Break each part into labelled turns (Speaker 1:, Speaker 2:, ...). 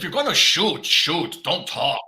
Speaker 1: If you're gonna shoot, shoot. Don't talk.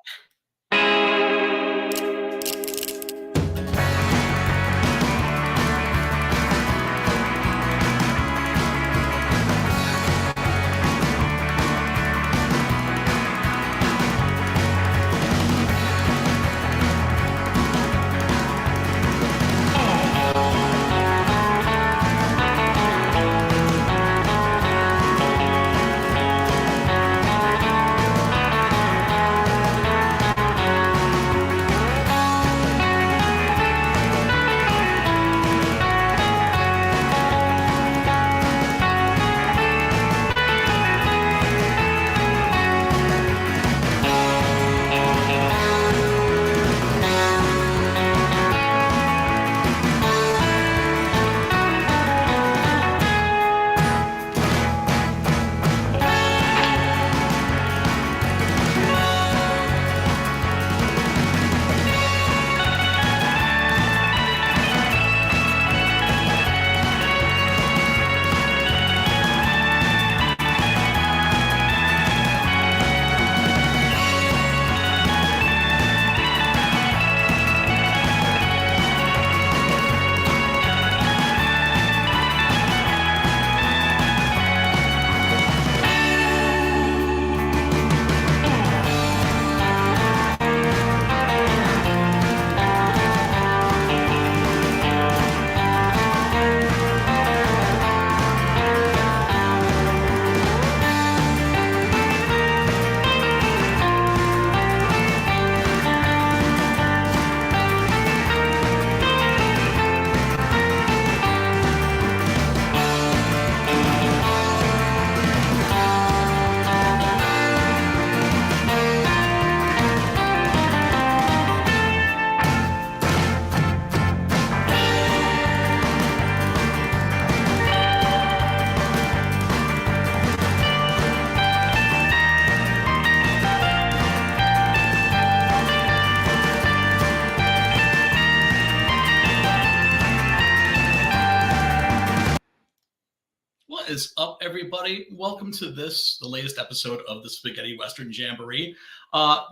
Speaker 1: What is up, everybody? Welcome to the latest episode of the Spaghetti Western Jamboree.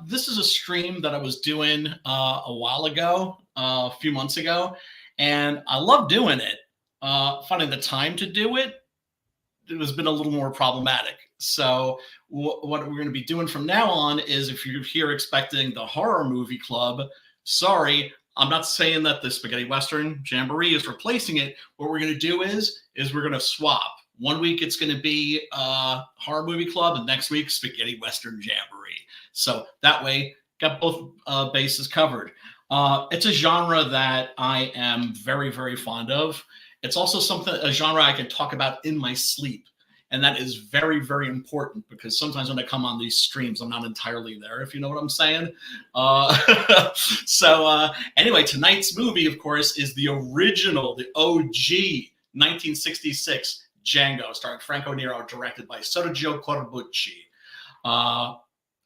Speaker 1: This is a stream that I was doing a while ago, a few months ago, and I love doing it. Finding the time to do it has been a little more problematic. So what we're going to be doing from now on is, if you're here expecting the horror movie club, sorry, I'm not saying that the Spaghetti Western Jamboree is replacing it. What we're going to do is we're going to swap. 1 week it's going to be horror movie club, and next week Spaghetti Western Jamboree. So that way, got both bases covered. It's a genre that I am very, very fond of. It's also a genre I can talk about in my sleep. And that is very, very important, because sometimes when I come on these streams, I'm not entirely there, if you know what I'm saying. Anyway, tonight's movie, of course, is the original, the OG 1966 Django, starring Franco Nero, directed by Sergio Corbucci.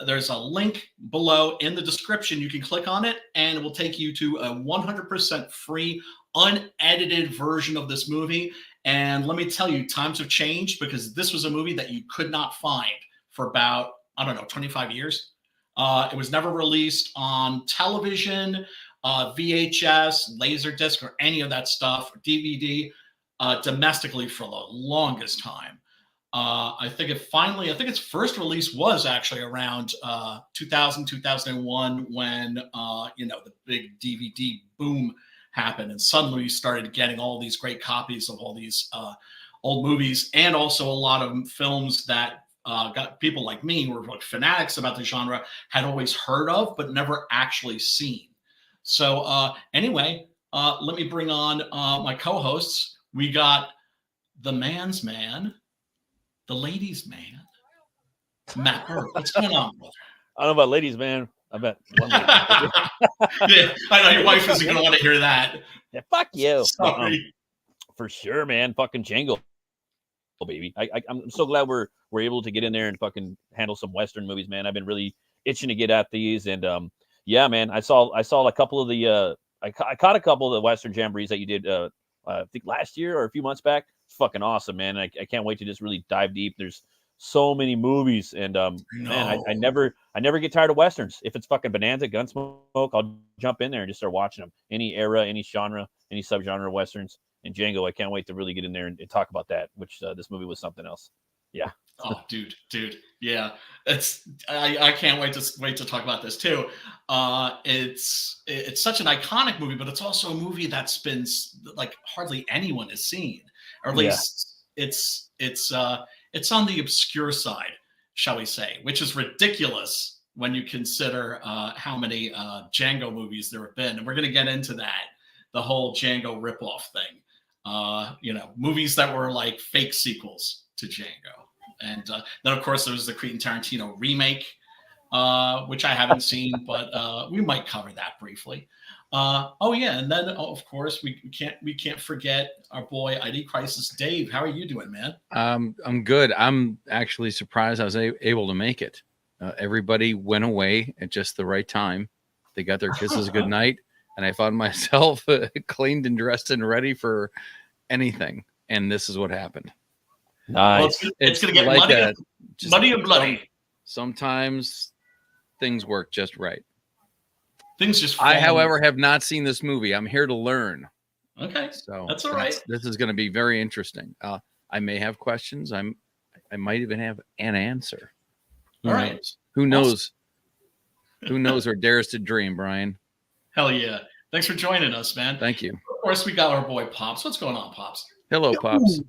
Speaker 1: There's a link below in the description. You can click on it, and it will take you to a 100% free, unedited version of this movie. And let me tell you, times have changed, because this was a movie that you could not find for about, 25 years. It was never released on television, VHS, Laserdisc, or any of that stuff, DVD, domestically for the longest time. I think its first release was actually around 2000, 2001, when, the big DVD boom happened, and suddenly we started getting all these great copies of all these old movies, and also a lot of films that got people like me, who were like fanatics about the genre, had always heard of but never actually seen. So anyway, let me bring on my co-hosts. We got the man's man, the ladies' man, Matt Burke. What's going on, brother?
Speaker 2: I don't know about ladies, man. I bet.
Speaker 1: Yeah, I know your wife isn't going to want to hear that.
Speaker 2: Yeah, fuck you.
Speaker 1: Sorry.
Speaker 2: For sure, man. Fucking Django, baby. I'm so glad we're able to get in there and fucking handle some Western movies, man. I've been really itching to get at these, and yeah, man. I saw a couple of the I caught a couple of the Western Jamborees that you did. I think last year or a few months back. It's fucking awesome, man. I can't wait to just really dive deep. There's so many movies, and man, I never get tired of westerns. If it's fucking Bonanza, Gunsmoke, I'll jump in there and just start watching them. Any era, any genre, any subgenre of westerns. And Django, I can't wait to really get in there and talk about that. Which this movie was something else. Yeah.
Speaker 1: Oh, dude, yeah. I can't wait to talk about this too. It's such an iconic movie, but it's also a movie that's been like hardly anyone has seen, or at least it's on the obscure side, shall we say, which is ridiculous when you consider how many Django movies there have been, and we're going to get into that, the whole Django ripoff thing. Movies that were like fake sequels to Django. And then, of course, there was the Quentin Tarantino remake, which I haven't seen, but we might cover that briefly. And then, of course, we can't forget our boy ID Crisis Dave. How are you doing, man?
Speaker 3: I'm good. I'm actually surprised I was able to make it. Everybody went away at just the right time. They got their kisses goodnight, and I found myself cleaned and dressed and ready for anything. And this is what happened.
Speaker 2: Nice.
Speaker 1: Well, it's going to get like muddy and bloody.
Speaker 3: Sometimes things work just right.
Speaker 1: Things just.
Speaker 3: I, however, have not seen this movie. I'm here to learn.
Speaker 1: Okay,
Speaker 3: so
Speaker 1: that's all right.
Speaker 3: This is going to be very interesting. I may have questions. I might even have an answer.
Speaker 1: All right.
Speaker 3: Who knows? Who knows or dares to dream, Brian?
Speaker 1: Hell yeah! Thanks for joining us, man.
Speaker 3: Thank you.
Speaker 1: Of course, we got our boy Pops. What's going on, Pops?
Speaker 3: Hello, Pops.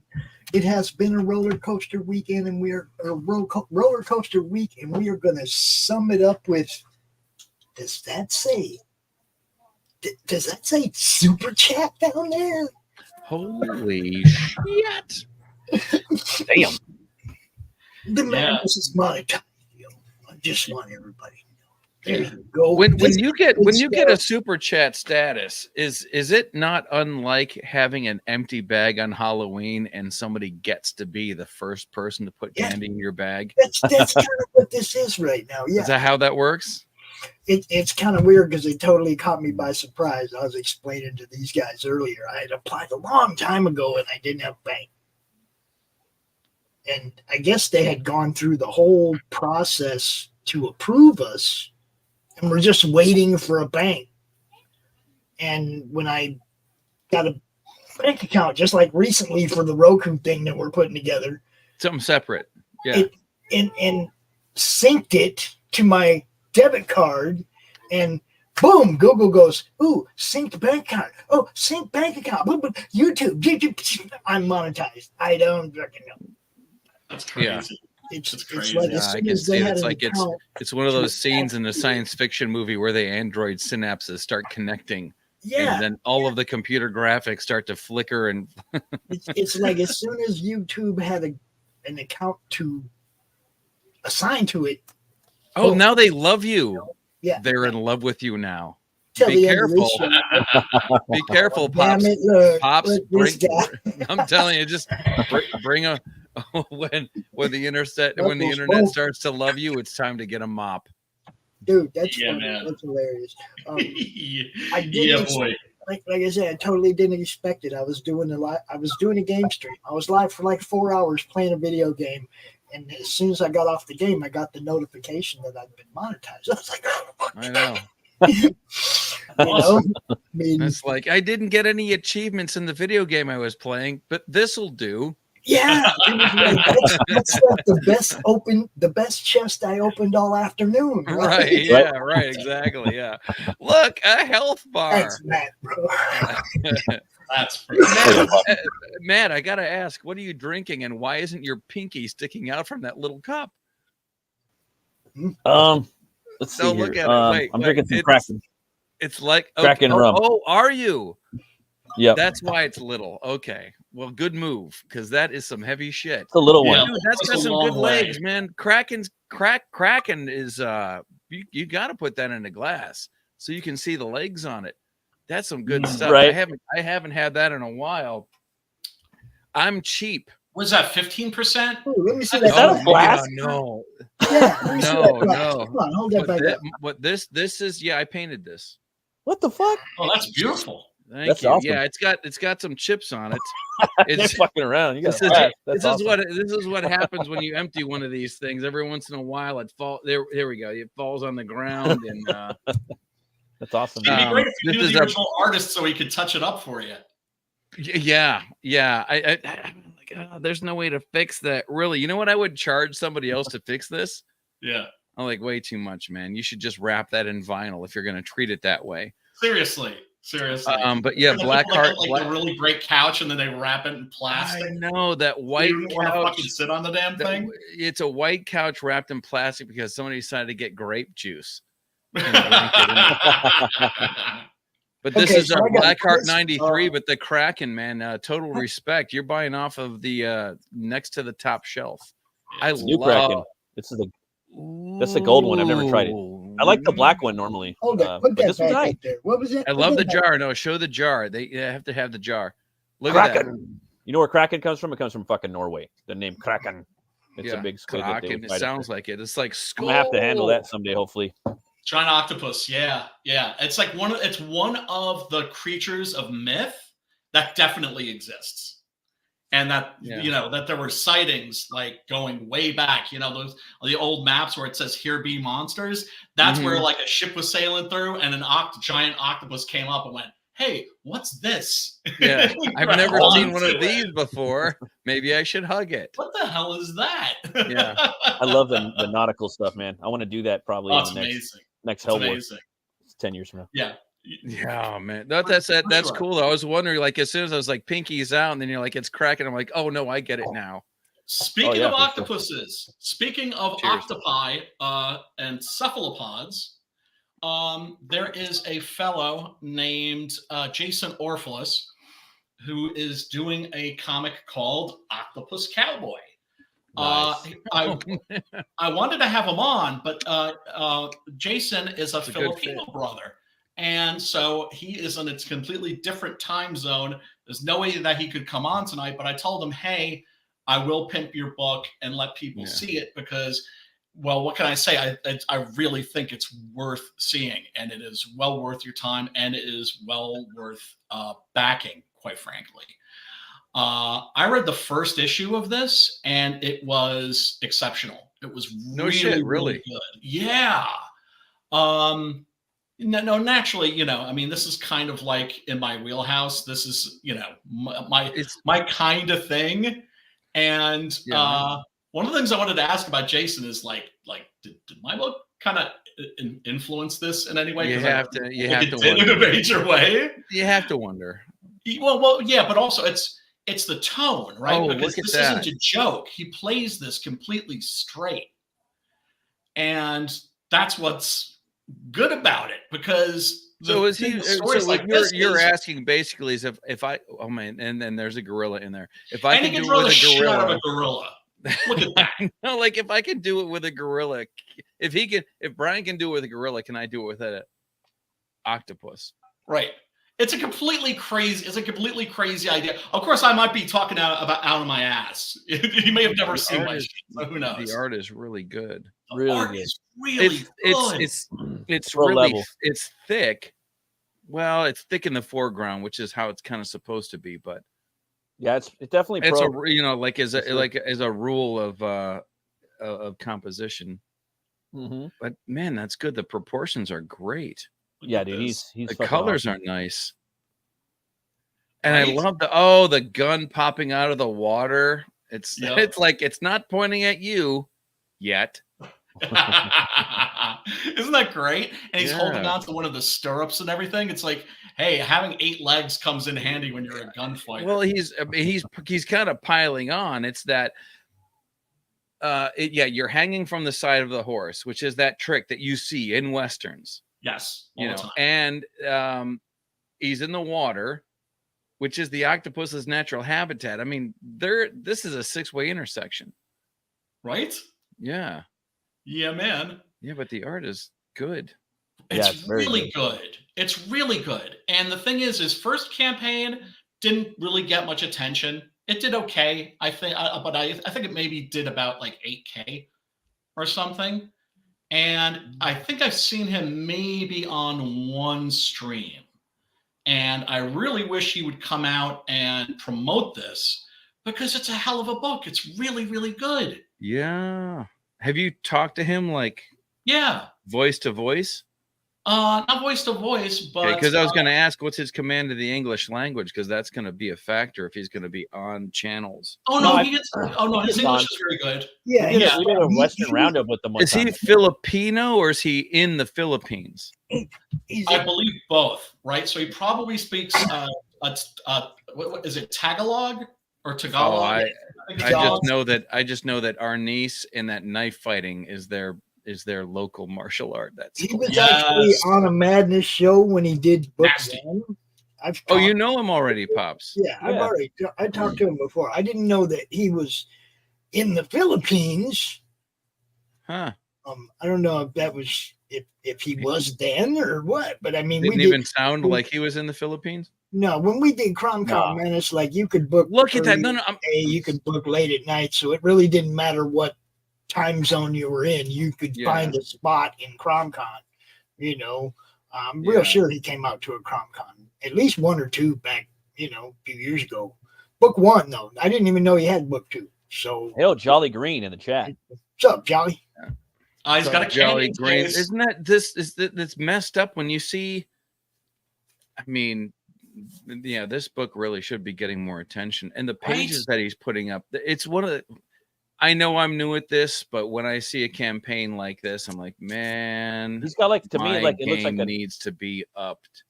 Speaker 4: It has been a roller coaster weekend, and roller coaster week, and we are going to sum it up with. Does that say super chat down there?
Speaker 3: Holy shit!
Speaker 2: Damn.
Speaker 4: The man was monetized. I just want everybody to know. There you go.
Speaker 3: When you get a super chat status, is it not unlike having an empty bag on Halloween and somebody gets to be the first person to put candy in your bag?
Speaker 4: That's kind of what this is right now. Yeah.
Speaker 3: Is that how that works?
Speaker 4: It's kind of weird because it totally caught me by surprise. I was explaining to these guys earlier. I had applied a long time ago and I didn't have bank. And I guess they had gone through the whole process to approve us, and we're just waiting for a bank. And when I got a bank account, just like recently for the ROKU thing that we're putting together,
Speaker 3: something separate, yeah,
Speaker 4: and synced it to my debit card, and boom, Google goes, ooh, synced bank account. Oh, synced bank account. Boom, boom, YouTube. I'm monetized. I don't fucking know.
Speaker 1: That's crazy.
Speaker 3: Yeah.
Speaker 4: It's
Speaker 1: crazy.
Speaker 4: like
Speaker 3: I can see it. It's one of those scenes in a science fiction movie where the android synapses start connecting.
Speaker 4: Yeah.
Speaker 3: And then all of the computer graphics start to flicker, and
Speaker 4: it's like as soon as YouTube had an account to assign to it.
Speaker 3: Oh, now they love you.
Speaker 4: Yeah.
Speaker 3: They're in love with you now.
Speaker 4: Be
Speaker 3: careful. Be careful, Pops.
Speaker 4: Damn it, look,
Speaker 3: Pops,
Speaker 4: look,
Speaker 3: I'm telling you, just bring a when the internet starts to love you, it's time to get a mop.
Speaker 4: Dude, that's
Speaker 1: funny.
Speaker 4: Man. That's hilarious.
Speaker 1: I didn't boy.
Speaker 4: Like I said, I totally didn't expect it. I was doing a game stream. I was live for like 4 hours playing a video game. And as soon as I got off the game, I got the notification that I'd been monetized. I was like, oh,
Speaker 3: I know.
Speaker 4: I mean,
Speaker 3: it's like I didn't get any achievements in the video game I was playing, but this'll do.
Speaker 4: Yeah, that's like the best chest I opened all afternoon.
Speaker 3: Right? Yeah, right, exactly. Yeah. Look, a health bar.
Speaker 4: That's Matt, bro.
Speaker 1: That's
Speaker 3: Matt, I gotta ask, what are you drinking, and why isn't your pinky sticking out from that little cup?
Speaker 2: Let's see.
Speaker 3: Look at it. Wait,
Speaker 2: I'm drinking some Kraken.
Speaker 3: It's like
Speaker 2: Kraken rum.
Speaker 3: Oh, are you?
Speaker 2: Yeah.
Speaker 3: That's why it's little. Okay. Well, good move, because that is some heavy shit.
Speaker 2: It's a little one.
Speaker 3: Dude, that's got some good legs, man. Kraken is you got to put that in a glass so you can see the legs on it. That's some good stuff.
Speaker 2: Right.
Speaker 3: I haven't had that in a while. I'm cheap.
Speaker 1: Was that 15%?
Speaker 4: Let me see
Speaker 2: Is that a glass?
Speaker 3: No.
Speaker 4: Yeah.
Speaker 3: No.
Speaker 4: Come on, hold that back up.
Speaker 3: What this is? Yeah, I painted this.
Speaker 2: What the fuck?
Speaker 1: Oh, that's beautiful.
Speaker 3: Thank you.
Speaker 2: awesome.
Speaker 3: Yeah, it's got some chips on it.
Speaker 2: They're
Speaker 3: It's
Speaker 2: fucking around. You got
Speaker 3: this is what happens when you empty one of these things. Every once in a while, it falls. There we go. It falls on the ground, and
Speaker 2: that's awesome.
Speaker 1: It'd be great if you
Speaker 3: this
Speaker 1: knew
Speaker 3: is
Speaker 1: the original artist so he could touch it up for you.
Speaker 3: yeah. There's no way to fix that. Really, you know what? I would charge somebody else to fix this.
Speaker 1: Yeah.
Speaker 3: I'm like, way too much, man. You should just wrap that in vinyl if you're going to treat it that way.
Speaker 1: Seriously.
Speaker 3: But yeah, Blackheart,
Speaker 1: like a really great couch, and then they wrap it in plastic.
Speaker 3: I know that white
Speaker 1: you want to
Speaker 3: couch.
Speaker 1: fucking sit on the damn thing.
Speaker 3: It's a white couch wrapped in plastic because somebody decided to get grape juice. But this is a Blackheart 93, but the Kraken, man, total respect. You're buying off of the next to the top shelf. I
Speaker 2: New
Speaker 3: love.
Speaker 2: Kraken. That's the gold one. I've never tried it. I like the black one normally.
Speaker 4: Hold on, put that back right there. What was it?
Speaker 3: I love the jar. No, show the jar. They have to have the jar. Look at that.
Speaker 2: You know where Kraken comes from? It comes from fucking Norway. The name Kraken. It's a big squid.
Speaker 3: Kraken. It sounds like it. It's like
Speaker 2: I'm gonna have to handle that someday, hopefully.
Speaker 1: Giant octopus, yeah. It's like one of the creatures of myth that definitely exists. And that that there were sightings like going way back, those the old maps where it says "Here be monsters." That's where like a ship was sailing through, and giant octopus came up and went, "Hey, what's this?"
Speaker 3: Yeah, I've never seen one of these before. Maybe I should hug it.
Speaker 1: What the hell is that?
Speaker 3: Yeah,
Speaker 2: I love the nautical stuff, man. I want to do that probably in the next Hell War. 10 years from now.
Speaker 3: Yeah, man. That's cool. I was wondering, like, as soon as I was like, "Pinky's out," and then you're like, "It's cracking." I'm like, "Oh no, I get it now."
Speaker 1: Speaking of octopuses, speaking of octopi and cephalopods, there is a fellow named Jason Orpheus who is doing a comic called Octopus Cowboy.
Speaker 2: Nice.
Speaker 1: I wanted to have him on, but Jason is a Filipino brother. And so he is in a completely different time zone. There's no way that he could come on tonight, but I told him, hey, I will pimp your book and let people see it because, well, what can I say? I really think it's worth seeing, and it is well worth your time, and it is well worth backing, quite frankly. I read the first issue of this, and it was exceptional. It was really good. Yeah. No, naturally, I mean, this is kind of like in my wheelhouse. This is, my kind of thing. And one of the things I wanted to ask about Jason is did my book kind of influence this in any way?
Speaker 3: You have to
Speaker 1: wonder. In a major way.
Speaker 3: You have to wonder.
Speaker 1: Well, yeah, but also it's the tone, right?
Speaker 3: Oh,
Speaker 1: because this isn't a joke. He plays this completely straight. And that's what's good about it, because you're asking basically is if I and then there's a gorilla in there. If I can do it with a gorilla. Look at that.
Speaker 3: No, like if I can do it with a gorilla, if Brian can do it with a gorilla, can I do it with an octopus?
Speaker 1: Right. It's a completely crazy idea. Of course, I might be talking out of my ass. He may have never seen my shit, so who knows?
Speaker 3: The art is really good.
Speaker 1: It's thick.
Speaker 3: Well, it's thick in the foreground, which is how it's kind of supposed to be. But
Speaker 2: yeah, it's definitely
Speaker 3: as a rule of composition.
Speaker 2: Mm-hmm.
Speaker 3: But man, that's good. The proportions are great.
Speaker 2: Yeah, dude, he's
Speaker 3: the colors
Speaker 2: awesome.
Speaker 3: are nice. And I love the gun popping out of the water. It's like it's not pointing at you yet.
Speaker 1: Isn't that great? And he's holding on to one of the stirrups and everything. It's like, hey, having 8 legs comes in handy when you're a gunfighter.
Speaker 3: Well, he's kind of piling on. It's that you're hanging from the side of the horse, which is that trick that you see in westerns.
Speaker 1: Yes,
Speaker 3: and he's in the water, which is the octopus's natural habitat. I mean, this is a 6-way intersection,
Speaker 1: right?
Speaker 3: Yeah,
Speaker 1: man.
Speaker 3: Yeah, but the art is good.
Speaker 1: It's really good. It's really good. And the thing is, his first campaign didn't really get much attention. It did okay, I think, but I think it maybe did about like 8K or something. And I think I've seen him maybe on one stream. And I really wish he would come out and promote this because it's a hell of a book. It's really, really good.
Speaker 3: Yeah. Have you talked to him like voice to voice?
Speaker 1: Not voice to voice, but
Speaker 3: because I was going to ask, what's his command of the English language? Because that's going to be a factor if he's going to be on channels.
Speaker 1: Oh no, his English is very good.
Speaker 4: Yeah,
Speaker 2: we did a Western Roundup with them.
Speaker 3: Is he Filipino or is he in the Philippines?
Speaker 1: I believe both, right? So he probably speaks what is it, Tagalog or Tagalog?
Speaker 3: I just know that our niece in that knife fighting is their local martial art.
Speaker 4: He was actually on a Madness show when he did book one.
Speaker 3: You know him already, Pops.
Speaker 4: Yeah, I talked to him before. I didn't know that he was in the Philippines.
Speaker 3: Huh.
Speaker 4: I don't know if that was if he was then or what, but I mean,
Speaker 3: didn't even sound like he was in the Philippines.
Speaker 4: No, when we did CromCon Menace, like you could book.
Speaker 3: Look at that! No,
Speaker 4: you could book late at night, so it really didn't matter what time zone you were in. You could find a spot in CromCon. You know, I'm real sure he came out to a CromCon, at least one or two back, a few years ago. Book one though, I didn't even know he had book two. So
Speaker 2: Jolly Green in the chat.
Speaker 4: What's up, Jolly?
Speaker 1: He's got a
Speaker 3: Jolly Green. Isn't that that's messed up when you see? I mean, this book really should be getting more attention, and the pages that he's putting up. It's one of the. I know I'm new at this, but when I see a campaign like this, I'm like, man,
Speaker 2: he's got it looks like
Speaker 3: needs to be upped.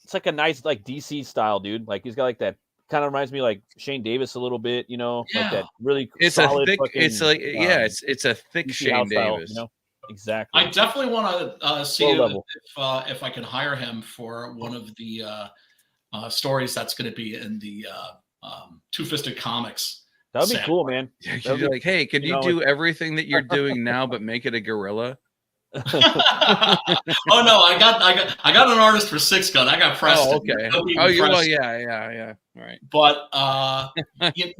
Speaker 2: It's like a nice DC style, dude. Like he's got that kind of reminds me like Shane Davis a little bit, like that really.
Speaker 3: It's
Speaker 2: solid
Speaker 3: a thick.
Speaker 2: Fucking,
Speaker 3: it's like it's a thick Shane Davis.
Speaker 2: Style, Exactly.
Speaker 1: I definitely want to see if I can hire him for one of the stories that's going to be in the Two-Fisted Comics.
Speaker 2: That'd be cool, man.
Speaker 3: You're like, hey, can you do everything that you're doing now, but make it a gorilla?
Speaker 1: Oh no, I got an artist for Six Gun. I got Preston.
Speaker 3: Oh, okay. Yeah. All right.
Speaker 1: But if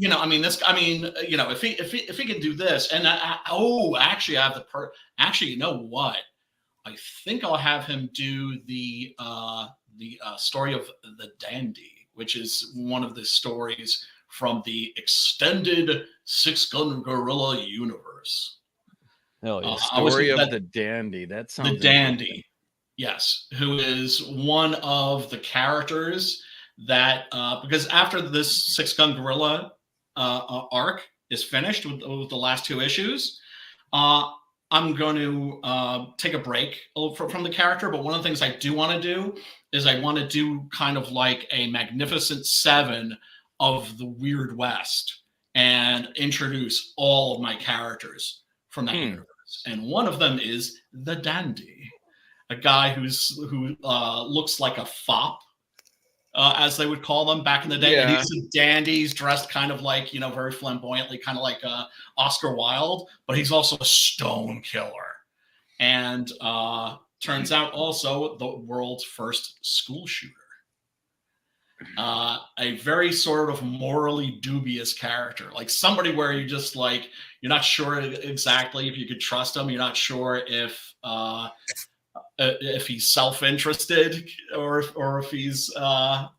Speaker 1: he can do this, and actually, I have actually, you know what? I think I'll have him do the story of the Dandy, which is one of the stories from the extended Six Gun Gorilla universe.
Speaker 3: Story of the Dandy. That sounds
Speaker 1: the Dandy. Yes, who is one of the characters that because after this Six Gun Gorilla arc is finished with the last two issues, I'm going to take a break from the character. But one of the things I do want to do is I want to do kind of like a Magnificent Seven of the Weird West and introduce all of my characters from that universe. And one of them is the Dandy, a guy who looks like a fop, as they would call them back in the day.
Speaker 3: Yeah.
Speaker 1: And he's a dandy. He's dressed kind of like, very flamboyantly, kind of like Oscar Wilde, but he's also a stone killer. And turns out also the world's first school shooter. A very sort of morally dubious character, like somebody where you just like, you're not sure exactly if you could trust him. You're not sure if he's self-interested or if he's down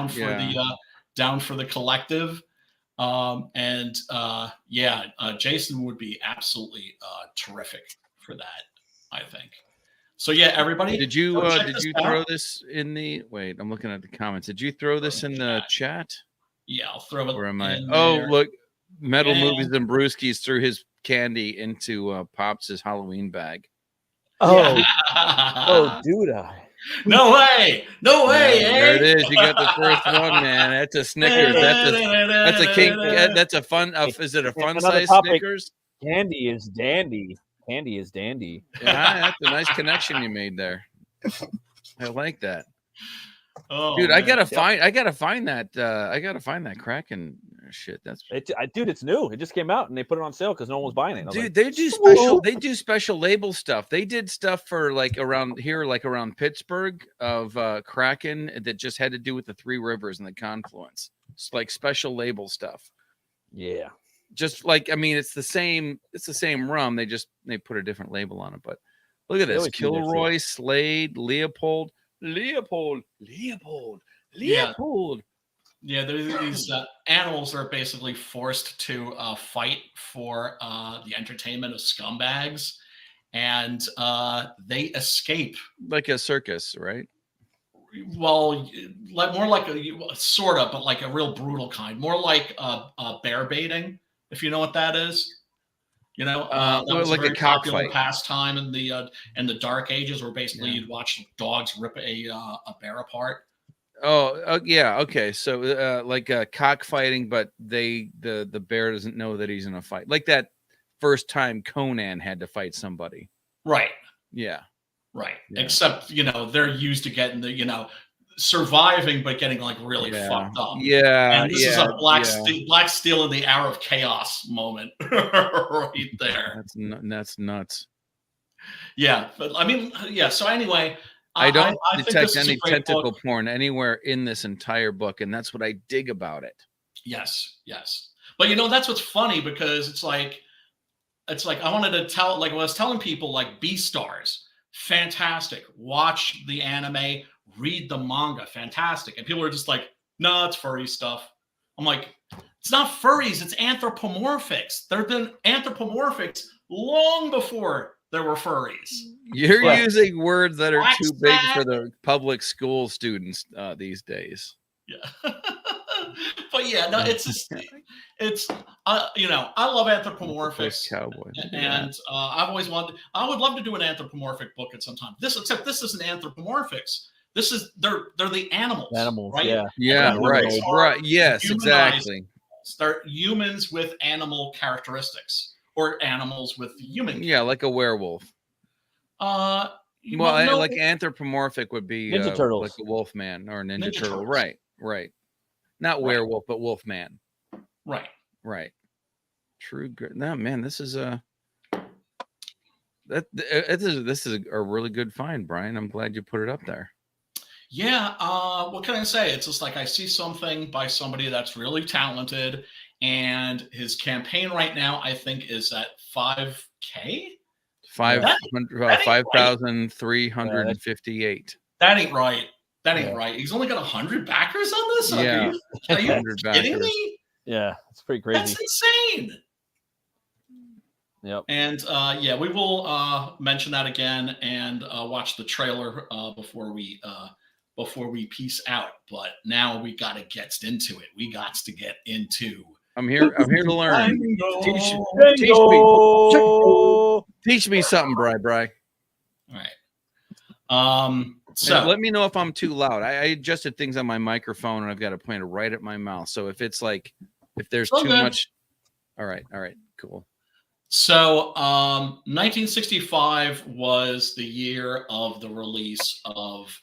Speaker 1: for the collective. Jason would be absolutely terrific for that, I think. So yeah, everybody.
Speaker 3: Did you throw this in the? Wait, I'm looking at the comments. Did you throw this in the chat?
Speaker 1: Yeah, I'll throw it.
Speaker 3: Where am I? Oh, look, Metal Movies and Brewskis threw his candy into Pops' Halloween bag.
Speaker 2: Oh, dude!
Speaker 1: No way! No way!
Speaker 3: Yeah, there it is. You got the first one, man. That's a Snickers. That's a cake. That's a fun. Is it a fun size Snickers?
Speaker 2: Candy is dandy. Candy is dandy.
Speaker 3: Yeah, that's a nice connection you made there. I like that.
Speaker 1: Oh,
Speaker 3: dude, man. I gotta find that Kraken shit.
Speaker 2: Dude, it's new. It just came out and they put it on sale because no one was buying it.
Speaker 3: Dude, they do special label stuff. They did stuff for like around Pittsburgh of Kraken that just had to do with the Three Rivers and the confluence. It's like special label stuff.
Speaker 2: Yeah.
Speaker 3: Just like, I mean, it's the same rum. They put a different label on it. But look at this: Kilroy, Slade, Leopold, Leopold.
Speaker 1: Yeah, there's these animals are basically forced to fight for the entertainment of scumbags, and they escape.
Speaker 3: Like a circus, right?
Speaker 1: Well, like more like a sort of, but like a real brutal kind, more like bear baiting, if you know what that is. You know, that was
Speaker 3: like
Speaker 1: a very
Speaker 3: a
Speaker 1: popular
Speaker 3: cockfight.
Speaker 1: pastime in the Dark Ages, where basically you'd watch dogs rip a bear apart.
Speaker 3: Oh, yeah. Okay. So, like cockfighting, but the bear doesn't know that he's in a fight. Like that first time Conan had to fight somebody.
Speaker 1: Right.
Speaker 3: Yeah.
Speaker 1: Right.
Speaker 3: Yeah.
Speaker 1: Except, they're used to getting the, surviving, but getting like really fucked up.
Speaker 3: Yeah.
Speaker 1: And this is a black steel in the hour of chaos moment right there.
Speaker 3: That's nuts.
Speaker 1: Yeah. But I mean, yeah. So anyway,
Speaker 3: I don't
Speaker 1: think
Speaker 3: detect
Speaker 1: this is
Speaker 3: any
Speaker 1: a great
Speaker 3: tentacle
Speaker 1: book.
Speaker 3: porn anywhere in this entire book, and that's what I dig about it.
Speaker 1: Yes. But that's what's funny, because it's like I wanted to tell, like I was telling people, like Beastars, fantastic. Watch the anime, read the manga, fantastic. And people are just like, no, it's furry stuff. I'm like, it's not furries, it's anthropomorphics. There have been anthropomorphics long before there were furries.
Speaker 3: You're using words that are
Speaker 1: Black
Speaker 3: too big
Speaker 1: Sat.
Speaker 3: for the public school students these days.
Speaker 1: Yeah. But yeah, no, it's just, it's I love anthropomorphics,
Speaker 3: Cowboy.
Speaker 1: and I would love to do an anthropomorphic book at some time. Except this isn't anthropomorphics. This is they're the animals, right?
Speaker 3: Yeah, right. Yes, exactly.
Speaker 1: Start humans with animal characteristics, or animals with human.
Speaker 3: Yeah, like a werewolf.
Speaker 1: Well,
Speaker 3: like anthropomorphic would be
Speaker 2: Ninja Turtles,
Speaker 3: like a wolf man or a Ninja Turtle. Turtles. Right. Not werewolf, but wolf man. Right. True. No, man, this is this is a really good find, Brian. I'm glad you put it up there.
Speaker 1: Yeah. What can I say? It's just like I see something by somebody that's really talented, and his campaign right now, I think, is at 5K.
Speaker 3: 5,358.
Speaker 1: That ain't right. Right. He's only got 100 backers on this.
Speaker 3: Yeah.
Speaker 1: Are you kidding me?
Speaker 2: Yeah, it's pretty crazy.
Speaker 1: That's insane.
Speaker 2: Yep.
Speaker 1: And we will mention that again and watch the trailer before we peace out. But now we got to get into it. We got to get into.
Speaker 3: I'm here to learn. Teach me something, Bri.
Speaker 1: All right. So
Speaker 3: and let me know if I'm too loud. I adjusted things on my microphone, and I've got it pointed right at my mouth. So if it's like, if there's too much. All right, cool.
Speaker 1: So 1965 was the year of the release of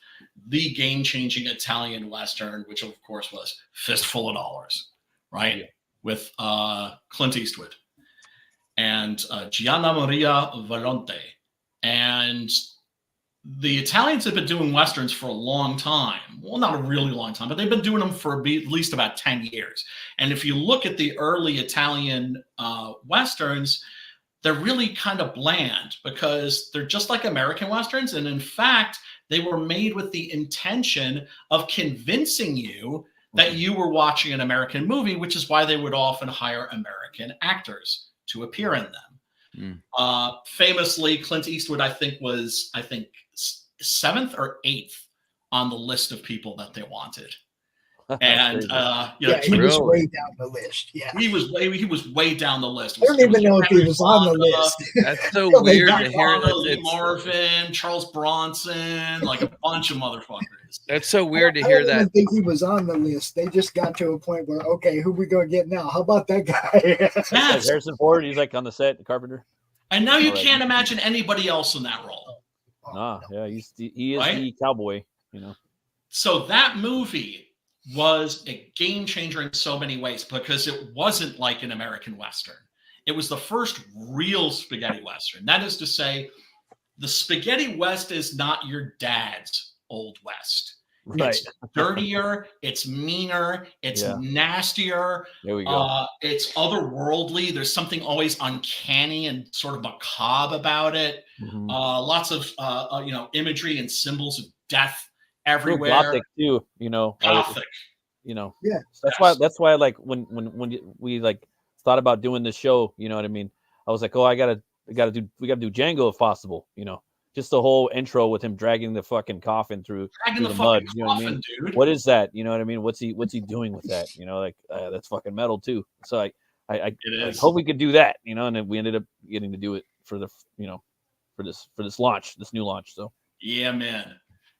Speaker 1: the game-changing Italian Western, which of course was Fistful of Dollars, right? Yeah. With Clint Eastwood and Gianna Maria Volonté. And the Italians have been doing Westerns for a long time. Well, not a really long time, but they've been doing them for at least about 10 years. And if you look at the early Italian Westerns, they're really kind of bland, because they're just like American Westerns. And in fact, they were made with the intention of convincing you that you were watching an American movie, which is why they would often hire American actors to appear in them. Famously, Clint Eastwood, I think, was 7th or 8th on the list of people that they wanted. And
Speaker 4: he was way down the list. Yeah,
Speaker 1: he was way down the list.
Speaker 4: I don't even know if he was on the list.
Speaker 3: That's so weird to hear.
Speaker 1: Lee Marvin, Charles Bronson, like a bunch of motherfuckers.
Speaker 3: That's so weird to hear that.
Speaker 4: I don't think he was on the list. They just got to a point where, okay, who we gonna get now? How about that guy?
Speaker 1: Yes.
Speaker 2: Like Harrison Ford, he's like on the set, Carpenter.
Speaker 1: And now you can't imagine anybody else in that role.
Speaker 2: Yeah, he is the cowboy,
Speaker 1: So that movie was a game changer in so many ways, because it wasn't like an American Western. It was the first real spaghetti Western. That is to say, the spaghetti West is not your dad's Old West.
Speaker 2: Right.
Speaker 1: It's dirtier, it's meaner, it's nastier.
Speaker 2: There we go.
Speaker 1: It's otherworldly. There's something always uncanny and sort of macabre about it. Lots of imagery and symbols of death everywhere.
Speaker 2: Gothic too, you know.
Speaker 1: Gothic.
Speaker 2: You know.
Speaker 4: Yeah.
Speaker 2: That's why like when we like thought about doing this show, you know what I mean? I was like, oh, we gotta do Django if possible, you know. Just the whole intro with him dragging the fucking coffin through the mud. You know what I mean?
Speaker 1: Dude.
Speaker 2: What is that? You know what I mean? What's he doing with that? You know, like that's fucking metal too. So I hope we could do that, you know, and then we ended up getting to do it for the, you know, for this new launch. So
Speaker 1: yeah, man.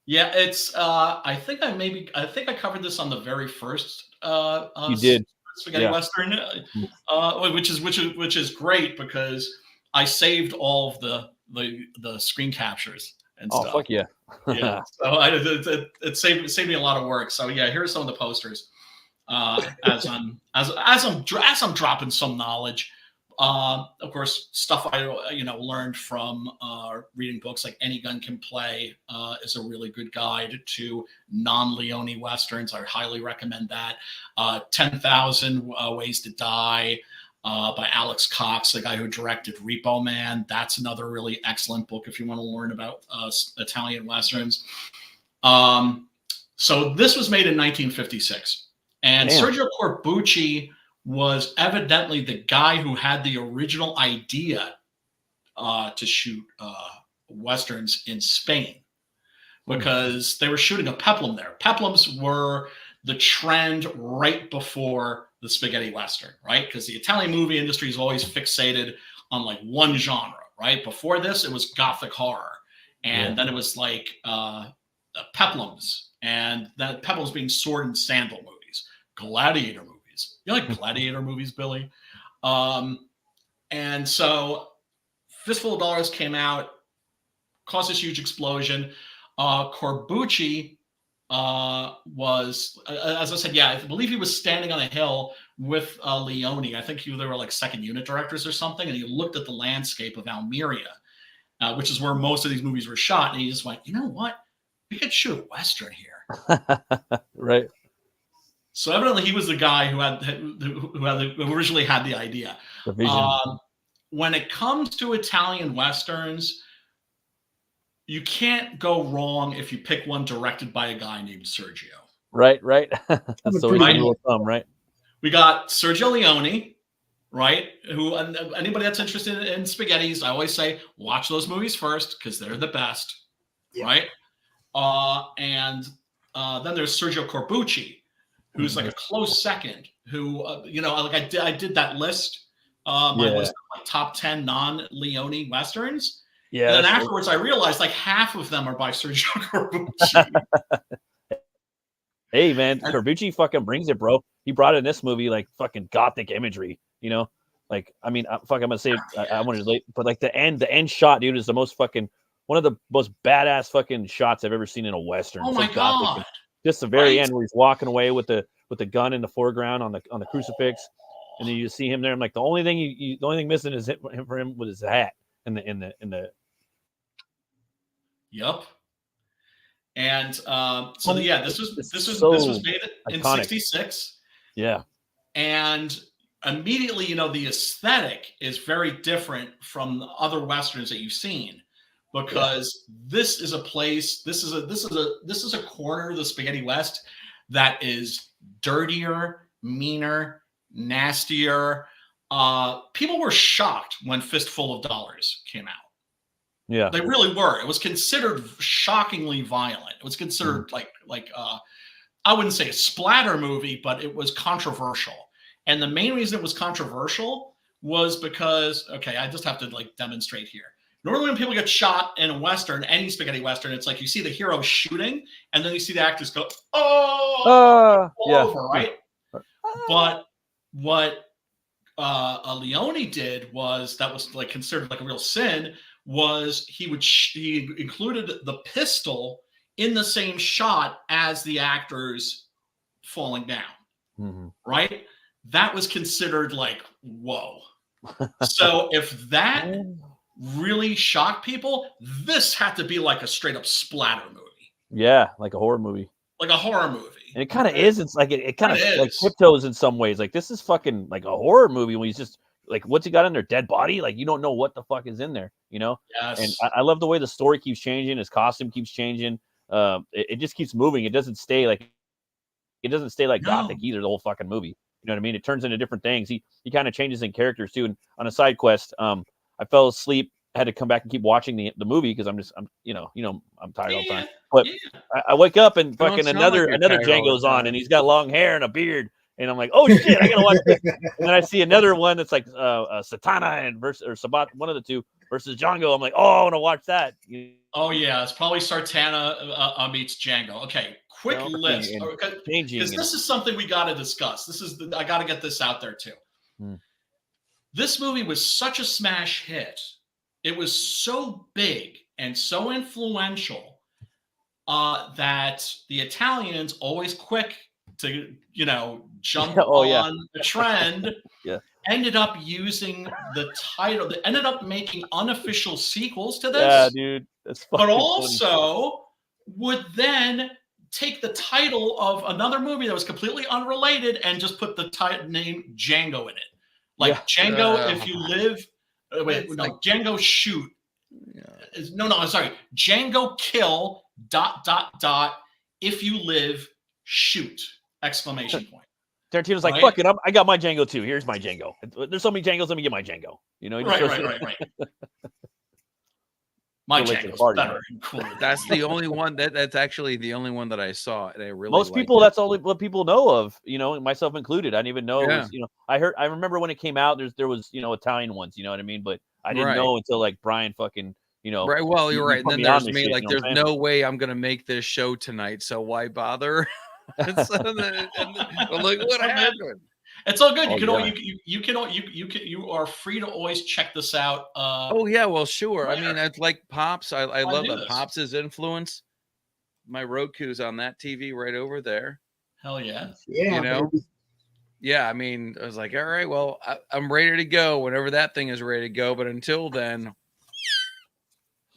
Speaker 1: Yeah, it's I think I covered this on the very first
Speaker 2: you did
Speaker 1: Spaghetti Western, which is great because I saved all of the screen captures and stuff.
Speaker 2: Oh fuck yeah.
Speaker 1: Yeah. So it saved me a lot of work. So yeah, here are some of the posters. As I'm dropping some knowledge. Of course, stuff I learned from reading books like Any Gun Can Play is a really good guide to non-Leone westerns. I highly recommend that. 10,000 Ways to Die by Alex Cox, the guy who directed Repo Man. That's another really excellent book if you want to learn about Italian westerns. So this was made in 1956, and
Speaker 2: Damn.
Speaker 1: Sergio Corbucci was evidently the guy who had the original idea to shoot westerns in Spain, because they were shooting a peplum there. Peplums were the trend right before the spaghetti western, right? Because the Italian movie industry is always fixated on like one genre, right? Before this, it was gothic horror, and then it was like peplums, and that peplums being sword and sandal movies, gladiator movies. You like gladiator movies, Billy? And so Fistful of Dollars came out, caused this huge explosion. Corbucci was, as I said, I believe he was standing on a hill with Leone. I think they were like second unit directors or something, and he looked at the landscape of Almeria, which is where most of these movies were shot, and he just went, you know what? We could shoot a western here.
Speaker 2: Right.
Speaker 1: So evidently he was the guy who originally had the idea.
Speaker 2: The vision.
Speaker 1: When it comes to Italian westerns, you can't go wrong if you pick one directed by a guy named Sergio.
Speaker 2: Right. That's the rule of thumb, right?
Speaker 1: We got Sergio Leone, right? Who, anybody that's interested in spaghettis, I always say, watch those movies first because they're the best, right? And then there's Sergio Corbucci, who's like a close second, who, like I did that list, my list of like top 10 non-Leone westerns. Yeah. And then afterwards I realized like half of them are by Sergio Corbucci.
Speaker 2: Hey man, Corbucci fucking brings it, bro. He brought in this movie like fucking gothic imagery, you know? Like, I mean, I'm gonna say I wanted to late, but like the end shot, dude, is the most fucking one of the most badass fucking shots I've ever seen in a western.
Speaker 1: Oh my god.
Speaker 2: Gothic. Just the very end where he's walking away with the gun in the foreground on the crucifix, and then you just see him there. I'm like, the only thing missing is him for him with his hat in the.
Speaker 1: Yep. And this was made in '66. Yeah. And immediately, the aesthetic is very different from the other westerns that you've seen. Because this is a place, this is a corner of the Spaghetti West that is dirtier, meaner, nastier. People were shocked when Fistful of Dollars came out. Yeah, they really were. It was considered shockingly violent. It was considered like I wouldn't say a splatter movie, but it was controversial. And the main reason it was controversial was because, I just have to like demonstrate here. Normally when people get shot in a western, any spaghetti western, it's like you see the hero shooting, and then you see the actors go, all over, right? But what Leone did was, that was like considered like a real sin, was he included the pistol in the same shot as the actors falling down, right? That was considered like, whoa. So if that really shocked people, this had to be like a straight up splatter movie.
Speaker 2: Yeah, like a horror movie.
Speaker 1: Like a horror movie. And
Speaker 2: it kind of is. It's like it kind of like tiptoes in some ways. Like this is fucking like a horror movie when he's just like, what's he got in there? Dead body? Like you don't know what the fuck is in there, you know? Yes. And I love the way the story keeps changing. His costume keeps changing. it just keeps moving. It doesn't stay like gothic either. The whole fucking movie. You know what I mean? It turns into different things. He kind of changes in characters too. And on a side quest, I fell asleep, had to come back and keep watching the movie because I'm tired all the time. But I wake up and fucking another Django's on, and he's got long hair and a beard, and I'm like, oh shit, I gotta watch this. And then I see another one that's like Satana or Sabat, one of the two versus Django. I'm like, oh, I want to watch that.
Speaker 1: Oh yeah, it's probably Sartana meets Django. Okay, quick list because this is something we got to discuss. I got to get this out there too. This movie was such a smash hit. It was so big and so influential that the Italians, always quick to jump on the trend, ended up using the title. They ended up making unofficial sequels to this.
Speaker 2: Yeah, dude. That's
Speaker 1: but also would then take the title of another movie that was completely unrelated and just put the name Django in it. Like Django, if you live. Django shoot. I'm sorry. Django kill ... If you live, shoot! !
Speaker 2: Tarantino's like, fuck it, I got my Django too. Here's my Django. There's so many Djangos, let me get my Django.
Speaker 1: Right. My Django's better and cooler.
Speaker 3: That's the only one that's actually the only one that I saw, and I really
Speaker 2: most people. That's all what people know of. Myself included. I didn't even know. It was, I remember when it came out. There was Italian ones. You know what I mean? But I didn't know until like Brian fucking.
Speaker 3: Right. Well, you're right. And then there's me. Like, there's no way I'm gonna make this show tonight. So why bother? I'm like, what happened?
Speaker 1: It's all good. You are free to always check this out.
Speaker 3: Oh yeah, well sure. I mean, it's like Pops. I love that Pops' influence. My ROKU's on that TV right over there.
Speaker 1: Hell yeah.
Speaker 4: Yeah.
Speaker 3: Yeah. I mean, I was like, all right, well, I'm ready to go whenever that thing is ready to go. But until then,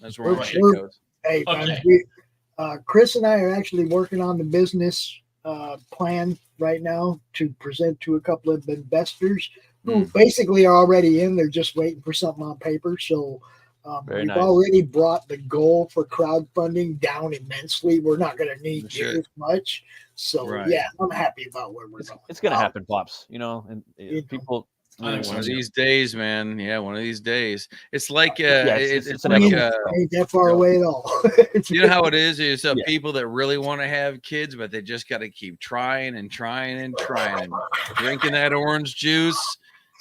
Speaker 3: that's where my shit goes.
Speaker 4: Hey, Chris and I are actually working on the business plan right now to present to a couple of investors who basically are already in. They're just waiting for something on paper. So we've already brought the goal for crowdfunding down immensely. We're not going to need as much. So yeah, I'm happy about where we're going.
Speaker 2: It's going to happen, Pops. And people.
Speaker 3: One of these days, man. Yeah, one of these days. It's like it's
Speaker 4: like ain't that far away at all.
Speaker 3: You know how it is? There's people that really want to have kids, but they just got to keep trying and trying and trying and drinking that orange juice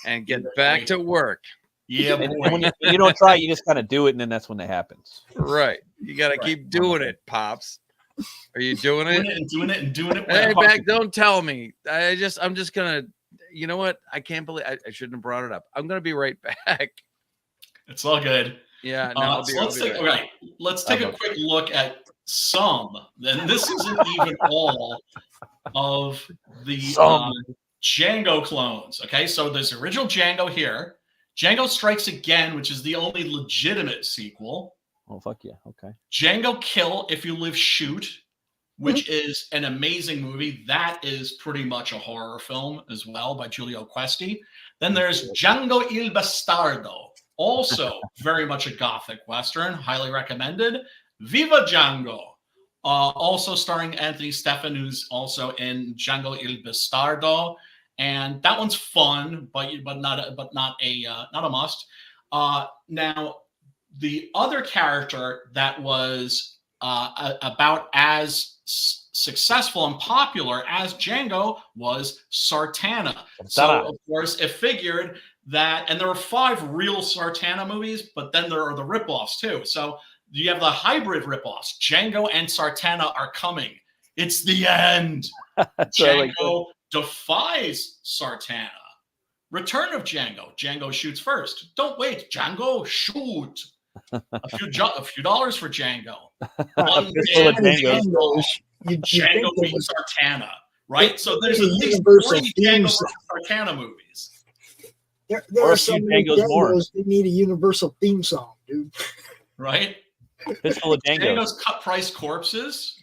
Speaker 3: and get back to work.
Speaker 1: Yeah,
Speaker 2: and when you don't try, you just kind of do it, and then that's when it happens.
Speaker 3: Right. You got to keep doing it, Pops. Are you doing it?
Speaker 1: Doing it.
Speaker 3: Hey, back! Don't tell me. I'm just gonna. You know what? I can't believe I shouldn't have brought it up. I'm going to be right back.
Speaker 1: It's all good.
Speaker 3: Yeah. No,
Speaker 1: let's take a quick look at some. Then this isn't even all of the Django clones. Okay, so there's original Django here. Django Strikes Again, which is the only legitimate sequel.
Speaker 2: Oh, fuck yeah. Okay.
Speaker 1: Django Kill, If You Live, Shoot, which is an amazing movie. That is pretty much a horror film as well by Giulio Questi. Then there's Django il Bastardo, also very much a gothic Western, highly recommended. Viva Django, also starring Anthony Stefan, who's also in Django il Bastardo. And that one's fun, but not a must. Now, the other character that was about as successful and popular as Django was Sartana. So, of course, it figured that, and there were 5 real Sartana movies, but then there are the ripoffs too. So you have the hybrid ripoffs. Django and Sartana are coming. It's the end. Django defies Sartana. Return of Django. Django shoots first. Don't wait. Django shoot. A few dollars for Django. Django beats Sartana, right? So there's at least 40 Django Sartana movies.
Speaker 4: There are so many Django's that need a universal theme song, dude.
Speaker 1: Right?
Speaker 2: Fistful of
Speaker 1: Django's cut price corpses.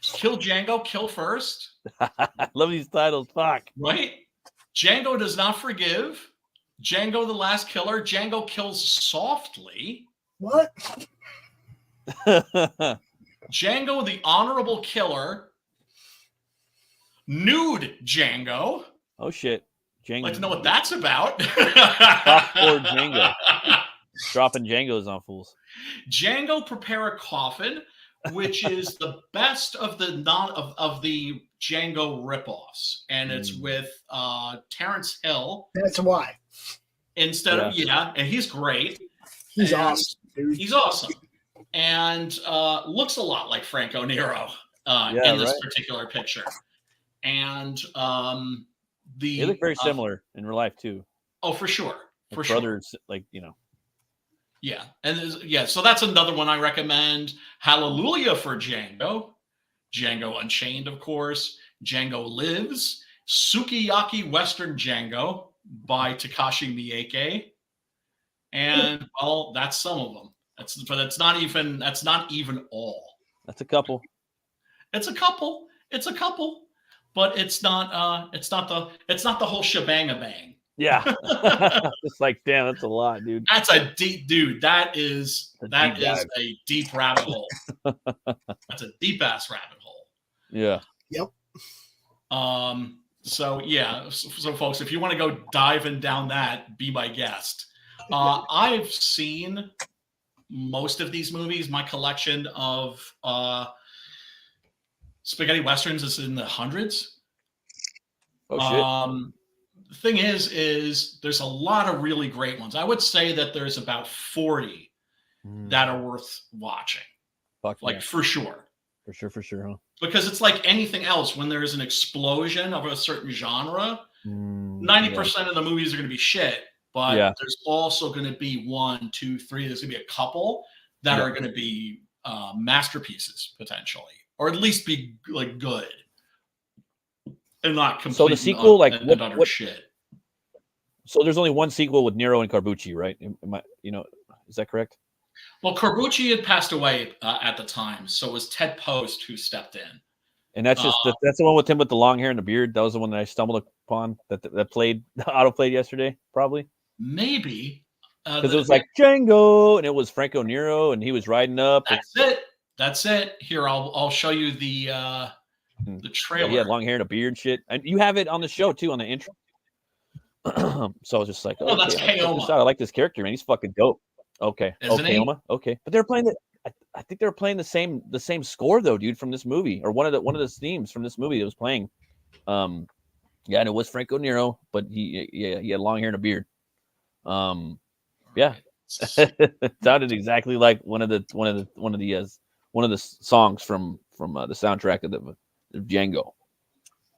Speaker 1: Kill Django, kill first.
Speaker 2: Love these titles. Fuck.
Speaker 1: Right? Django Does Not Forgive. Django the Last Killer. Django Kills Softly.
Speaker 4: What?
Speaker 1: Django the Honorable Killer, Nude Django.
Speaker 2: Oh shit, Django.
Speaker 1: Like to know what that's about.
Speaker 2: Softcore Django. Dropping Djangos on fools.
Speaker 1: Django Prepare a Coffin, which is the best of the Django ripoffs, and it's with Terrence Hill.
Speaker 4: That's why.
Speaker 1: Instead of and he's great.
Speaker 4: He's awesome, dude.
Speaker 1: He's awesome, and looks a lot like Franco Nero in this particular picture. And
Speaker 2: they look very similar in real life too.
Speaker 1: Oh, for sure,
Speaker 2: like brothers, like
Speaker 1: Yeah, and so that's another one I recommend. Hallelujah for Django. Django Unchained, of course. Django Lives. Sukiyaki Western Django by Takashi Miike. And well, that's some of them. That's not even all.
Speaker 2: That's a couple.
Speaker 1: It's a couple. But it's not the whole shebang-a-bang.
Speaker 2: Yeah. It's like, damn, that's a lot, dude.
Speaker 1: That's a deep dude. That is a deep rabbit hole. That's a deep ass rabbit hole.
Speaker 2: Yeah.
Speaker 4: Yep.
Speaker 1: So folks, if you want to go diving down that, be my guest. I've seen most of these movies. My collection of spaghetti westerns is in the hundreds.
Speaker 2: Oh shit.
Speaker 1: The thing is there's a lot of really great ones. I would say that there's about 40 that are worth watching. For sure. For sure, huh?
Speaker 2: Because
Speaker 1: it's like anything else. When there's an explosion of a certain genre, 90% of the movies are going to be shit. But there's also going to be 1, 2, 3. There's going to be a couple that are going to be masterpieces potentially, or at least be like good. And not complete.
Speaker 2: So the sequel, what
Speaker 1: shit.
Speaker 2: So there's only one sequel with Nero and Corbucci, right? Is that correct?
Speaker 1: Well, Corbucci had passed away at the time, so it was Ted Post who stepped in.
Speaker 2: And that's that's the one with him with the long hair and the beard. That was the one that I stumbled upon that played auto played yesterday, probably.
Speaker 1: Maybe
Speaker 2: because it was like Django, and it was Franco Nero, and he was riding up.
Speaker 1: That's it. Here, I'll show you the trailer.
Speaker 2: Yeah, he had long hair and a beard, shit, and you have it on the show too on the intro. So I was just like,
Speaker 1: oh, that's Koepp.
Speaker 2: I like this character, man. He's fucking dope. Okay, Koepp. Okay, but they're playing I think they're playing the same score though, dude, from this movie, or one of the themes from this movie that was playing. And it was Franco Nero, but he had long hair and a beard. It sounded exactly like one of the songs from the soundtrack of Django.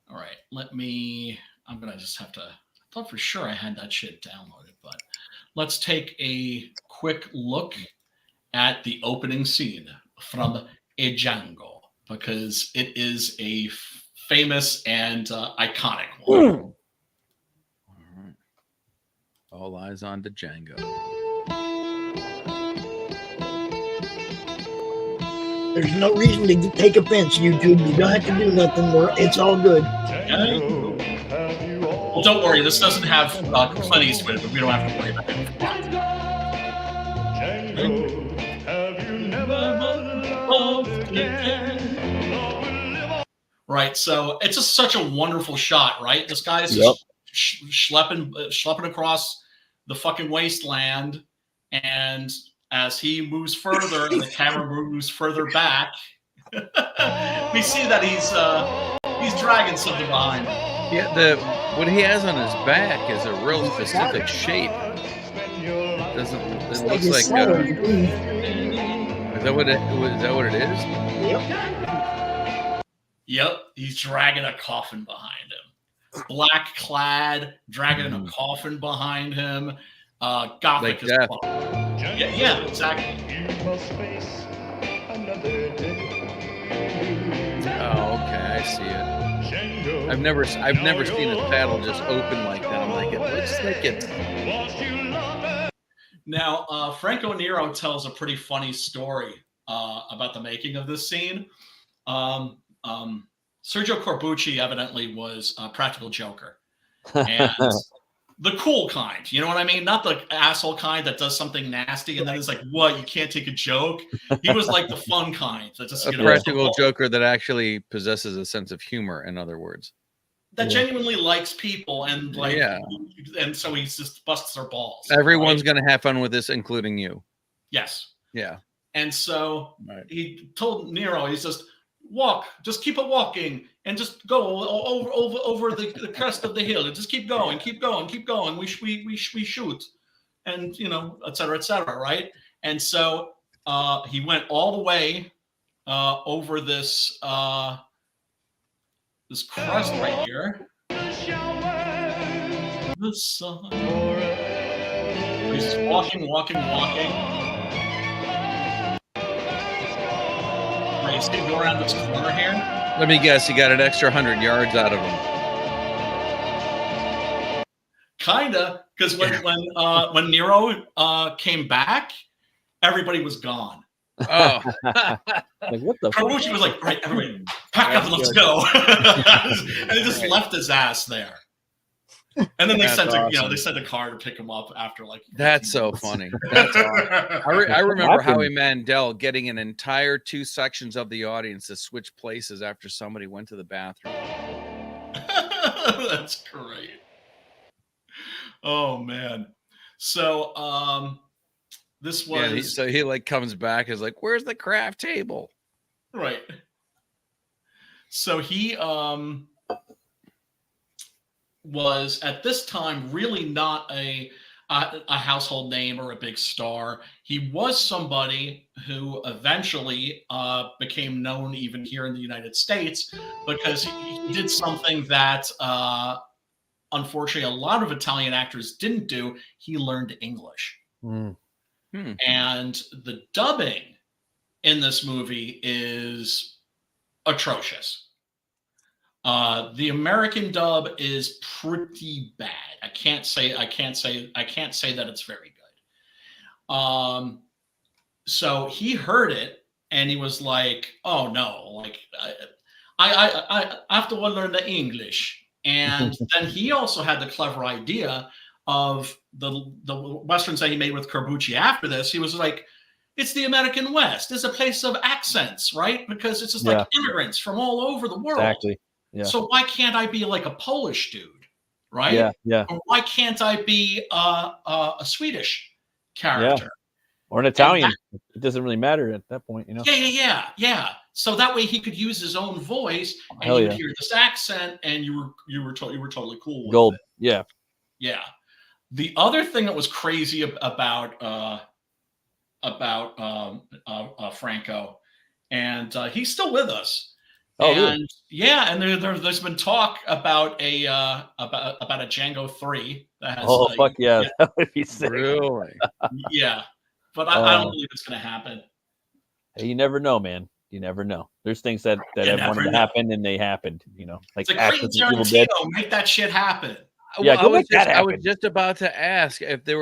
Speaker 1: All right, I'm gonna just have to. I thought for sure I had that shit downloaded, but let's take a quick look at the opening scene from a Django, because it is a famous and iconic one.
Speaker 3: All eyes on Django.
Speaker 4: There's no reason to take offense, YouTube. You don't have to do nothing. It's all good.
Speaker 1: Well, don't worry. This doesn't have Clint Eastwood, but we don't have to worry about it. Right. So it's just such a wonderful shot, right? This guy's schlepping across the fucking wasteland, and as he moves further and the camera moves further back, we see that he's dragging something behind him.
Speaker 3: Yeah, what he has on his back is a real specific shape. It looks like is that what it is?
Speaker 1: Yep, he's dragging a coffin behind him. Black clad, dragging a coffin behind him. Gothic
Speaker 3: like
Speaker 1: as fuck. Yeah, exactly.
Speaker 3: Oh, okay, I see it. I've never seen his paddle just open like that. I'm like, it looks like it.
Speaker 1: Now, Franco Nero tells a pretty funny story about the making of this scene. Sergio Corbucci evidently was a practical joker, and the cool kind. You know what I mean? Not the asshole kind that does something nasty and then it's like, what? You can't take a joke. He was like the fun kind that just
Speaker 3: A practical joker that actually possesses a sense of humor. In other words,
Speaker 1: that genuinely likes people and like, and so he just busts their balls.
Speaker 3: Everyone's going to have fun with this, including you.
Speaker 1: Yes.
Speaker 3: Yeah.
Speaker 1: And so he told Nero, he's just just keep it walking and just go over the crest of the hill and just keep going. We shoot, and et cetera, right? And so he went all the way over this this crest right here. The sun. He's just walking. You see him go around this corner here?
Speaker 3: Let me guess, you got an extra 100 yards out of him.
Speaker 1: Kinda, because when Nero came back, everybody was gone.
Speaker 3: Oh,
Speaker 2: like what the?
Speaker 1: Corbucci was like, "Right, everybody, pack up and let's go," and he just left his ass there. And then they sent they sent a car to pick him up after like.
Speaker 3: That's so funny. That's awesome. I remember Howie Mandel getting an entire 2 sections of the audience to switch places after somebody went to the bathroom.
Speaker 1: That's great. Oh man. So this was
Speaker 3: he like comes back is like, where's the craft table?
Speaker 1: Right. So he was at this time really not a household name or a big star. He was somebody who eventually became known even here in the United States because he did something that unfortunately a lot of Italian actors didn't do. He learned English. And the dubbing in this movie is atrocious. The American dub is pretty bad. I can't say that it's very good. So he heard it and he was like, "Oh no! Like I have to learn the English." And then he also had the clever idea of the westerns that he made with Corbucci after this. He was like, "It's the American West. It's a place of accents, right? Because it's just like immigrants from all over the world."
Speaker 2: Exactly. Yeah.
Speaker 1: So why can't I be like a Polish dude, right?
Speaker 2: Yeah.
Speaker 1: Or why can't I be a Swedish character?
Speaker 2: Or an Italian? It doesn't really matter at that point,
Speaker 1: Yeah. So that way he could use his own voice, and you would hear this accent, and you were totally cool with it. Yeah. The other thing that was crazy about Franco, and he's still with us. And there's been talk about a Django 3 that has
Speaker 2: fuck yeah. That would be sick.
Speaker 3: Really?
Speaker 1: Yeah. But I don't believe it's gonna happen.
Speaker 2: Hey, you never know, man. You never know. There's things that have wanted to happen and they happened, like
Speaker 1: it's like Tarantino, make that shit happen.
Speaker 2: Yeah,
Speaker 3: I was just about to ask if there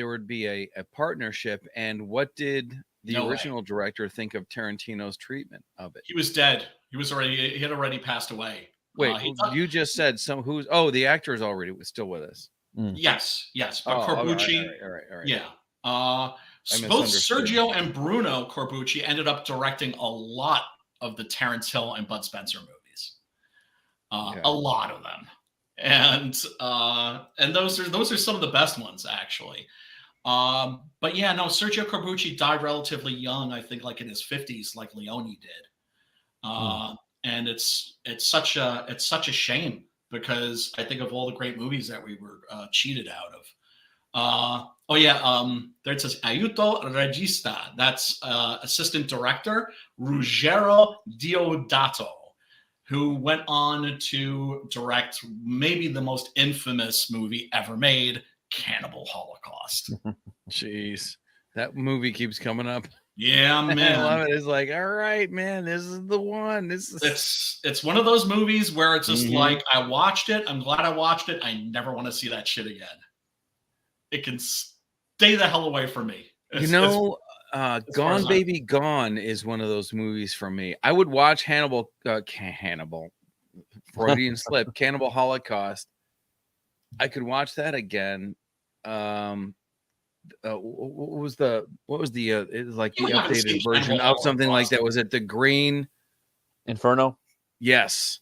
Speaker 3: would be a partnership, and what did the original director think of Tarantino's treatment of it?
Speaker 1: He was dead. He had already passed away.
Speaker 3: Wait, you just said the actor is already still with us.
Speaker 1: Yes. But Corbucci.
Speaker 3: All right.
Speaker 1: Yeah. Both Sergio and Bruno Corbucci ended up directing a lot of the Terrence Hill and Bud Spencer movies. A lot of them. And those are some of the best ones, actually. But yeah, no, Sergio Corbucci died relatively young, I think like in his 50s, like Leone did. And it's such a shame, because I think of all the great movies that we were cheated out of. There it says Aiuto Regista. That's assistant director Ruggero Diodato, who went on to direct maybe the most infamous movie ever made, Cannibal Holocaust.
Speaker 3: Jeez, that movie keeps coming up.
Speaker 1: Yeah, man.
Speaker 3: I love it. It's like, all right, man, this is the one.
Speaker 1: It's one of those movies where it's just like, I watched it. I'm glad I watched it. I never want to see that shit again. It can stay the hell away from me.
Speaker 3: Gone Baby Gone is one of those movies for me. I would watch Hannibal, Freudian slip, Cannibal Holocaust I could watch that again. What was the it was like the updated version of something like that? Was it the Green
Speaker 2: Inferno?
Speaker 3: Yes.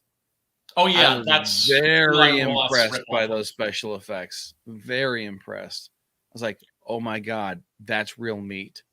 Speaker 1: Oh yeah,
Speaker 3: I was
Speaker 1: that's
Speaker 3: very impressed by those special effects. Very impressed. I was like, oh my God, that's real meat.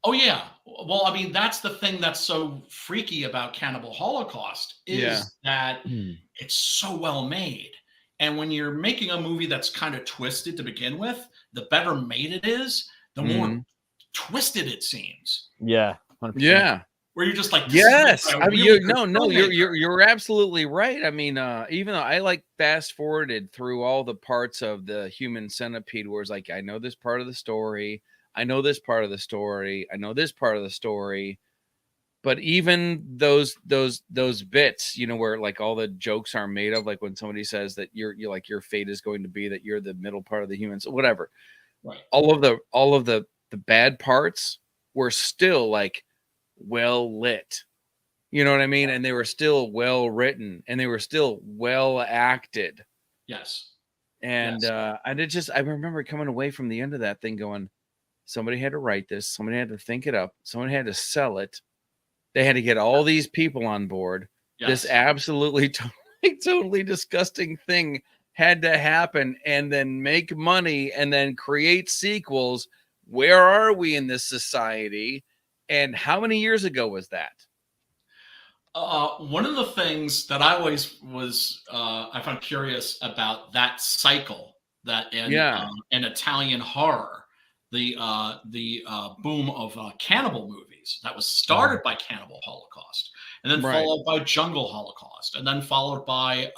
Speaker 1: Oh yeah. Well, I mean, that's the thing that's so freaky about Cannibal Holocaust is that it's so well made. And when you're making a movie that's kind of twisted to begin with, the better made it is, the more twisted it seems.
Speaker 2: Yeah. 100%.
Speaker 3: Yeah.
Speaker 1: Where you're just like,
Speaker 3: yes. I mean, you're absolutely right. I mean, even though I like fast forwarded through all the parts of the Human Centipede, where it's like, I know this part of the story, I know this part of the story, I know this part of the story. But even those bits, you know, where like all the jokes are made of, like when somebody says that you're like your fate is going to be that you're the middle part of the humans, whatever.
Speaker 1: Right.
Speaker 3: All of the bad parts were still like well lit. You know what I mean? And they were still well written and they were still well acted.
Speaker 1: Yes.
Speaker 3: And I remember coming away from the end of that thing going, somebody had to write this, somebody had to think it up, someone had to sell it. They had to get all these people on board. Yes. This absolutely totally disgusting thing had to happen and then make money and then create sequels. Where are we in this society? And how many years ago was that?
Speaker 1: One of the things that I always was, I found curious about that cycle that in Italian horror, the boom of cannibal movies that was started by Cannibal Holocaust and then followed by Jungle Holocaust and then followed by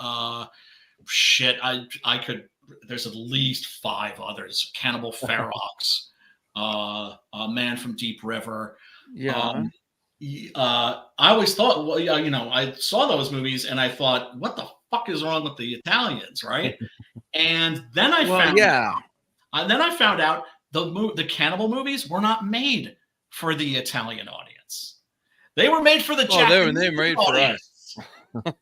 Speaker 1: there's at least 5 others: Cannibal Ferox, Man from Deep River. I always thought, well, you know, I saw those movies and I thought, what the fuck is wrong with the Italians, right? And then I found out the cannibal movies were not made for the Italian audience. They were made for the Japanese
Speaker 3: they were made
Speaker 1: audience. For us.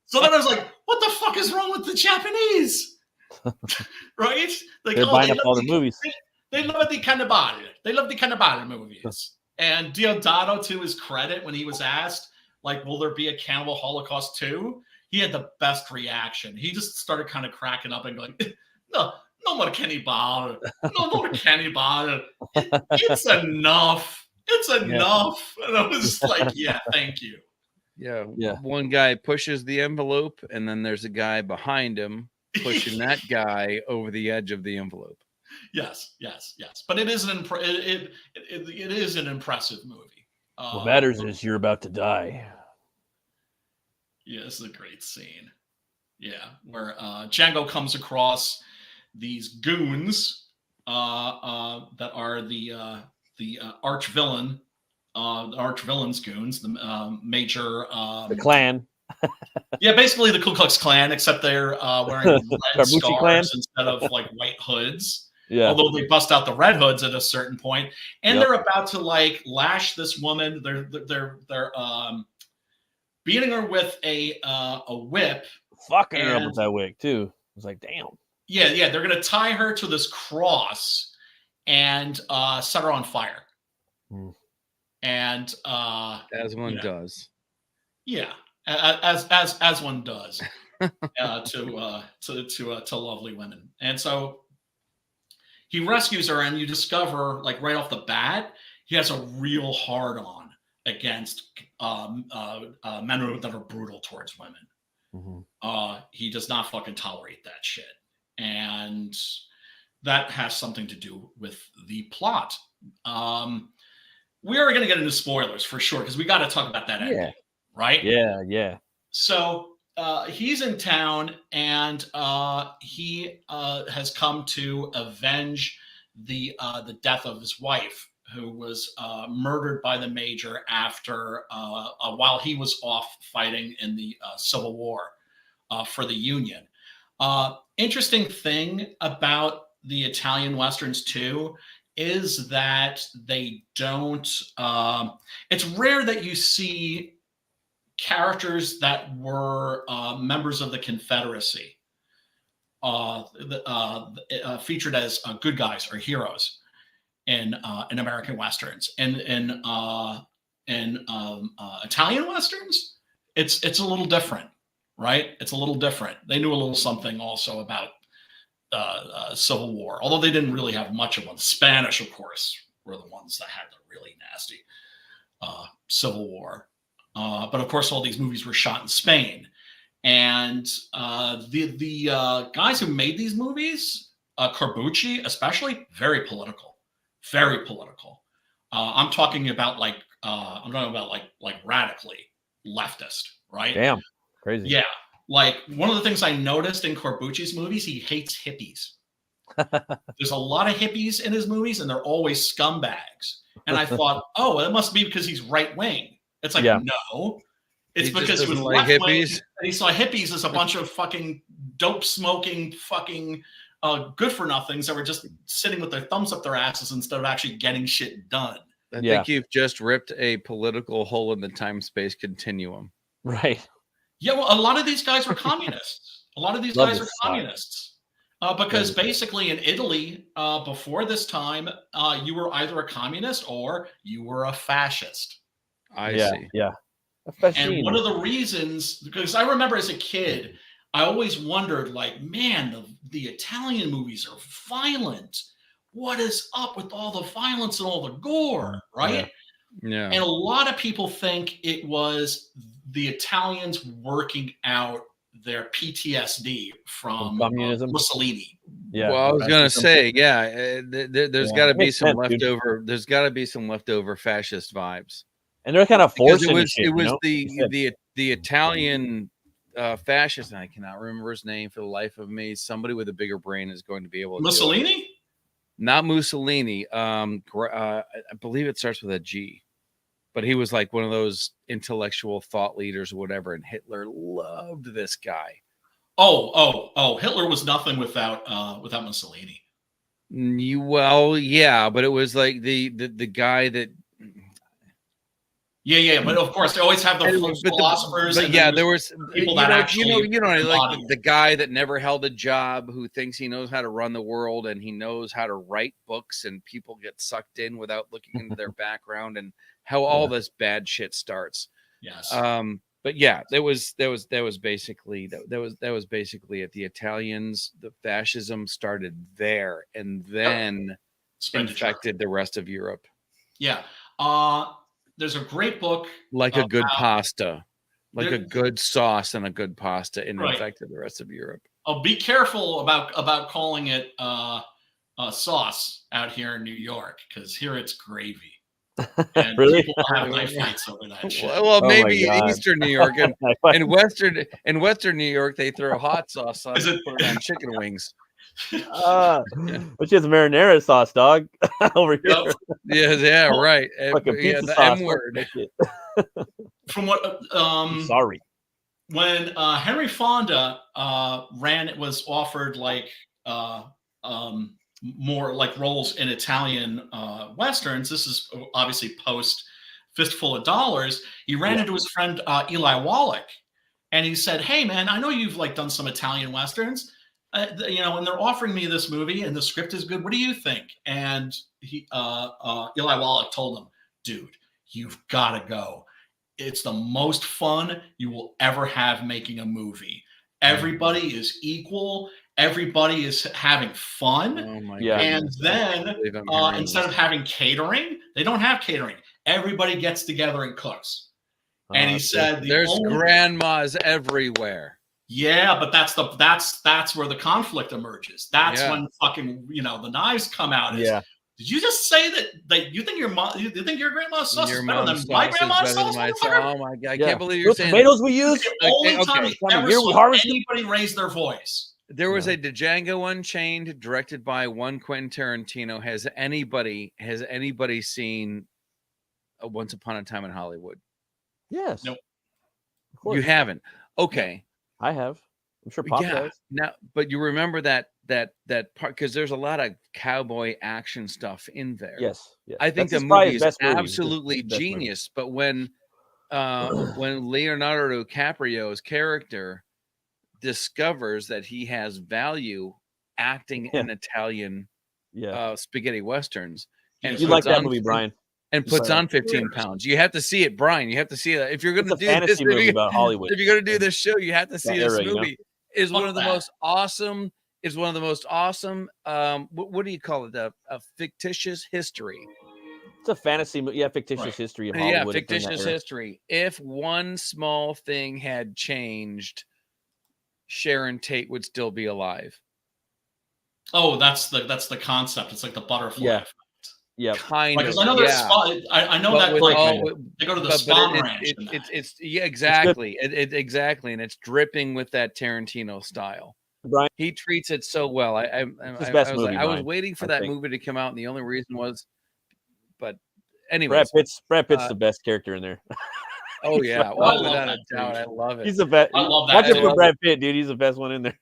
Speaker 1: So then I was like, what the fuck is wrong with the Japanese? Right? Like,
Speaker 2: they're buying up all the movies.
Speaker 1: They love the cannibale. They love the cannibale movies. And Diodato, to his credit, when he was asked, like, will there be a Cannibal Holocaust 2? He had the best reaction. He just started kind of cracking up and going, no more cannibal. No more cannibal. It's enough. It's enough. And I was like, yeah, thank you.
Speaker 3: Yeah. One guy pushes the envelope, and then there's a guy behind him pushing that guy over the edge of the envelope.
Speaker 1: Yes. But it is it is an impressive movie.
Speaker 2: What matters is you're about to die.
Speaker 1: Yeah, this is a great scene. Yeah, where Django comes across these goons that are the arch villain, the arch villain's goons, the major
Speaker 2: the Klan.
Speaker 1: Yeah, basically the Ku Klux Klan, except they're wearing red scarves instead of like white hoods. Yeah. Although they bust out the red hoods at a certain point, and they're about to like lash this woman. They're beating her with a whip,
Speaker 2: fucking her up with that wig too. I was like, damn.
Speaker 1: Yeah. They're gonna tie her to this cross and set her on fire. And
Speaker 3: as one does.
Speaker 1: Yeah, as one does to lovely women, and so. He rescues her, and you discover, like right off the bat, he has a real hard-on against men that are brutal towards women. Mm-hmm. He does not fucking tolerate that shit, and that has something to do with the plot. We are going to get into spoilers for sure because we got to talk about that ending, right?
Speaker 2: Yeah.
Speaker 1: So. He's in town and he has come to avenge the death of his wife, who was murdered by the major after while he was off fighting in the Civil War for the Union. Interesting thing about the Italian Westerns too is that they don't. It's rare that you see characters that were members of the Confederacy featured as good guys or heroes in American westerns, and in Italian westerns, it's a little different, right? It's a little different. They knew a little something also about Civil War, although they didn't really have much of one. The Spanish, of course, were the ones that had the really nasty Civil War. But of course, all these movies were shot in Spain. And the guys who made these movies, Corbucci especially, very political, very political. I'm talking about like radically leftist, right?
Speaker 2: Damn, crazy.
Speaker 1: Yeah, like one of the things I noticed in Corbucci's movies, he hates hippies. There's a lot of hippies in his movies, and they're always scumbags. And I thought, oh, it must be because he's right wing. It's like, no, it's because he was
Speaker 3: like
Speaker 1: left wing,
Speaker 3: hippies.
Speaker 1: and he saw hippies as a bunch of fucking dope smoking fucking good for nothings that were just sitting with their thumbs up their asses instead of actually getting shit done.
Speaker 3: I think you've just ripped a political hole in the time-space continuum.
Speaker 2: Right.
Speaker 1: Yeah, well, a lot of these guys were communists. A lot of these guys are communists. Because basically in Italy, before this time, you were either a communist or you were a fascist.
Speaker 3: I see.
Speaker 2: Yeah.
Speaker 1: And one of the reasons, because I remember as a kid, I always wondered, like, man, the Italian movies are violent. What is up with all the violence and all the gore, right?
Speaker 3: Yeah.
Speaker 1: And a lot of people think it was the Italians working out their PTSD from
Speaker 2: communism,
Speaker 1: Mussolini.
Speaker 3: Yeah. Well, I was going to say, there's got to be some leftover. There's got to be some leftover fascist vibes.
Speaker 2: And they're kind of forcing
Speaker 3: it was the Italian fascist, and I cannot remember his name for the life of me. Somebody with a bigger brain is going to be able to.
Speaker 1: Mussolini?
Speaker 3: Not Mussolini. I believe it starts with a G, but he was like one of those intellectual thought leaders or whatever, and Hitler loved this guy.
Speaker 1: Oh! Hitler was nothing without Mussolini.
Speaker 3: Well, yeah, but it was like the guy that.
Speaker 1: Yeah, but of course they always have the philosophers.
Speaker 3: But yeah, there was people that actually, like the guy that never held a job, who thinks he knows how to run the world and he knows how to write books, and people get sucked in without looking into their background and how all this bad shit starts.
Speaker 1: Yes.
Speaker 3: But yeah, that was basically it. The Italians, the fascism started there and then infected the rest of Europe.
Speaker 1: Yeah. There's a great book.
Speaker 3: Like a good pasta. Like a good sauce and a good pasta, and infected the rest of Europe.
Speaker 1: Oh, be careful about calling it sauce out here in New York, because here it's gravy. And
Speaker 2: really?
Speaker 1: People have knife fights over that shit.
Speaker 3: Well, maybe in Eastern New York and in Western New York they throw hot sauce on it, put it on chicken wings.
Speaker 2: Which is marinara sauce, dog. Over here.
Speaker 3: Yeah, right.
Speaker 2: The
Speaker 3: M word.
Speaker 1: From what
Speaker 2: sorry.
Speaker 1: When Henry Fonda was offered like more like roles in Italian westerns, this is obviously post Fistful of Dollars, he ran into his friend Eli Wallach, and he said, "Hey man, I know you've like done some Italian westerns. And they're offering me this movie and the script is good. What do you think?" And Eli Wallach told him, "Dude, you've got to go. It's the most fun you will ever have making a movie. Everybody is equal. Everybody is having fun."
Speaker 3: Oh my
Speaker 2: God.
Speaker 1: And then instead of having catering, they don't have catering. Everybody gets together and cooks. And he said,
Speaker 3: "There's grandmas everywhere."
Speaker 1: Yeah, but that's where the conflict emerges. That's when fucking the knives come out. Did you just say that you think you think your grandma's sauce is better than my grandma's sauce?
Speaker 3: Oh my God, I can't believe you're saying
Speaker 2: tomatoes we use.
Speaker 1: The only time I ever saw anybody raise their voice.
Speaker 3: There was a Django Unchained directed by one Quentin Tarantino. Has anybody seen Once Upon a Time in Hollywood?
Speaker 2: Yes.
Speaker 1: Nope.
Speaker 2: Of course.
Speaker 3: You haven't. Okay.
Speaker 2: I have. I'm sure Pop does.
Speaker 3: Now, but you remember that part, because there's a lot of cowboy action stuff in there.
Speaker 2: Yes.
Speaker 3: I think the movie is absolutely genius. But when Leonardo DiCaprio's character discovers that he has value acting in Italian spaghetti westerns. And
Speaker 2: you like that movie, Brian?
Speaker 3: And puts on 15 pounds. You have to see it, Brian. You have to see that. If you're going to do
Speaker 2: this movie about Hollywood,
Speaker 3: if you're going to do this show, you have to see this movie. Is one of the most awesome. Is one of the most awesome. What do you call it? A fictitious history.
Speaker 2: It's a fantasy, fictitious history of Hollywood.
Speaker 3: Yeah, fictitious history. If one small thing had changed, Sharon Tate would still be alive.
Speaker 1: Oh, that's the concept. It's like the butterfly effect.
Speaker 2: Yeah,
Speaker 3: kind of.
Speaker 1: Because I know there's I know that they go to the Spawn Ranch.
Speaker 3: It's exactly. Exactly, and it's dripping with that Tarantino style.
Speaker 2: Brian,
Speaker 3: he treats it so well. I was waiting for that movie to come out, and the only reason was, but anyway,
Speaker 2: Brad Pitt's the best character in there.
Speaker 3: Oh yeah, well, without a doubt, I love it.
Speaker 2: He's the best.
Speaker 1: I love that.
Speaker 2: Watch it for Brad Pitt, dude. He's the best one in there.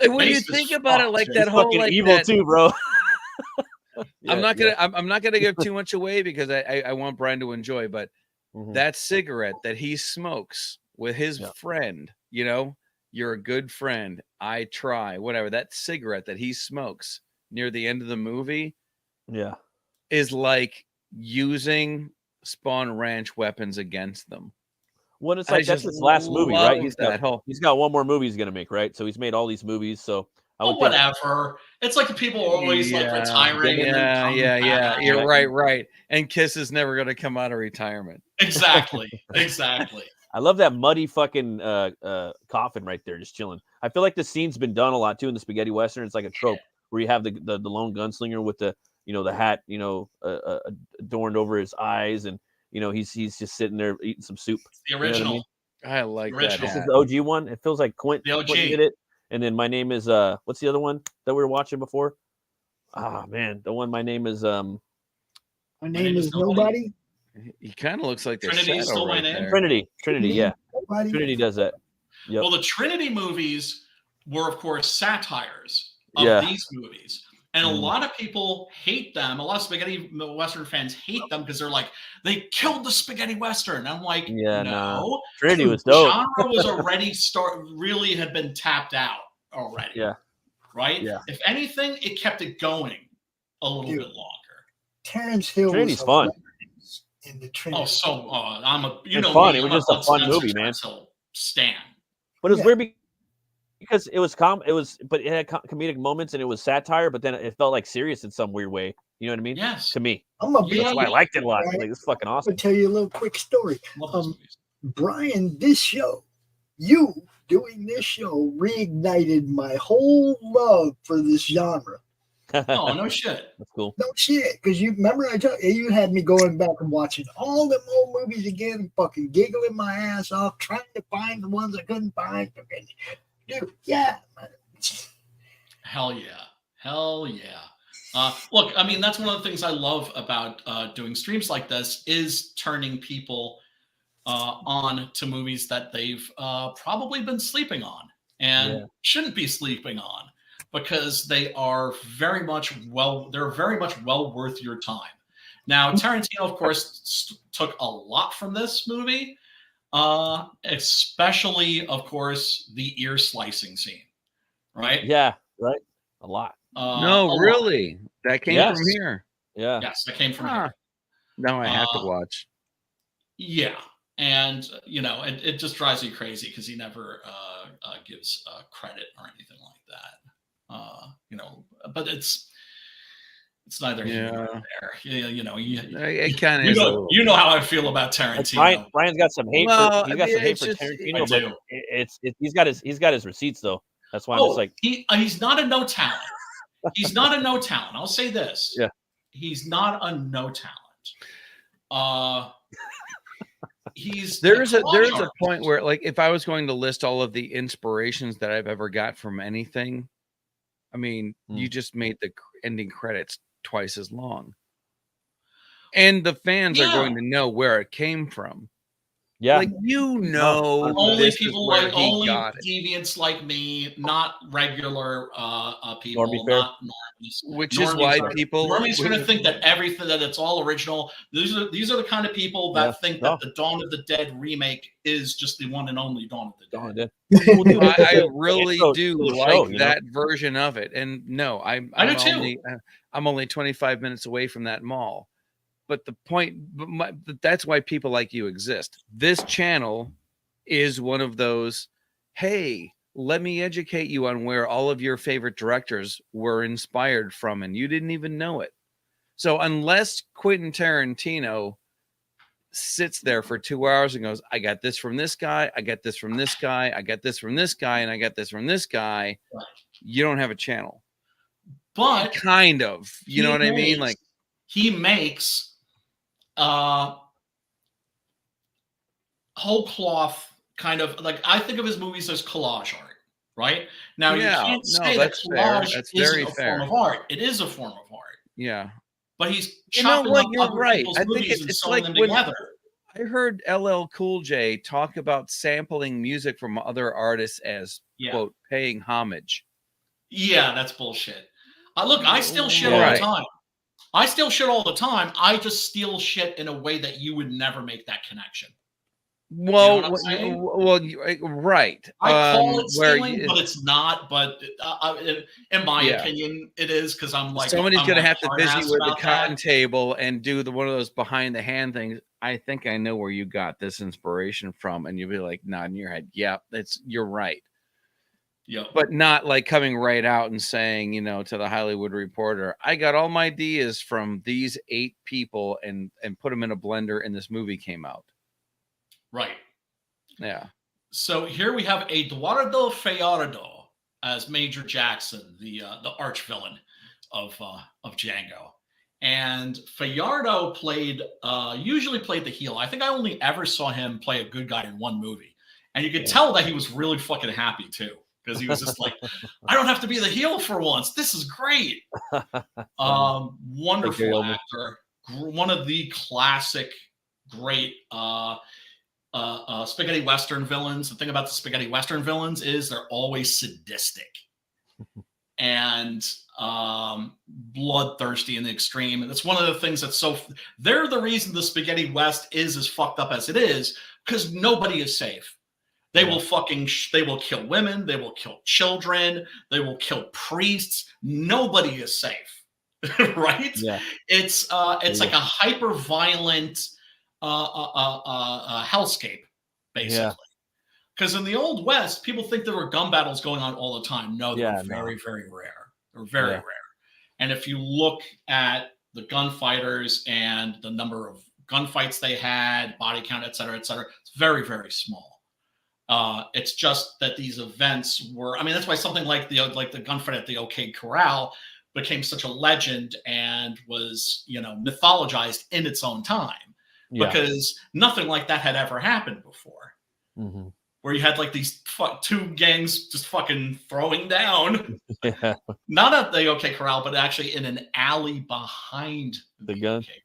Speaker 3: When you think about it, like that whole like
Speaker 2: evil too, bro.
Speaker 3: I'm not gonna give too much away because I want Brian to enjoy, but that cigarette that he smokes with his friend, you know, you're a good friend. I try, whatever. That cigarette that he smokes near the end of the movie, is like using Spawn Ranch weapons against them.
Speaker 2: Well, it's like that's his last movie, right? He's got one more movie he's gonna make, right? So he's made all these movies. So
Speaker 1: whatever. It's like the people are always like retiring.
Speaker 3: Yeah. You're right. And Kiss is never gonna come out of retirement.
Speaker 1: Exactly.
Speaker 2: I love that muddy fucking coffin right there, just chilling. I feel like the scene's been done a lot too in the spaghetti western. It's like a trope where you have the lone gunslinger with the the hat adorned over his eyes, and he's just sitting there eating some soup.
Speaker 1: It's the original.
Speaker 3: I like that.
Speaker 2: This is the OG one. It feels like Quint did it. And then my name is what's the other one that we were watching before? Ah man, the one my name is
Speaker 4: My name is Nobody.
Speaker 3: He kind of looks like the
Speaker 1: Trinity is still my name.
Speaker 2: Trinity, yeah. Nobody? Trinity does that. Yep.
Speaker 1: Well, the Trinity movies were, of course, satires of these movies. And a lot of people hate them. A lot of spaghetti western fans hate them because they're like, they killed the spaghetti western. I'm like, no.
Speaker 2: Trinity was dope.
Speaker 1: Genre was already really had been tapped out already.
Speaker 2: Yeah.
Speaker 1: Right?
Speaker 2: Yeah.
Speaker 1: If anything, it kept it going a little bit longer.
Speaker 4: Terrence Hill
Speaker 2: Trinity's fun.
Speaker 4: In the Trinity.
Speaker 1: Oh, so I'm a
Speaker 2: fun. It was just a fun movie, man.
Speaker 1: Stan.
Speaker 2: But it was weird because it was but it had comedic moments and it was satire, but then it felt like serious in some weird way. You know what I mean?
Speaker 1: Yes.
Speaker 2: To me,
Speaker 4: that's
Speaker 2: why I liked it a lot. Right? Like, it's fucking awesome.
Speaker 4: I'll tell you a little quick story. Brian, this show, you doing this show reignited my whole love for this genre.
Speaker 1: Oh, no shit.
Speaker 2: That's cool.
Speaker 4: No shit. Because you remember you had me going back and watching all them old movies again, fucking giggling my ass off, trying to find the ones I couldn't find. Dude, yeah.
Speaker 1: Hell yeah. Look, I mean, that's one of the things I love about doing streams like this is turning people on to movies that they've probably been sleeping on and shouldn't be sleeping on. Because they are very much well worth your time. Now, Tarantino, of course, took a lot from this movie, especially, of course, the ear slicing scene, right?
Speaker 2: Yeah, right. A lot.
Speaker 3: No, really, that came from here.
Speaker 2: Yeah.
Speaker 1: Yes, that came from here.
Speaker 3: Now I have to watch.
Speaker 1: Yeah, and it just drives me crazy because he never gives credit or anything like that. But it's neither here nor there.
Speaker 3: It kind of
Speaker 1: you know how I feel about Tarantino.
Speaker 2: Brian's got some hate. He's got some hate for Tarantino, but he's got his receipts though. That's why I'm just like
Speaker 1: he's not a no talent. He's not a no talent. I'll say this.
Speaker 2: Yeah,
Speaker 1: he's not a no talent.
Speaker 3: There's a point where, like, if I was going to list all of the inspirations that I've ever got from anything. I mean, you just made the ending credits twice as long. And the fans are going to know where it came from.
Speaker 2: Yeah.
Speaker 3: Like,
Speaker 1: Only
Speaker 3: this is
Speaker 1: people
Speaker 3: where
Speaker 1: like
Speaker 3: he
Speaker 1: only
Speaker 3: got it.
Speaker 1: deviants like me, not regular people,
Speaker 2: Normie fare.
Speaker 1: not normies.
Speaker 3: Which is why people
Speaker 1: Normies are going to think that everything that it's all original. These are the kind of people that think that the Dawn of the Dead remake is just the one and only Dawn of the Dead.
Speaker 2: Dawn of the Dead. Well, dude,
Speaker 3: I really do
Speaker 2: cool
Speaker 3: like
Speaker 2: show, you know?
Speaker 3: that version of it. And no, I'm only 25 minutes away from that mall. But the point, that's why people like you exist. This channel is one of those, hey, let me educate you on where all of your favorite directors were inspired from, and you didn't even know it. So unless Quentin Tarantino sits there for 2 hours and goes, I got this from this guy, I got this from this guy, I got this from this guy, and I got this from this guy, you don't have a channel.
Speaker 1: But
Speaker 3: kind of, you know what I mean? Like,
Speaker 1: he makes whole cloth kind of, like, I think of his movies as collage art, right? Now, you can't say that collage isn't a form of art. It is a form of art.
Speaker 3: Yeah.
Speaker 1: But he's chopping up other people's movies and sewing them together.
Speaker 3: I heard LL Cool J talk about sampling music from other artists as, quote, paying homage.
Speaker 1: Yeah, that's bullshit. Look, I still shit all the time. I still shit all the time. I just steal shit in a way that you would never make that connection.
Speaker 3: Well,
Speaker 1: you know what I'm saying?
Speaker 3: Right.
Speaker 1: I call it stealing, but it's not. But in my opinion, it is, because I'm like,
Speaker 3: somebody's going to have to busy with the cotton
Speaker 1: that.
Speaker 3: table and do one of those behind the hand things. I think I know where you got this inspiration from, and you'll be like nodding your head. Yeah, you're right.
Speaker 1: Yeah,
Speaker 3: but not like coming right out and saying, you know, to the Hollywood Reporter, I got all my ideas from these 8 people and put them in a blender, and this movie came out.
Speaker 1: Right.
Speaker 3: Yeah.
Speaker 1: So here we have Eduardo Fajardo as Major Jackson, the arch villain of Django. And Fajardo usually played the heel. I think I only ever saw him play a good guy in one movie. And you could tell that he was really fucking happy too, because he was just like, I don't have to be the heel for once. This is great. Wonderful actor. One of the classic great spaghetti Western villains. The thing about the spaghetti Western villains is they're always sadistic and bloodthirsty in the extreme. And that's one of the things that's they're the reason the spaghetti West is as fucked up as it is, because nobody is safe. They will they will kill women. They will kill children. They will kill priests. Nobody is safe, right?
Speaker 2: Yeah.
Speaker 1: It's like a hyper violent hellscape, basically. Because in the Old West, people think there were gun battles going on all the time. No, they're very, very rare. They're very rare. And if you look at the gunfighters and the number of gunfights they had, body count, et cetera, it's very, very small. It's just that these events were, I mean, that's why something like the gunfight at the OK Corral became such a legend and was, you know, mythologized in its own time, because nothing like that had ever happened before. Mm-hmm. Where you had like these 2 gangs just fucking throwing down, not at the OK Corral, but actually in an alley behind the gun. OK Corral.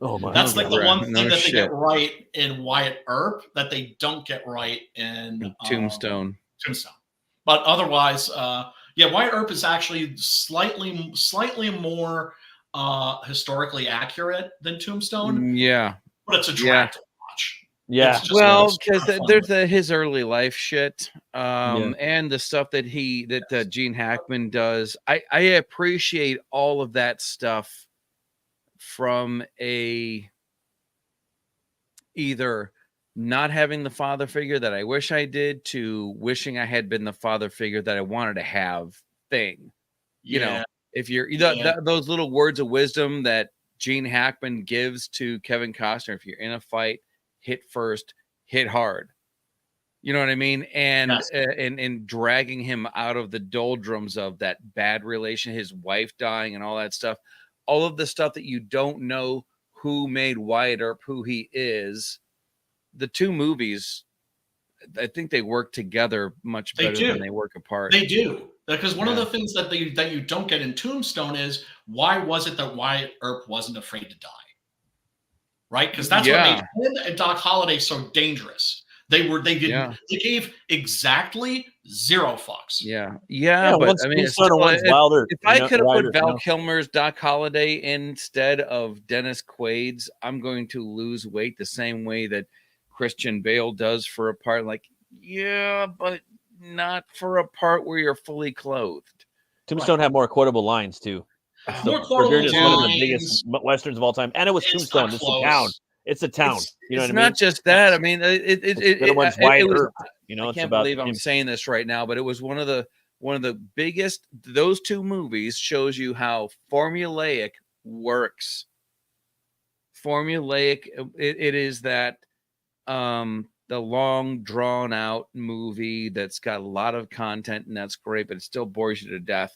Speaker 1: Oh my! That's like the one thing that they get right in Wyatt Earp that they don't get right in
Speaker 3: Tombstone.
Speaker 1: But otherwise, Wyatt Earp is actually slightly more historically accurate than Tombstone.
Speaker 3: Yeah,
Speaker 1: but it's a drag to watch.
Speaker 3: Yeah, well, because there's his early life shit, and the stuff that Gene Hackman does. I appreciate all of that stuff from either not having the father figure that I wish I did to wishing I had been the father figure that I wanted to have thing. You know, if you're those little words of wisdom that Gene Hackman gives to Kevin Costner, if you're in a fight, hit first, hit hard. You know what I mean? And and dragging him out of the doldrums of that bad relation, his wife dying and all that stuff. All of the stuff that you don't know who made Wyatt Earp who he is. The 2 movies, I think they work together much better than they work apart.
Speaker 1: They do. Because one of the things that you don't get in Tombstone is, why was it that Wyatt Earp wasn't afraid to die? right? Because that's what made him and Doc Holliday so dangerous. They gave exactly 0 fucks.
Speaker 3: Yeah, but I mean, if I could have put Val Kilmer's Doc Holliday instead of Dennis Quaid's, I'm going to lose weight the same way that Christian Bale does for a part. Like, yeah, but not for a part where you're fully clothed.
Speaker 2: Tombstone had more quotable lines too.
Speaker 1: More quotable lines.
Speaker 2: One of the biggest westerns of all time, and it was Tombstone. It's a town. It's a town. You know what I mean?
Speaker 3: It's not just that. I mean, it was.
Speaker 2: You know,
Speaker 3: I can't believe I'm saying this right now, but it was one of the biggest. Those 2 movies shows you how formulaic works. Formulaic. It is that the long drawn out movie that's got a lot of content and that's great, but it still bores you to death.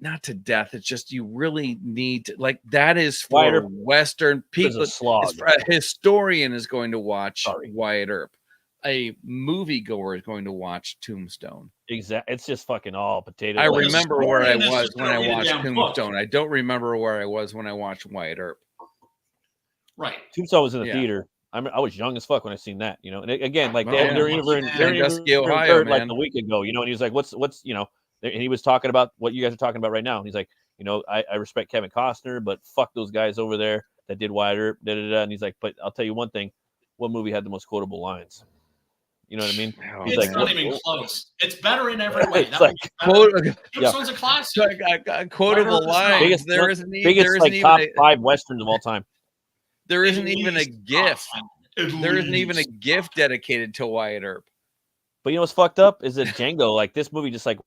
Speaker 3: Not to death. It's just you really need to like that is for Western people. A historian is going to watch Wyatt Earp. A moviegoer is going to watch Tombstone.
Speaker 2: Exactly. It's just fucking all potato.
Speaker 3: I remember where I was when I watched Tombstone. I don't remember where I was when I watched Wyatt Earp.
Speaker 1: Right.
Speaker 2: Tombstone was in the theater. I was young as fuck when I seen that. You know, and again, like they're in
Speaker 3: Ohio,
Speaker 2: like a week ago. You know, and he was like, "What's you know." And he was talking about what you guys are talking about right now. And he's like, you know, I respect Kevin Costner, but fuck those guys over there that did Wyatt Earp, And he's like, but I'll tell you one thing. What movie had the most quotable lines? You know what I mean?
Speaker 1: He's it's like, not even close. It's better in every way.
Speaker 2: It's like,
Speaker 1: Tombstone's a classic.
Speaker 3: Quotable lines. There isn't even
Speaker 2: top 5 westerns of all time.
Speaker 3: There isn't even a gift. There isn't even a gift dedicated to Wyatt Earp.
Speaker 2: But you know what's fucked up is that Django, like this movie just like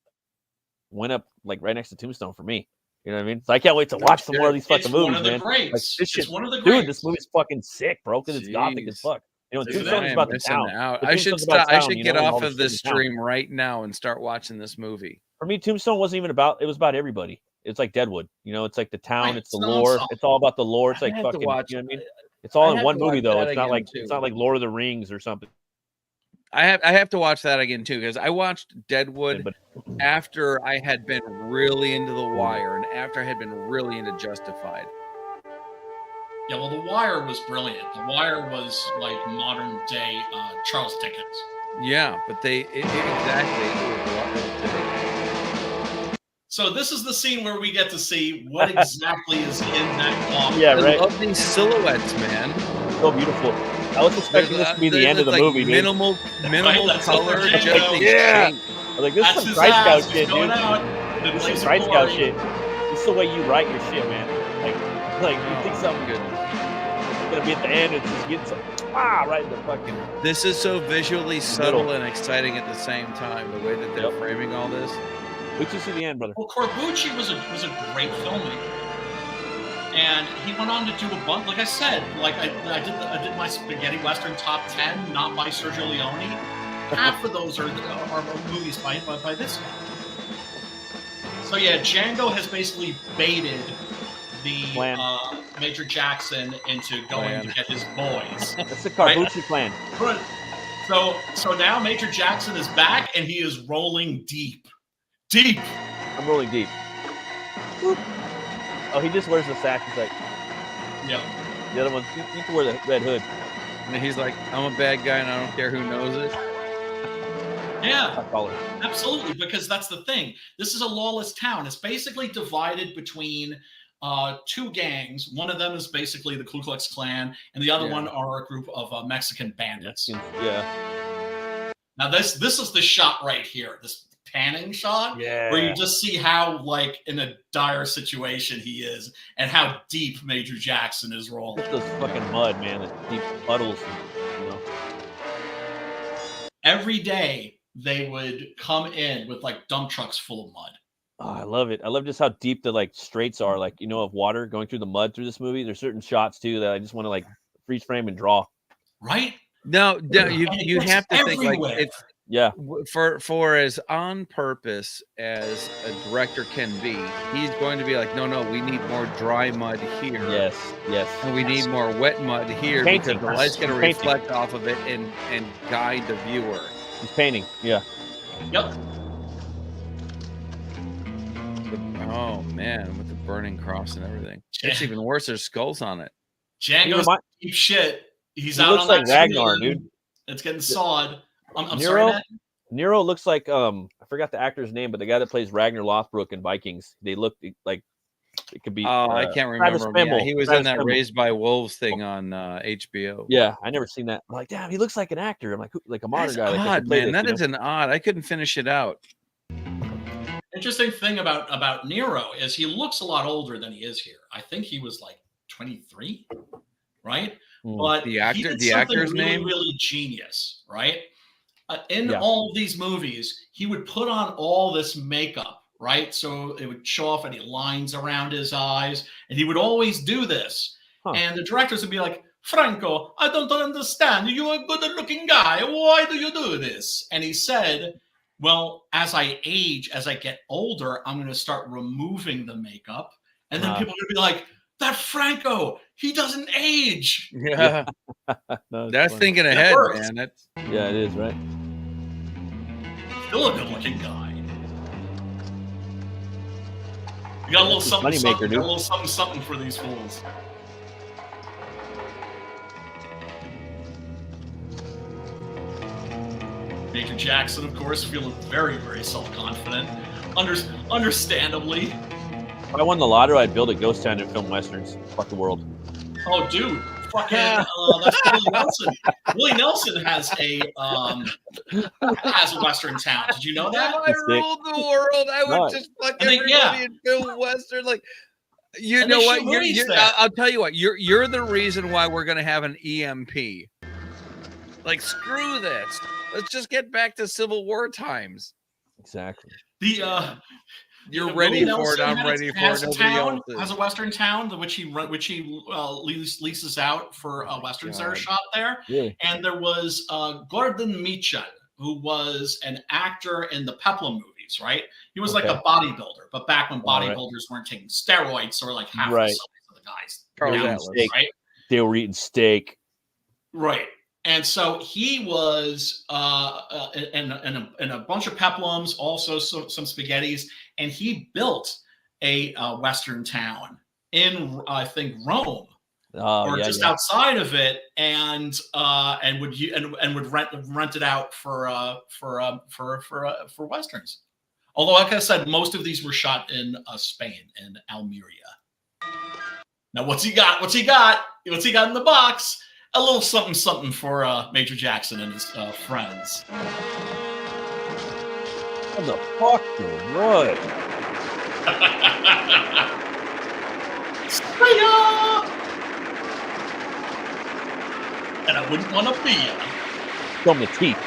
Speaker 2: went up like right next to Tombstone for me. You know what I mean? So I can't wait to watch some more of these fucking movies, man. Like, this shit,
Speaker 1: one of the
Speaker 2: dude, this movie's fucking sick, bro, because it's gothic as fuck. You know, Tombstone's about the town.
Speaker 3: I should stop. I should get off of this stream right now and start watching this movie.
Speaker 2: For me, Tombstone wasn't even about. It was about everybody. It's like Deadwood. You know, it's like the town. It's the lore. It's all about the lore. It's like fucking. You know what I mean? It's all in one movie though. It's not like Lord of the Rings or something.
Speaker 3: I have to watch that again too, because I watched Deadwood after I had been really into The Wire and after I had been really into Justified.
Speaker 1: Yeah, well, The Wire was brilliant. The Wire was like modern day Charles Dickens.
Speaker 3: Yeah, but exactly.
Speaker 1: So this is the scene where we get to see what exactly is in that comic.
Speaker 2: Yeah, right.
Speaker 3: I love these silhouettes, man.
Speaker 2: So beautiful. I was expecting this to be the end of the movie, dude.
Speaker 3: Minimal color, just
Speaker 2: yeah. I was like, this is some Christgau shit, dude. This is Christgau shit. This is the way you write your shit, man. Like you think something good is gonna be at the end, and just get some right in the fucking.
Speaker 3: This is so visually subtle and exciting at the same time. The way that they're framing all this.
Speaker 2: Wait till you see the end, brother.
Speaker 1: Well, Corbucci was a great filmmaker. And he went on to do a bunch. Like I said, like I did my spaghetti western top 10, not by Sergio Leone. Half of those are movies by this guy. So yeah, Django has basically baited the Major Jackson into going to get his boys.
Speaker 2: That's the Corbucci plan.
Speaker 1: So now Major Jackson is back and he is rolling deep. Deep.
Speaker 2: I'm rolling deep. Whoop. Oh, he just wears the sack. He's like,
Speaker 1: yeah.
Speaker 2: The other one, you can wear the red hood.
Speaker 3: And he's like, I'm a bad guy and I don't care who knows it.
Speaker 1: Yeah, absolutely. Because that's the thing. This is a lawless town. It's basically divided between 2 gangs. One of them is basically the Ku Klux Klan, and the other one are a group of Mexican bandits.
Speaker 2: Yeah.
Speaker 1: Now this is the shot right here. This panning shot where you just see how like in a dire situation he is and how deep Major Jackson is rolling.
Speaker 2: Look at those fucking mud, man. The deep puddles, you know.
Speaker 1: Every day they would come in with like dump trucks full of mud.
Speaker 2: Oh, I love it. I love just how deep the like straights are, like, you know, of water going through the mud through this movie. There's certain shots too that I just want to like freeze frame and draw.
Speaker 1: Right?
Speaker 3: No, you have to think like it's for as on purpose as a director can be, he's going to be like, no, we need more dry mud here.
Speaker 2: Yes.
Speaker 3: And we need more wet mud here because the light's going to reflect off of it and guide the viewer.
Speaker 2: He's painting, yeah.
Speaker 1: Yep.
Speaker 3: Oh man, with the burning cross and everything. It's even worse. There's skulls on it.
Speaker 1: Django's deep shit. He's
Speaker 2: he
Speaker 1: out
Speaker 2: looks
Speaker 1: on
Speaker 2: like
Speaker 1: that
Speaker 2: Ragnar,
Speaker 1: swing.
Speaker 2: dude.
Speaker 1: It's getting sawed. I'm
Speaker 2: Nero,
Speaker 1: sorry, Matt.
Speaker 2: Nero looks like I forgot the actor's name, but the guy that plays Ragnar Lothbrok in Vikings. They look like it could be.
Speaker 3: Oh, I can't remember him. Yeah, he was in that Raised by Wolves thing on HBO.
Speaker 2: Yeah, I never seen that. I'm like, damn, he looks like an actor. I'm like a modern guy.
Speaker 3: Odd, man. That is an odd. I couldn't finish it out.
Speaker 1: Interesting thing about Nero is he looks a lot older than he is here. I think he was like 23, right? But
Speaker 3: the actor's name,
Speaker 1: really genius, right? In all of these movies, he would put on all this makeup, right? So it would show off any lines around his eyes, and he would always do this. And the directors would be like, Franco, I don't understand. You're a good-looking guy. Why do you do this? And he said, well, as I age, as I get older, I'm going to start removing the makeup. And then people are going to be like, that Franco, he doesn't age.
Speaker 3: Yeah.
Speaker 2: No,
Speaker 3: that's thinking ahead, man.
Speaker 2: Yeah, it is, right?
Speaker 1: Still a good-looking guy. You got a little something, something for these fools. Major Jackson, of course, feeling very, very self-confident. Understandably.
Speaker 2: If I won the lottery, I'd build a ghost town and film westerns. Fuck the world.
Speaker 1: Oh, dude. Fucking, that's Willie Nelson. Willie Nelson has a western town. Did you know that?
Speaker 3: If I ruled the world, I would just fuck everybody and film western. Like, you know what? I'll tell you what. You're the reason why we're gonna have an EMP. Like, screw this. Let's just get back to Civil War times.
Speaker 2: Exactly.
Speaker 3: You're ready for it. I'm ready for it.
Speaker 1: Town has a western town, which he leases out for westerns that are shot there.
Speaker 2: Yeah.
Speaker 1: And there was Gordon Michan, who was an actor in the Peplum movies, right? He was like a bodybuilder, but back when bodybuilders weren't taking steroids, or like half the size of the guys.
Speaker 2: Right? They were eating steak.
Speaker 1: Right. And so he was in a bunch of peplums, also some spaghettis, and he built a western town in, I think, Rome, or just outside of it, and would rent it out for westerns. Although, like I said, most of these were shot in Spain, in Almeria. Now, what's he got? What's he got in the box? A little something for Major Jackson and his friends.
Speaker 2: What the fuck, right? And I wouldn't want to be you. Show me the teeth.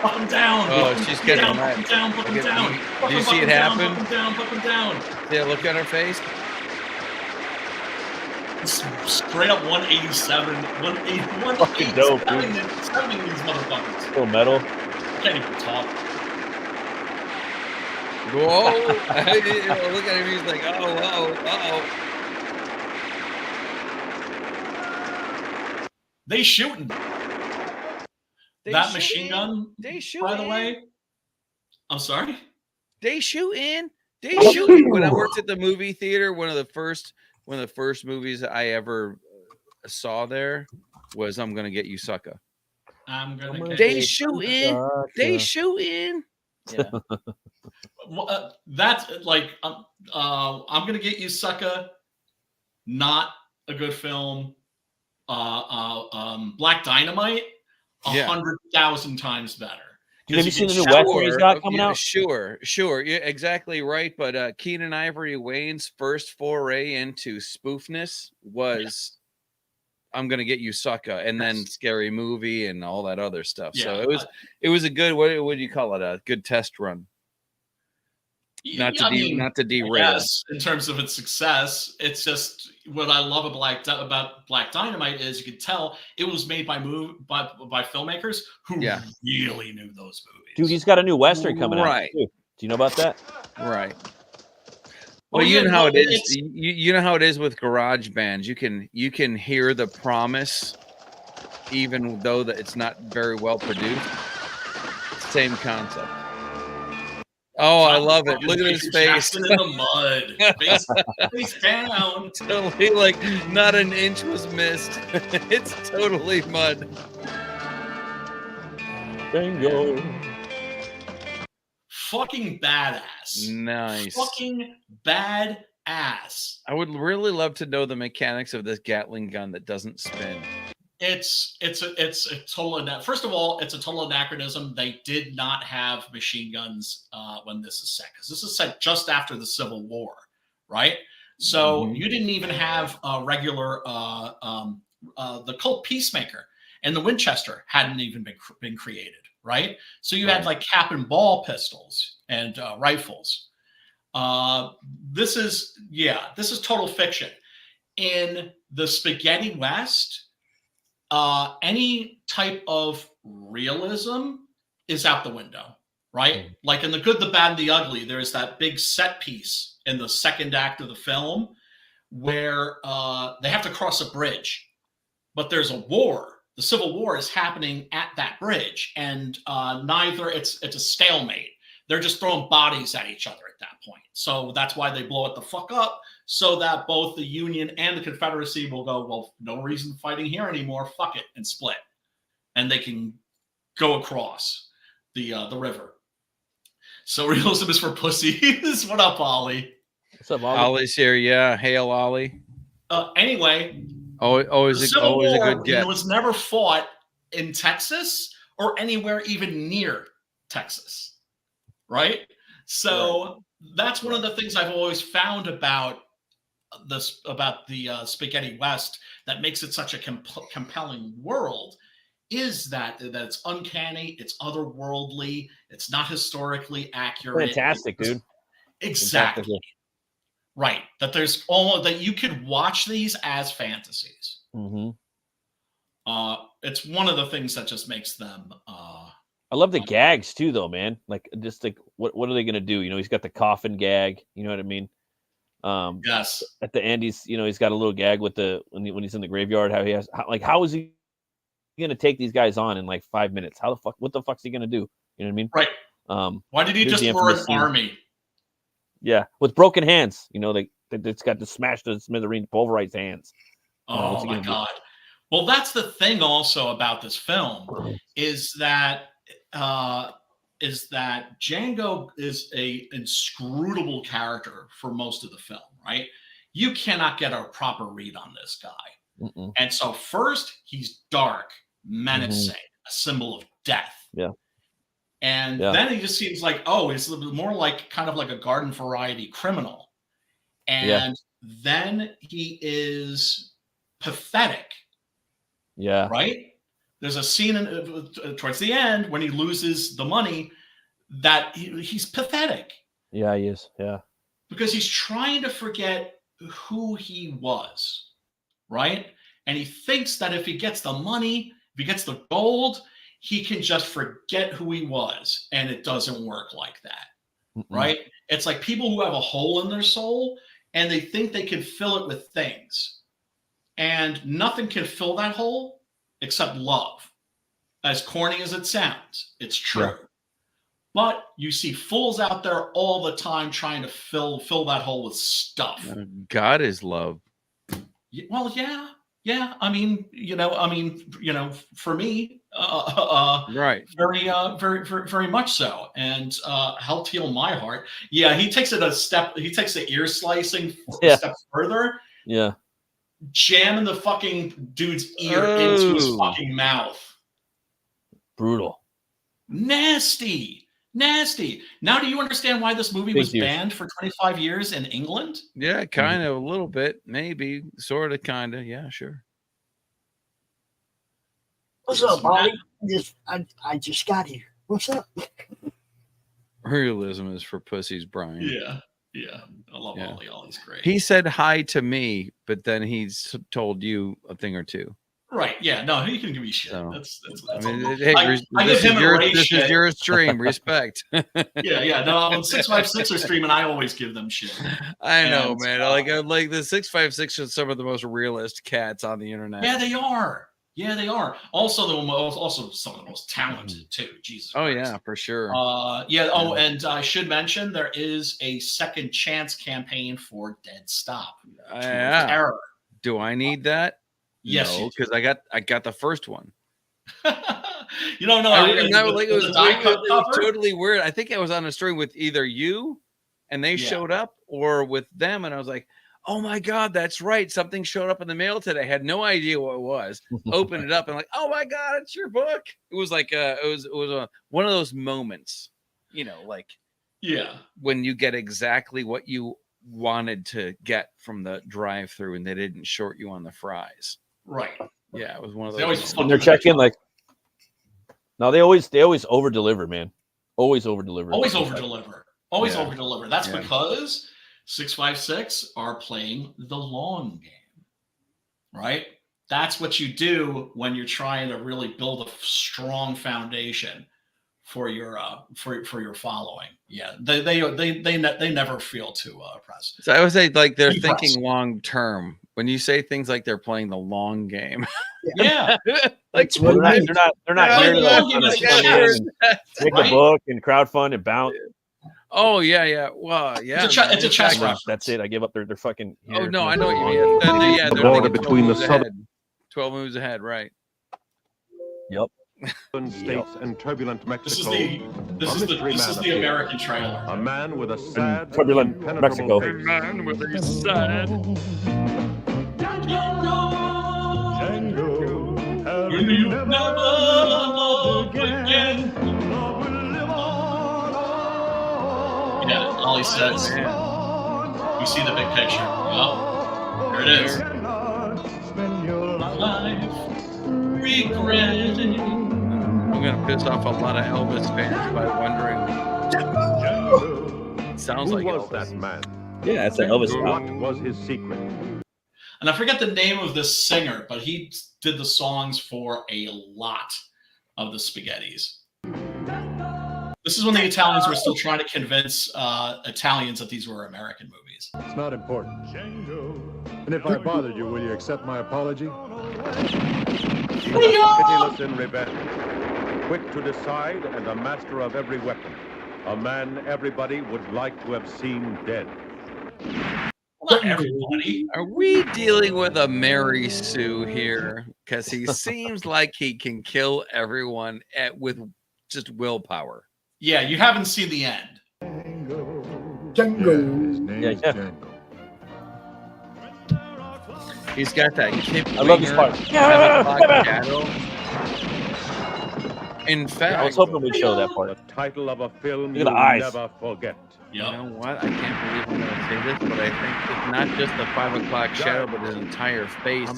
Speaker 1: Fuck him down.
Speaker 3: Oh, she's getting
Speaker 1: down. Fuck him down. Fuck him down.
Speaker 3: Do you see it happen?
Speaker 1: Fuck him down. Fuck him down.
Speaker 3: Yeah, look at her face.
Speaker 1: Straight up 187, 187,
Speaker 2: fucking dope,
Speaker 1: stabbing these motherfuckers.
Speaker 2: Still metal.
Speaker 1: Can't even talk.
Speaker 3: Whoa! Look at him. He's like, uh-oh.
Speaker 1: They shooting. That machine gun.
Speaker 3: They shoot.
Speaker 1: By the way, I'm sorry.
Speaker 3: They shooting. When I worked at the movie theater, one of the first movies I ever saw there was "I'm Gonna Get You, Sucker." They shooting. Yeah.
Speaker 1: That's like I'm Gonna Get You, Sucker. Not a good film. Black Dynamite, 100,000 times better.
Speaker 2: Have you seen the new Western he's got coming out?
Speaker 3: Sure. Yeah, exactly right. But Keenan Ivory Wayne's first foray into spoofness was "I'm Gonna Get You, Sucker," and then Scary Movie and all that other stuff. Yeah, so it was a good, what do you call it? A good test run. Not to derail.
Speaker 1: Yes, in terms of its success, it's just what I love about Black Dynamite is you could tell it was made by filmmakers who really knew those movies.
Speaker 2: Dude, he's got a new Western coming out. Too. Do you know about that?
Speaker 3: Right. Well, you know how it is. You know how it is with garage bands. You can hear the promise, even though that it's not very well produced. Same concept. Oh, I love it. Look at his face.
Speaker 1: Jackson in the mud. Face down.
Speaker 3: Totally, like, not an inch was missed. It's totally mud.
Speaker 2: Bingo.
Speaker 1: Fucking badass.
Speaker 3: Nice.
Speaker 1: Fucking badass.
Speaker 3: I would really love to know the mechanics of this Gatling gun that doesn't spin.
Speaker 1: It's a total first of all, it's a total anachronism. They did not have machine guns when this is set, because this is set just after the Civil War, right? So you didn't even have a regular the Colt Peacemaker and the Winchester hadn't even been created, right? So you had like cap and ball pistols and rifles. This is total fiction. In the Spaghetti West, any type of realism is out the window, right? Like in The Good, the Bad, and the Ugly, there's that big set piece in the second act of the film where they have to cross a bridge, but there's a war. The Civil War is happening at that bridge, and it's a stalemate. They're just throwing bodies at each other at that point. So that's why they blow it the fuck up, so that both the Union and the Confederacy will go, well, no reason fighting here anymore, fuck it, and split. And they can go across the river. So realism is for pussies. What up, Ollie?
Speaker 2: What's up, Ollie?
Speaker 3: Ollie's here, yeah. Hail, Ollie.
Speaker 1: Anyway,
Speaker 3: always a good get.
Speaker 1: It was never fought in Texas or anywhere even near Texas, right? So that's one of the things I've always found about the Spaghetti West that makes it such a compelling world, is that it's uncanny, it's otherworldly, it's not historically accurate.
Speaker 2: Fantastic, dude.
Speaker 1: Exactly.
Speaker 2: Fantastic.
Speaker 1: Right. That there's almost that you could watch these as fantasies. It's one of the things that just makes them
Speaker 2: I love the gags too, though, man. Like, just like, what are they gonna do? You know, he's got the coffin gag. You know what I mean?
Speaker 1: Yes.
Speaker 2: At the end, he's got a little gag with when he's in the graveyard. How is he gonna take these guys on in like 5 minutes? What the fuck's he gonna do? You know what I mean?
Speaker 1: Right. Why did he just lure an army?
Speaker 2: Yeah, with broken hands. You know, it's got to smash the smithereens, pulverize hands.
Speaker 1: Oh my God. Well, that's the thing also about this film is that Django is a inscrutable character for most of the film, right? You cannot get a proper read on this guy. And so first, he's dark, menacing, a symbol of death.
Speaker 2: Yeah.
Speaker 1: And then he just seems like, he's a little bit more like kind of like a garden variety criminal. And then he is pathetic.
Speaker 2: Yeah.
Speaker 1: Right? There's a scene towards the end when he loses the money that he's pathetic.
Speaker 2: Yeah, he is. Yeah.
Speaker 1: Because he's trying to forget who he was. Right? And he thinks that if he gets the money, if he gets the gold, he can just forget who he was. And it doesn't work like that. Right? It's like people who have a hole in their soul and they think they can fill it with things. And nothing can fill that hole except love. As corny as it sounds, it's true. Yeah. But you see fools out there all the time trying to fill that hole with stuff.
Speaker 3: God is love.
Speaker 1: Well, yeah. I mean, for me,
Speaker 3: right.
Speaker 1: Very much so, and helped heal my heart. Yeah, he takes it a step. He takes the ear slicing a step further.
Speaker 2: Yeah.
Speaker 1: Jamming the fucking dude's ear into his fucking mouth.
Speaker 2: Brutal.
Speaker 1: Nasty. Now, do you understand why this movie was banned for 25 years in England?
Speaker 3: Yeah, kind of, a little bit, maybe, sort of, kind of. Yeah, sure.
Speaker 4: What's up, Ollie? I just got here. What's up?
Speaker 3: Realism is for pussies, Brian.
Speaker 1: Yeah. I love Ollie. Ollie's great.
Speaker 3: He said hi to me, but then he's told you a thing or two.
Speaker 1: Right. Yeah. No, he can give me shit.
Speaker 3: So,
Speaker 1: that's
Speaker 3: I mean, hey, this is your stream. Respect.
Speaker 1: Yeah. No, on 656 are streaming. I always give them shit.
Speaker 3: I know, man. Like the 656 are some of the most realist cats on the internet.
Speaker 1: Yeah, they are. Yeah, they are. Also, also some of the most talented too. Jesus.
Speaker 3: Oh
Speaker 1: Christ.
Speaker 3: yeah, for sure.
Speaker 1: Yeah. Oh, and I should mention there is a second chance campaign for Dead Stop.
Speaker 3: Yeah.
Speaker 1: Terror.
Speaker 3: Do I need that?
Speaker 1: Yes,
Speaker 3: no, because I got the first one.
Speaker 1: You don't know.
Speaker 3: It was totally weird. I think I was on a string with either you, and they showed up, or with them, and I was like, "Oh my god, that's right! Something showed up in the mail today." I had no idea what it was. Opened it up and like, "Oh my god, it's your book!" It was like it was one of those moments, like when you get exactly what you wanted to get from the drive-through, and they didn't short you on the fries.
Speaker 1: Right.
Speaker 3: Yeah, it was one of those.
Speaker 2: When they're checking, like, no, they always over deliver, man. Always over deliver.
Speaker 1: Always over deliver. Always over deliver. That's because 656 are playing the long game, right? That's what you do when you're trying to really build a strong foundation for your for your following. Yeah, they never feel too oppressed.
Speaker 3: So I would say like they're thinking long term. When you say things like they're playing the long game,
Speaker 1: yeah,
Speaker 2: like they're not here to make a book and crowdfund and bounce.
Speaker 3: Oh yeah. Well, yeah.
Speaker 1: It's a chess reference.
Speaker 2: That's it. I give up. They're fucking.
Speaker 3: Oh no, I know what you mean.
Speaker 5: The border between the southern
Speaker 3: 12 moves ahead, right?
Speaker 2: Yep.
Speaker 5: States and turbulent Mexico.
Speaker 1: This is the American trailer.
Speaker 5: A man with a sad,
Speaker 2: turbulent Mexico.
Speaker 3: A man with a sad.
Speaker 5: Django,
Speaker 1: You never love again. Yeah, Ollie says. You see the big picture. Yep. There it is. Life regretting.
Speaker 3: I'm gonna piss off a lot of Elvis fans by wondering. It sounds like
Speaker 5: was
Speaker 3: Elvis.
Speaker 5: that man?
Speaker 2: Yeah, that's an Elvis.
Speaker 5: What was his secret?
Speaker 1: And I forget the name of this singer, but he did the songs for a lot of the Spaghettis. This is when the Italians were still trying to convince Italians that these were American movies.
Speaker 5: It's not important. And if I bothered you, will you accept my apology? He was pitiless in revenge, quick to decide and a master of every weapon. A man everybody would like to have seen dead.
Speaker 1: Not everybody.
Speaker 3: Are we dealing with a Mary Sue here? Because he seems like he can kill everyone with just willpower.
Speaker 1: Yeah, you haven't seen the end.
Speaker 4: Django.
Speaker 5: His name is Django.
Speaker 3: He's got that Kip
Speaker 2: I love this part.
Speaker 3: shadow. In fact,
Speaker 2: I was hoping we'd show that part.
Speaker 5: The title of a film
Speaker 2: Look at
Speaker 5: you'll
Speaker 2: the eyes.
Speaker 5: never forget.
Speaker 3: you know what? I can't believe I'm going to say this, but I think it's not just the 5 o'clock shadow, but his entire face.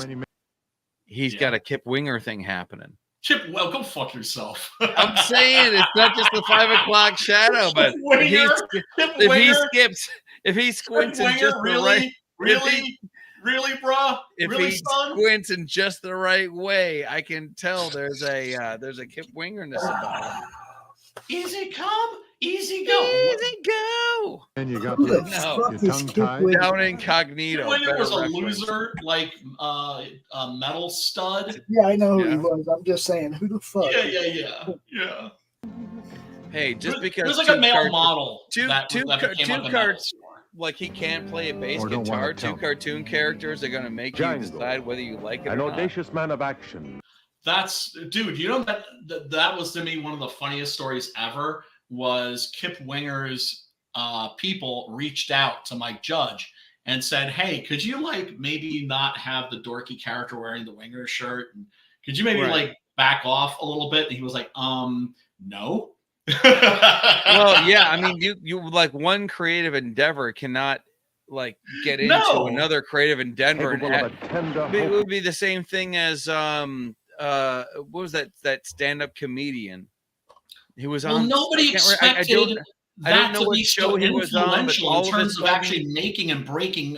Speaker 3: He's got a Kip Winger thing happening.
Speaker 1: Chip, well, go fuck yourself.
Speaker 3: I'm saying it's not just the 5 o'clock shadow, but if he squints in just the right,
Speaker 1: really, bruh,
Speaker 3: if
Speaker 1: really,
Speaker 3: he
Speaker 1: son?
Speaker 3: squints in just the right way, I can tell there's a Kip Wingerness about him.
Speaker 1: Easy come, easy go.
Speaker 3: Easy go.
Speaker 5: And you got
Speaker 4: Who the
Speaker 5: your
Speaker 4: fuck is
Speaker 5: tongue
Speaker 4: Kip
Speaker 5: tied.
Speaker 4: Winger?
Speaker 3: Down incognito.
Speaker 1: Winger was a
Speaker 3: better
Speaker 1: loser, like a metal stud.
Speaker 4: Yeah, I know who he
Speaker 3: Yeah.
Speaker 4: was. I'm just saying, who the fuck?
Speaker 1: Yeah.
Speaker 3: Hey, just because
Speaker 1: there's like a male model
Speaker 3: two
Speaker 1: became like a metal
Speaker 3: cards,
Speaker 1: star.
Speaker 3: like he can't play a bass
Speaker 5: Or don't
Speaker 3: guitar.
Speaker 5: wanna
Speaker 3: 2
Speaker 5: count.
Speaker 3: cartoon characters are gonna make you
Speaker 5: Django.
Speaker 3: decide whether you like it
Speaker 5: An
Speaker 3: or not.
Speaker 5: audacious man of action.
Speaker 1: That's, dude, you know that was to me one of the funniest stories ever. Was Kip Winger's people reached out to Mike Judge and said, hey, could you like maybe not have the dorky character wearing the Winger shirt, and could you maybe like back off a little bit? And he was like, no.
Speaker 3: Well, yeah, I mean, you like one creative endeavor cannot like get into another creative endeavor. And
Speaker 5: Capable of a tender
Speaker 3: it
Speaker 5: hope.
Speaker 3: would be the same thing as what was that stand-up comedian? He was on.
Speaker 1: Nobody expected
Speaker 3: I don't
Speaker 1: that
Speaker 3: know
Speaker 1: to
Speaker 3: what
Speaker 1: be
Speaker 3: show
Speaker 1: so
Speaker 3: he was on, but
Speaker 1: influential
Speaker 3: all
Speaker 1: in
Speaker 3: of
Speaker 1: terms
Speaker 3: his
Speaker 1: of actually making and breaking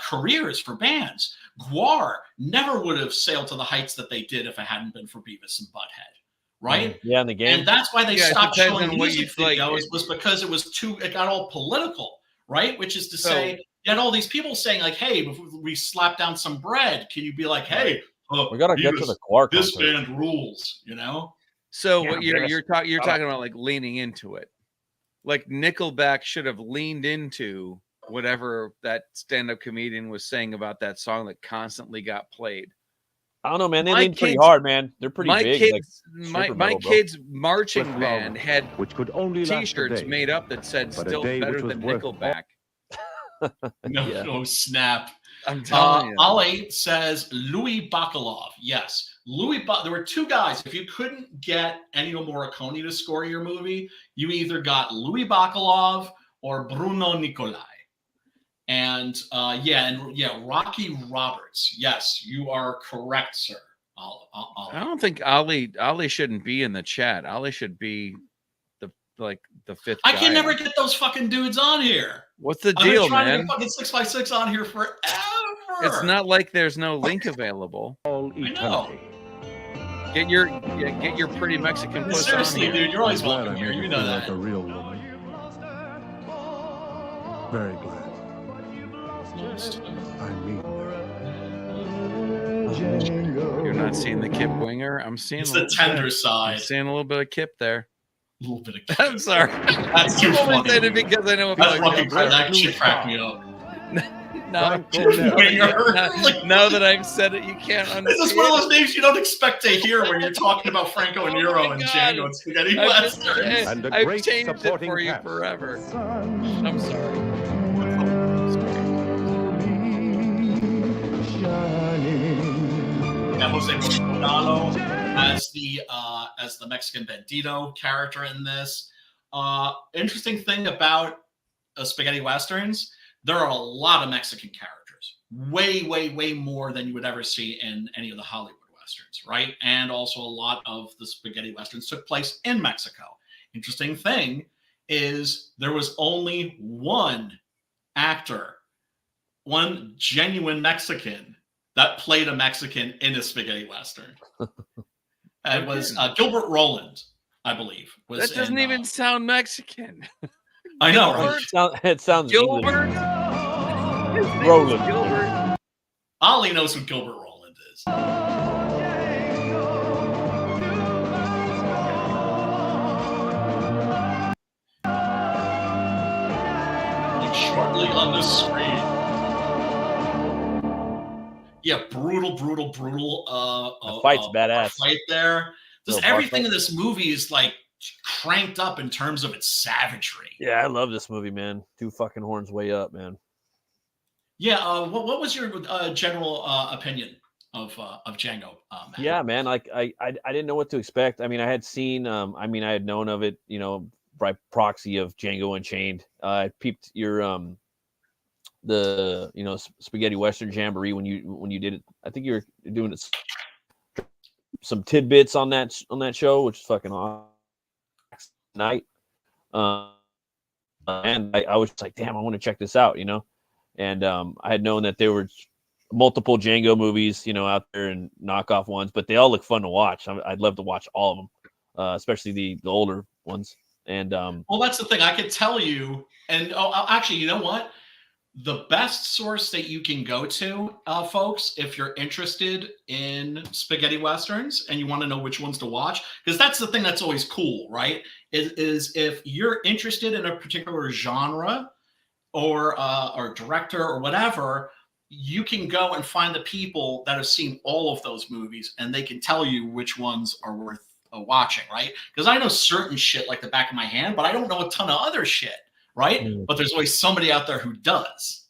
Speaker 1: careers for bands. Gwar never would have sailed to the heights that they did if it hadn't been for Beavis and Butthead, right?
Speaker 2: Yeah, in the game.
Speaker 1: And that's why they
Speaker 3: Yeah, it
Speaker 1: stopped
Speaker 3: depends
Speaker 1: showing
Speaker 3: on what
Speaker 1: music
Speaker 3: you like.
Speaker 1: videos, was because it got all political, right? Which is to say, you had all these people saying like, hey, if we slap down some bread, can you be like, hey,
Speaker 2: We gotta get to the Quark.
Speaker 1: This band rules, you know.
Speaker 3: So
Speaker 2: Yeah,
Speaker 3: what you're talking about, like leaning into it, like Nickelback should have leaned into whatever that stand-up comedian was saying about that song that constantly got played.
Speaker 2: I don't know, man. They
Speaker 3: My
Speaker 2: lean pretty
Speaker 3: kids-
Speaker 2: hard, man. They're pretty
Speaker 3: My
Speaker 2: big.
Speaker 3: kids,
Speaker 2: super
Speaker 3: my
Speaker 2: metal, bro.
Speaker 3: kids' marching
Speaker 5: Referral,
Speaker 3: band had
Speaker 5: which could only last a
Speaker 3: T-shirts
Speaker 5: day,
Speaker 3: made up that said
Speaker 5: but a
Speaker 3: "Still
Speaker 5: day
Speaker 3: better
Speaker 5: which was
Speaker 3: than
Speaker 5: worth
Speaker 3: Nickelback."
Speaker 1: No snap.
Speaker 3: I'm telling you.
Speaker 1: Ali says Louis Bacalov. Yes, there were two guys. If you couldn't get Ennio Morricone to score your movie, you either got Louis Bacalov or Bruno Nicolai. And Rocky Roberts. Yes, you are correct, sir.
Speaker 3: I don't think Ali shouldn't be in the chat. Ali should be the fifth.
Speaker 1: I
Speaker 3: guy.
Speaker 1: can never get those fucking dudes on here.
Speaker 3: What's the
Speaker 1: I've been
Speaker 3: deal,
Speaker 1: trying to
Speaker 3: man?
Speaker 1: get fucking 6x6 on here forever.
Speaker 3: It's not like there's no link available.
Speaker 5: all
Speaker 1: I know.
Speaker 5: eternity.
Speaker 3: Get your pretty Mexican puss on
Speaker 1: Seriously,
Speaker 3: here.
Speaker 1: dude, you're always
Speaker 5: Glad
Speaker 1: welcome
Speaker 5: I
Speaker 1: here.
Speaker 5: made
Speaker 1: You
Speaker 5: you
Speaker 1: know
Speaker 5: feel
Speaker 1: that.
Speaker 5: like a real woman. Very glad. I mean
Speaker 3: You're not seeing the Kip Winger. I'm seeing
Speaker 1: It's
Speaker 3: a
Speaker 1: the
Speaker 3: little
Speaker 1: tender
Speaker 3: bit. I'm
Speaker 1: side.
Speaker 3: seeing a little bit of Kip there.
Speaker 1: A little bit of
Speaker 3: I'm sorry.
Speaker 1: That's too
Speaker 3: I'm only
Speaker 1: funny.
Speaker 3: saying it because I know if
Speaker 1: That's
Speaker 3: I
Speaker 1: fucking crazy. That shit cracked me up.
Speaker 3: now,
Speaker 1: Winger.
Speaker 3: now that I've said it, you can't understand.
Speaker 1: This is one of those names you don't expect to hear when you're talking about Franco Nero and
Speaker 3: God.
Speaker 1: Django and Spaghetti
Speaker 3: I've just-
Speaker 1: Westerns.
Speaker 5: And a
Speaker 3: I've
Speaker 5: great
Speaker 3: changed it
Speaker 5: supporting
Speaker 3: for you
Speaker 5: cast.
Speaker 3: forever. I'm sorry.
Speaker 1: Yeah, Jose Morgado as the Mexican bandito character in this. Interesting thing about spaghetti westerns, there are a lot of Mexican characters, way more than you would ever see in any of the Hollywood westerns, right? And also a lot of the spaghetti westerns took place in Mexico. Interesting thing is there was only one actor, one genuine Mexican that played a Mexican in a spaghetti western. It was Gilbert Roland, I believe.
Speaker 3: That doesn't even sound Mexican.
Speaker 1: I know, right?
Speaker 2: It sounds
Speaker 3: Gilbert.
Speaker 2: English.
Speaker 3: His name
Speaker 2: Roland.
Speaker 3: is Gilbert.
Speaker 1: Ollie knows who Gilbert Roland is. Like shortly on the screen. Yeah, brutal.
Speaker 2: The fight's badass.
Speaker 1: Fight there. Just
Speaker 2: Little bar
Speaker 1: everything
Speaker 2: fight.
Speaker 1: in this movie is like cranked up in terms of its savagery.
Speaker 2: Yeah, I love this movie, man. Two fucking horns way up, man.
Speaker 1: Yeah. What was your general opinion of Django? Matt?
Speaker 2: Yeah, man. Like I didn't know what to expect. I mean, I had seen. I had known of it, by proxy of Django Unchained. I peeped your the spaghetti western jamboree when you did it. I think you were doing it. Some tidbits on that show, which is fucking awesome. Night. And I was just like, damn, I want to check this out, And I had known that there were multiple Django movies, out there and knockoff ones, but they all look fun to watch. I'd love to watch all of them, especially the older ones. And
Speaker 1: well, that's the thing. I could tell you, and actually, you know what? The best source that you can go to, folks, if you're interested in spaghetti westerns and you want to know which ones to watch, because that's the thing that's always cool, right? Is if you're interested in a particular genre or director or whatever, you can go and find the people that have seen all of those movies, and they can tell you which ones are worth watching, right? Because I know certain shit like the back of my hand, but I don't know a ton of other shit. Right? But there's always somebody out there who does.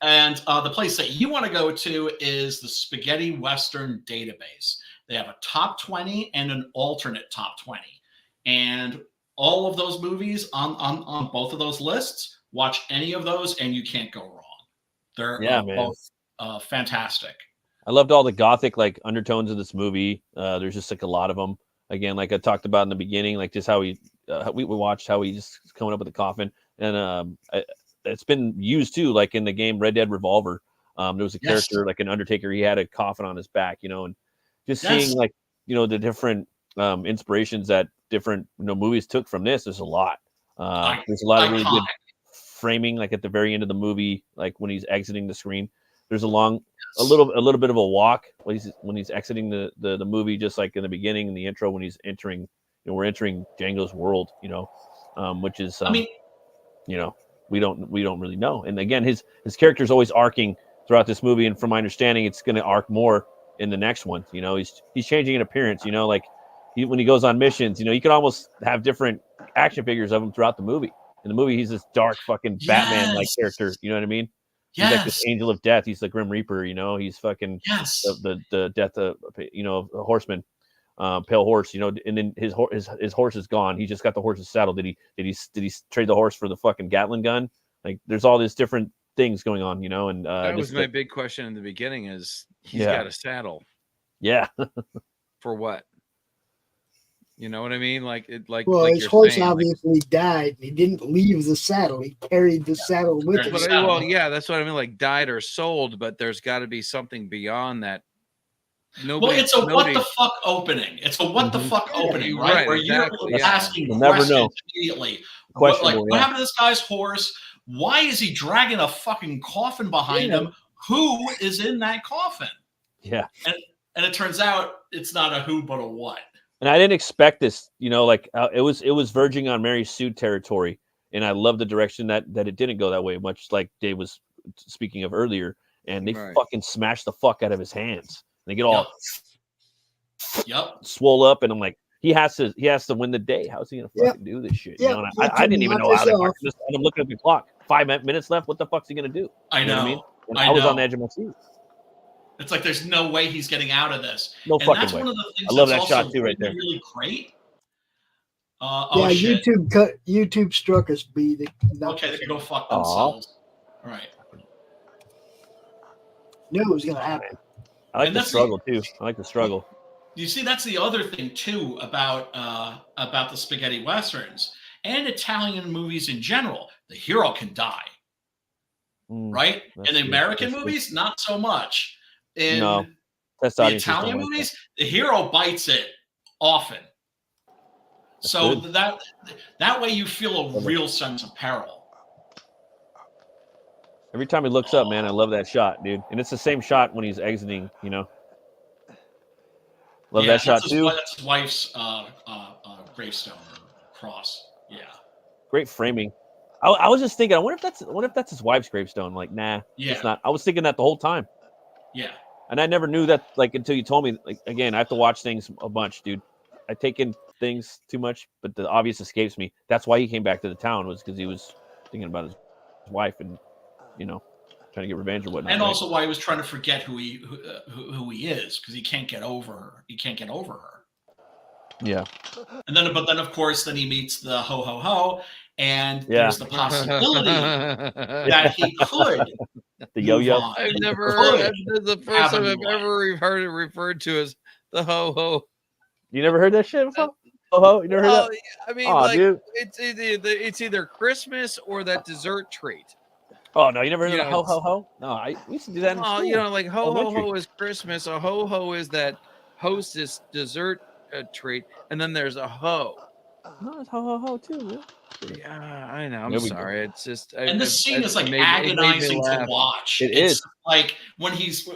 Speaker 1: And the place that you want to go to is the Spaghetti Western Database. They have a top 20 and an alternate top 20. And all of those movies on both of those lists, watch any of those and you can't go wrong. They're both fantastic.
Speaker 2: I loved all the gothic like undertones of this movie. There's just like a lot of them. Again, like I talked about in the beginning, like just how we watched how he just coming up with the coffin, and it's been used too, like in the game Red Dead Revolver. There was a character like an Undertaker, he had a coffin on his back, and just seeing like the different inspirations that different movies took from this. There's a lot. There's a lot of really good framing, like at the very end of the movie, like when he's exiting the screen. There's a little bit of a walk when he's exiting the movie, just like in the beginning in the intro when he's entering. We're entering Django's world, which is we don't really know. And again, his character is always arcing throughout this movie, and from my understanding, it's going to arc more in the next one. He's changing in appearance. Like when he goes on missions, you can almost have different action figures of him throughout the movie. In the movie, he's this dark fucking Batman like character. You know what I mean? He's like this angel of death. He's the Grim Reaper. He's fucking the death of a horseman. Pale horse, and then his horse is gone. He just got the horse's saddle. Did he trade the horse for the fucking Gatling gun? Like, there's all these different things going on, and
Speaker 3: that was my big question in the beginning: is he's got a saddle?
Speaker 2: Yeah.
Speaker 3: For what? You know what I mean?
Speaker 4: Well, his horse obviously died. And he didn't leave the saddle. He carried the saddle with him.
Speaker 3: Well, yeah, that's what I mean. Like died or sold, but there's got to be something beyond that.
Speaker 1: It's a what the fuck opening. It's a what the fuck opening, right? Where
Speaker 3: exactly.
Speaker 1: You're asking questions immediately. What happened to this guy's horse? Why is he dragging a fucking coffin behind him? Who is in that coffin?
Speaker 2: Yeah.
Speaker 1: And it turns out it's not a who, but a what.
Speaker 2: And I didn't expect this, it was verging on Mary Sue territory. And I love the direction that it didn't go that way, much like Dave was speaking of earlier. And they fucking smashed the fuck out of his hands. They get all swole up, and I'm like, he has to win the day. How's he gonna fucking do this shit? And I didn't even know how to. I'm looking at the clock. 5 minutes left. What the fuck's he gonna do?
Speaker 1: I know.
Speaker 2: What I mean? And I was on the edge of my seat.
Speaker 1: It's like there's no way he's getting out of this.
Speaker 2: No fucking
Speaker 1: that's
Speaker 2: way.
Speaker 1: One of the things
Speaker 2: I love
Speaker 1: that's
Speaker 2: that shot
Speaker 1: also
Speaker 2: too, right there.
Speaker 1: Really great.
Speaker 4: Yeah, YouTube struck us.
Speaker 1: Okay, they can go fuck themselves. All right.
Speaker 4: Knew it was gonna happen.
Speaker 2: I like the struggle too. I like the struggle.
Speaker 1: You see, that's the other thing too about the spaghetti westerns and Italian movies in general. The hero can die, right? In the American movies, not so much. In the Italian movies, the hero bites it often. So that way you feel a real sense of peril.
Speaker 2: Every time he looks up, man, I love that shot, dude. And it's the same shot when he's exiting, Love that shot too.
Speaker 1: That's his wife's gravestone cross. Yeah.
Speaker 2: Great framing. I was just thinking, I wonder if that's his wife's gravestone. Like, nah, it's not. I was thinking that the whole time.
Speaker 1: Yeah.
Speaker 2: And I never knew that, like, until you told me. Like, again, I have to watch things a bunch, dude. I take in things too much, but the obvious escapes me. That's why he came back to the town, was because he was thinking about his wife and, trying to get revenge or whatnot.
Speaker 1: And also why he was trying to forget who he is, because he can't get over her. He can't get over her.
Speaker 2: Yeah.
Speaker 1: And then, of course, he meets the ho ho ho, and there's the possibility that he could.
Speaker 2: The yo-yo.
Speaker 3: I've never heard. This is the first time I've ever heard it referred to as the ho ho.
Speaker 2: You never heard that shit before? Ho ho. You never heard that?
Speaker 3: I mean, dude. It's either Christmas or that dessert treat.
Speaker 2: Oh no, you never heard of ho ho ho? No, we used to do that in school.
Speaker 3: Like ho ho ho is Christmas. A ho ho is that hostess dessert treat, and then there's a ho.
Speaker 2: No, it's ho ho ho too, man.
Speaker 3: Yeah, I know. I'm sorry. It's just
Speaker 1: and this scene is like agonizing to watch.
Speaker 2: It's
Speaker 1: like when it's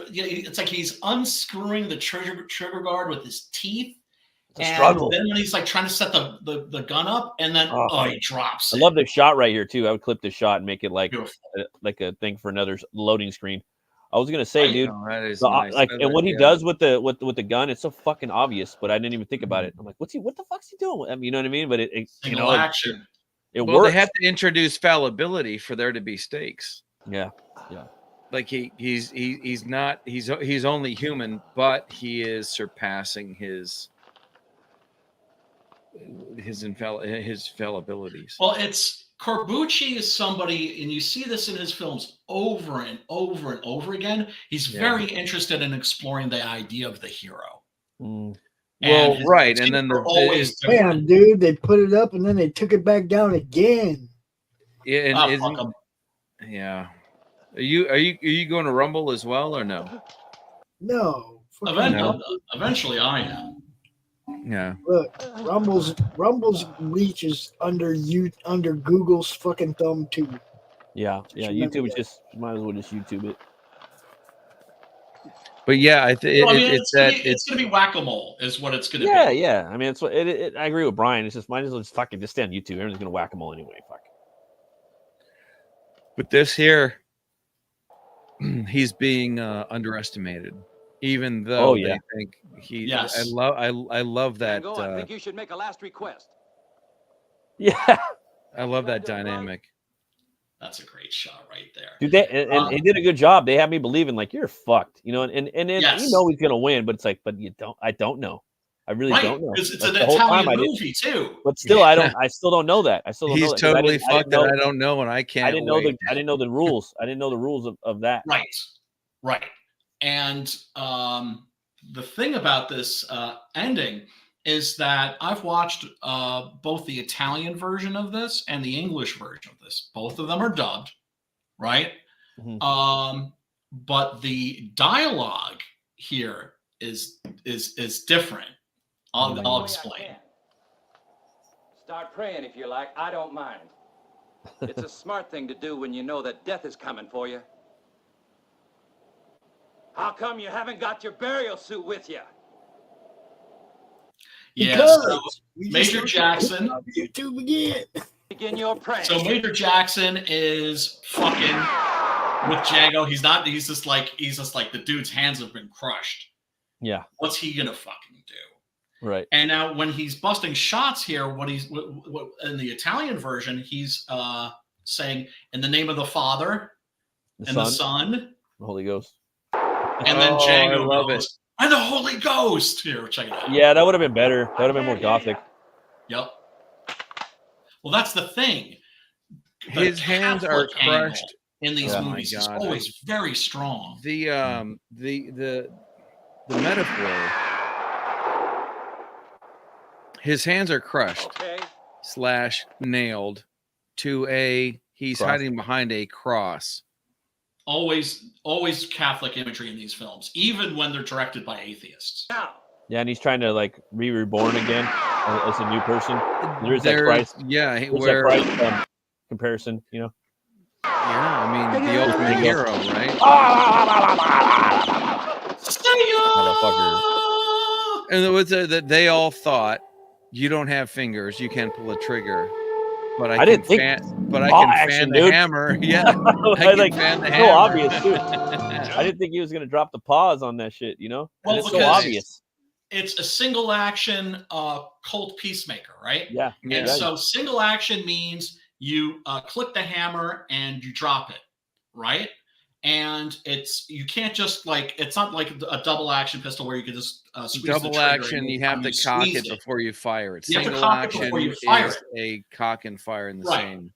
Speaker 1: like he's unscrewing the trigger guard with his teeth. And then when he's like trying to set the gun up, and then he drops it.
Speaker 2: I love this shot right here too. I would clip this shot and make it like a thing for another loading screen. I was gonna say, dude,
Speaker 3: that is nice.
Speaker 2: And what he does with the gun, it's so fucking obvious, but I didn't even think about it. I'm like, what the fuck's he doing? I mean, you know what I mean? But it
Speaker 1: action.
Speaker 2: It works.
Speaker 3: They have to introduce fallibility for there to be stakes.
Speaker 2: Yeah.
Speaker 3: Like he's only human, but he is surpassing his fallibilities.
Speaker 1: Well, it's Corbucci is somebody, and you see this in his films over and over and over again. He's very interested in exploring the idea of the hero.
Speaker 3: Well, right, and then
Speaker 4: damn, dude, they put it up and then they took it back down again.
Speaker 3: Yeah, yeah. Are you going to Rumble as well or no?
Speaker 4: No.
Speaker 1: Eventually, I am.
Speaker 3: Yeah.
Speaker 4: Look, Rumble's reach is under Google's fucking thumb too.
Speaker 2: Yeah. YouTube is just might as well just YouTube it.
Speaker 3: But yeah,
Speaker 1: it's going to be whack-a-mole, is what it's going to be.
Speaker 2: Yeah. I mean, it's what it. I agree with Brian. It's just might as well just fucking just stay on YouTube. Everyone's going to whack-a-mole anyway. Fuck.
Speaker 3: But this here, he's being underestimated, even though they think he.
Speaker 1: Yes.
Speaker 3: I love that.
Speaker 6: Django, I think you should make a last request.
Speaker 2: Yeah.
Speaker 3: I love that dynamic.
Speaker 1: That's a great shot right there.
Speaker 2: Dude, and he did a good job. They had me believing like you're fucked, you know, and then
Speaker 1: Yes.
Speaker 2: you know he's gonna win, but it's like, but I don't know. I really don't know.
Speaker 1: It's
Speaker 2: Like,
Speaker 1: an
Speaker 2: the whole time
Speaker 1: Italian movie too.
Speaker 2: But still, I still don't know that. I still don't know
Speaker 3: He's
Speaker 2: that. 'Cause
Speaker 3: totally
Speaker 2: I
Speaker 3: fucked that I don't know, and I can't.
Speaker 2: I didn't know the rules. I didn't know the rules of that.
Speaker 1: Right. And the thing about this ending is that I've watched both the Italian version of this and the English version of this. Both of them are dubbed, right?
Speaker 2: Mm-hmm.
Speaker 1: But the dialogue here is different. I'll explain.
Speaker 6: Start praying if you like. I don't mind. It's a smart thing to do when you know that death is coming for you. How come you haven't got your burial suit with you?
Speaker 1: Yeah, so Major Jackson.
Speaker 4: YouTube again.
Speaker 6: Begin your praying.
Speaker 1: So Major Jackson is fucking with Django. He's just like the dude's hands have been crushed.
Speaker 2: Yeah.
Speaker 1: What's he gonna fucking do?
Speaker 2: Right.
Speaker 1: And now when he's busting shots here, what in the Italian version, he's saying in the name of the Father the Son,
Speaker 2: the Holy Ghost.
Speaker 1: And then Django goes, and the Holy Ghost. Here, check it out.
Speaker 2: Yeah, that would have been better. That would have been more gothic.
Speaker 1: Yep. Well, that's the thing.
Speaker 3: His hands are crushed
Speaker 1: in these movies. It's always very strong.
Speaker 3: The metaphor. His hands are crushed / nailed to he's hiding behind a cross.
Speaker 1: Always Catholic imagery in these films, even when they're directed by atheists.
Speaker 2: Yeah, and he's trying to like be reborn again as a new person. There is that Christ.
Speaker 3: Yeah,
Speaker 2: where that Christ, comparison, you know.
Speaker 3: Yeah, I mean the ultimate hero, right? And it was that they all thought, you don't have fingers, you can't pull a trigger. But I can fan the hammer. Yeah, I can fan the hammer.
Speaker 2: So obvious too. I didn't think he was gonna drop the pause on that shit. You know,
Speaker 1: well,
Speaker 2: it's so obvious.
Speaker 1: It's a single action cult peacemaker, right?
Speaker 2: Yeah.
Speaker 1: And so single action means you click the hammer and you drop it, right? And you can't just it's not like a double action pistol where you can just squeeze
Speaker 3: double
Speaker 1: the trigger.
Speaker 3: Action, you have to cock it before you fire it. Single action is a cock and fire in the same.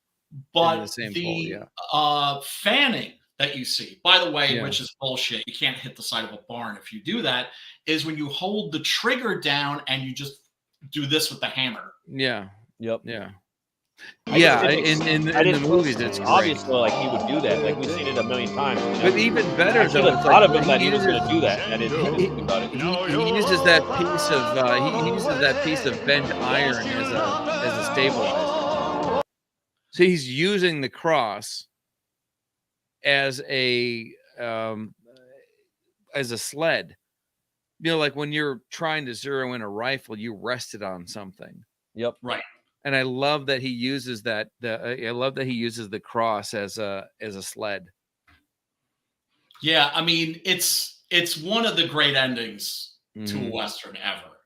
Speaker 1: But the fanning that you see, by the way, which is bullshit. You can't hit the side of a barn if you do that. Is when you hold the trigger down and you just do this with the hammer.
Speaker 3: Yeah.
Speaker 2: Yep.
Speaker 3: Yeah. In the movies, it's
Speaker 2: obvious though, like he would do that. Like we've seen it a million times. You know?
Speaker 3: But even better,
Speaker 2: I should have thought of him that he was going to do that. I didn't think about it.
Speaker 3: He uses that piece of he uses that piece of bent iron as a stabilizer. So he's using the cross as a sled. You know, like when you're trying to zero in a rifle, you rest it on something.
Speaker 2: Yep.
Speaker 1: Right.
Speaker 3: And I love that he uses that. I love that he uses the cross as a sled.
Speaker 1: Yeah, I mean, it's one of the great endings to a Western ever,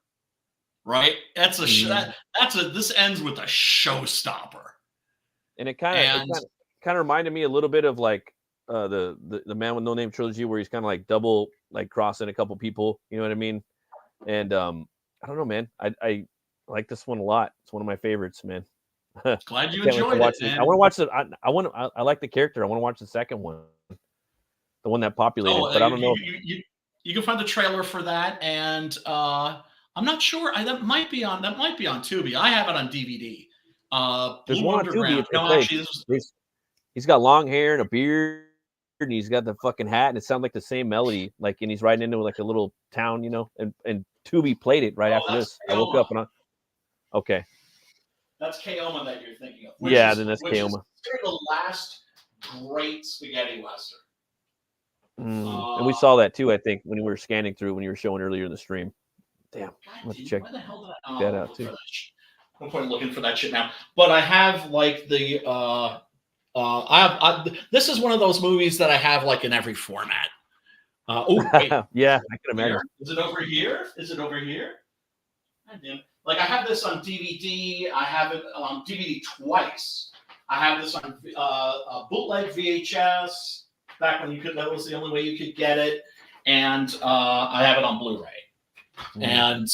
Speaker 1: right? This ends with a showstopper.
Speaker 2: And it kind of reminded me a little bit of like the Man with No Name trilogy, where he's kind of like double like crossing a couple people. You know what I mean? And I don't know, man. I like this one a lot. It's one of my favorites, man.
Speaker 1: Glad you enjoyed it, man.
Speaker 2: I want to watch it. I like the character. I want to watch the second one, the one that populated. But I don't know.
Speaker 1: You can find the trailer for that, and I'm not sure. That might be on Tubi. I have it on DVD.
Speaker 2: There's one on Tubi. No, actually, he's got long hair and a beard, and he's got the fucking hat, and it sounds like the same melody. Like, and he's riding into like a little town, you know. And Tubi played it right after this. I woke up and okay.
Speaker 1: That's Koepp that you're thinking of.
Speaker 2: Then that's Koepp.
Speaker 1: The last great spaghetti western.
Speaker 2: And we saw that too, I think, when we were scanning through when you were showing earlier in the stream. Damn, let's check
Speaker 1: Why the hell did
Speaker 2: that out too.
Speaker 1: No point in looking for that shit now. But I have like the this is one of those movies that I have like in every format. Oh wait,
Speaker 2: yeah, I can imagine.
Speaker 1: Is it over here? Is it over here? Like I have this on DVD. I have it on DVD twice. I have this on bootleg VHS. Back when that was the only way you could get it, and I have it on Blu-ray. And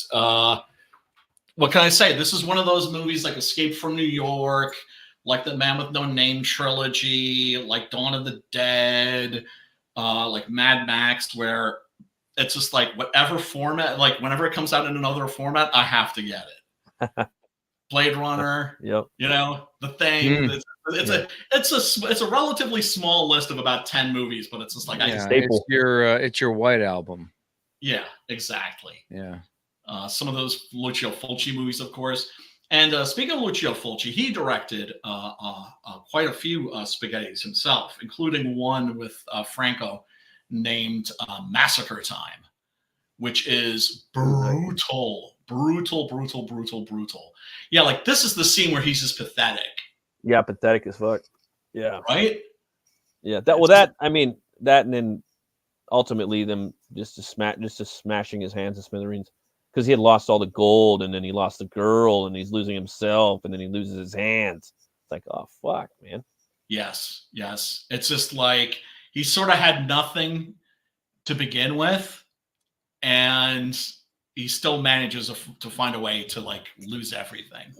Speaker 1: what can I say? This is one of those movies like Escape from New York, like The Man with No Name trilogy, like Dawn of the Dead, like Mad Max, where it's just like whatever format, like whenever it comes out in another format, I have to get it. Blade Runner,
Speaker 2: yep.
Speaker 1: You know, The Thing. It's a relatively small list of about 10 movies, but it's just like
Speaker 3: it's your White Album.
Speaker 1: Yeah, exactly.
Speaker 3: Yeah.
Speaker 1: Some of those Lucio Fulci movies, of course. And speaking of Lucio Fulci, he directed quite a few spaghettis himself, including one with Franco named Massacre Time, which is brutal. Yeah, like this is the scene where he's just pathetic.
Speaker 2: Yeah, pathetic as fuck. Yeah.
Speaker 1: Right?
Speaker 2: Yeah. That and then ultimately them just smashing his hands to smithereens. Because he had lost all the gold, and then he lost the girl, and he's losing himself, and then he loses his hands. It's like, oh fuck, man.
Speaker 1: Yes. It's just like he sort of had nothing to begin with, and he still manages to find a way to like lose everything.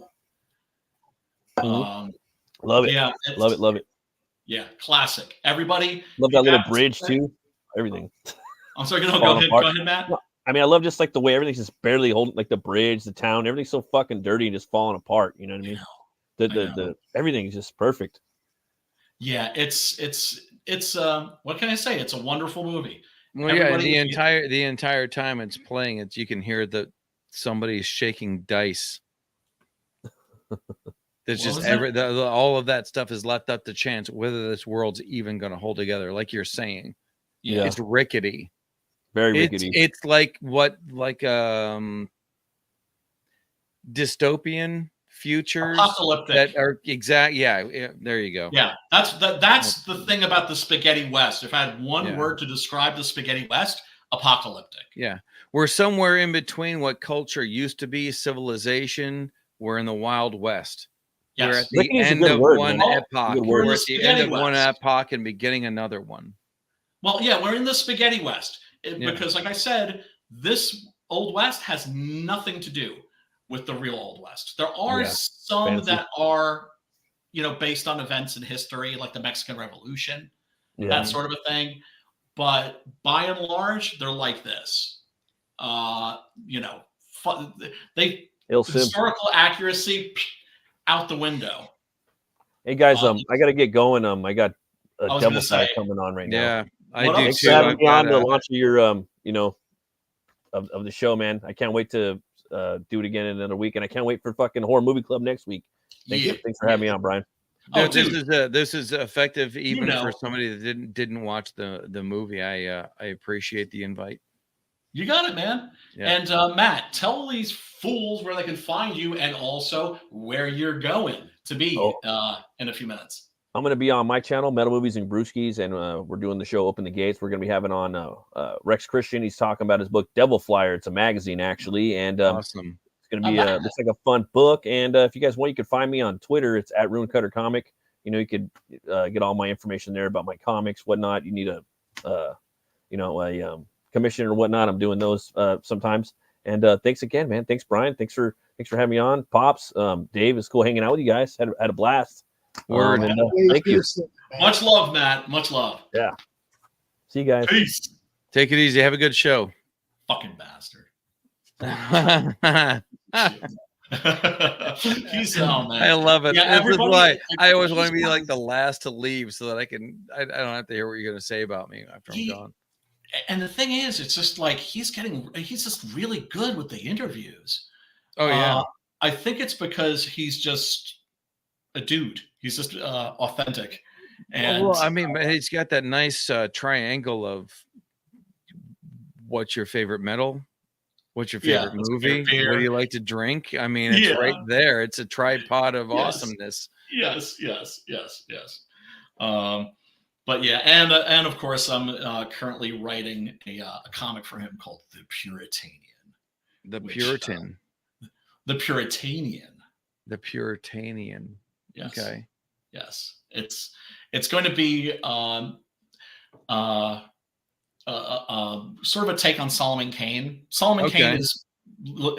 Speaker 2: Love it.
Speaker 1: Yeah,
Speaker 2: love it.
Speaker 1: Yeah, classic. Everybody
Speaker 2: love that little bridge too. Everything.
Speaker 1: I'm sorry. Go ahead, Matt.
Speaker 2: No, I mean, I love just like the way everything's just barely holding, like the bridge, the town, everything's so fucking dirty and just falling apart. You know what I mean? The everything is just perfect.
Speaker 1: Yeah, it's what can I say? It's a wonderful movie.
Speaker 3: Well, the entire time it's playing, you can hear that somebody's shaking dice. There's just all of that stuff is left up to chance whether this world's even going to hold together. Like you're saying,
Speaker 2: yeah,
Speaker 3: it's rickety.
Speaker 2: Very rickety.
Speaker 3: It's like dystopian futures
Speaker 1: apocalyptic
Speaker 3: that are exact. Yeah, there you go.
Speaker 1: Yeah, that's the thing about the Spaghetti West. If I had one word to describe the Spaghetti West, apocalyptic.
Speaker 3: Yeah, we're somewhere in between what culture used to be, civilization. We're in the Wild West.
Speaker 1: Yes.
Speaker 3: We're at the end of one epoch. We're at the end of one epoch and beginning another one.
Speaker 1: Well, yeah, we're in the Spaghetti West because, like I said, this Old West has nothing to do with the real Old West. There are some that are, based on events in history, like the Mexican Revolution, that sort of a thing. But by and large, they're like this. Historical accuracy out the window.
Speaker 2: Hey guys, I got to get going. I got a Devil Fly coming on right now.
Speaker 3: Yeah, I do
Speaker 2: Thanks
Speaker 3: too.
Speaker 2: for having me on the launch of your, of the show, man. I can't wait to do it again in another week, and I can't wait for fucking Horror Movie Club next week. Thanks for having me on, Brian.
Speaker 3: This is effective even for somebody that didn't watch the movie. I appreciate the invite.
Speaker 1: You got it, man. Yeah. And Matt, tell these fools where they can find you and also where you're going to be in a few minutes.
Speaker 2: I'm going to be on my channel, Metal Movies and Brewskis, and we're doing the show Open the Gates. We're going to be having on Rex Christian. He's talking about his book Devil Flyer. It's a magazine, actually, and
Speaker 3: awesome.
Speaker 2: It's going to be looks like a fun book. And if you guys want, you can find me on Twitter. It's at Ruin Cutter Comic. You could get all my information there about my comics, whatnot. You need a commission or whatnot. I'm doing those sometimes. And thanks again, man. Thanks, Brian. Thanks for having me on. Pops, Dave, it's cool hanging out with you guys. Had a blast. Thank you.
Speaker 1: Much love, Matt. Much love.
Speaker 2: Yeah. See you guys.
Speaker 1: Peace.
Speaker 3: Take it easy. Have a good show.
Speaker 1: Fucking bastard. He's man.
Speaker 3: I love it.
Speaker 1: Yeah,
Speaker 3: this is why I always want to be like the last to leave so that I don't have to hear what you're going to say about me after I'm gone.
Speaker 1: And the thing is, it's just like he's just really good with the interviews.
Speaker 3: Oh yeah.
Speaker 1: I think it's because he's just a dude. He's just authentic. And
Speaker 3: well, I mean, but he's got that nice triangle of what's your favorite metal? What's your favorite
Speaker 1: what's your
Speaker 3: movie?
Speaker 1: favorite
Speaker 3: What do
Speaker 1: beer?
Speaker 3: you like to drink? I mean, it's right there. It's a tripod of awesomeness.
Speaker 1: Yes. But yeah, and of course, I'm currently writing a comic for him called The Puritanian.
Speaker 3: The
Speaker 1: which,
Speaker 3: Puritan.
Speaker 1: The Puritanian.
Speaker 3: The Puritanian.
Speaker 1: Yes.
Speaker 3: Okay.
Speaker 1: Yes. It's going to be sort of a take on Solomon Kane. Solomon Kane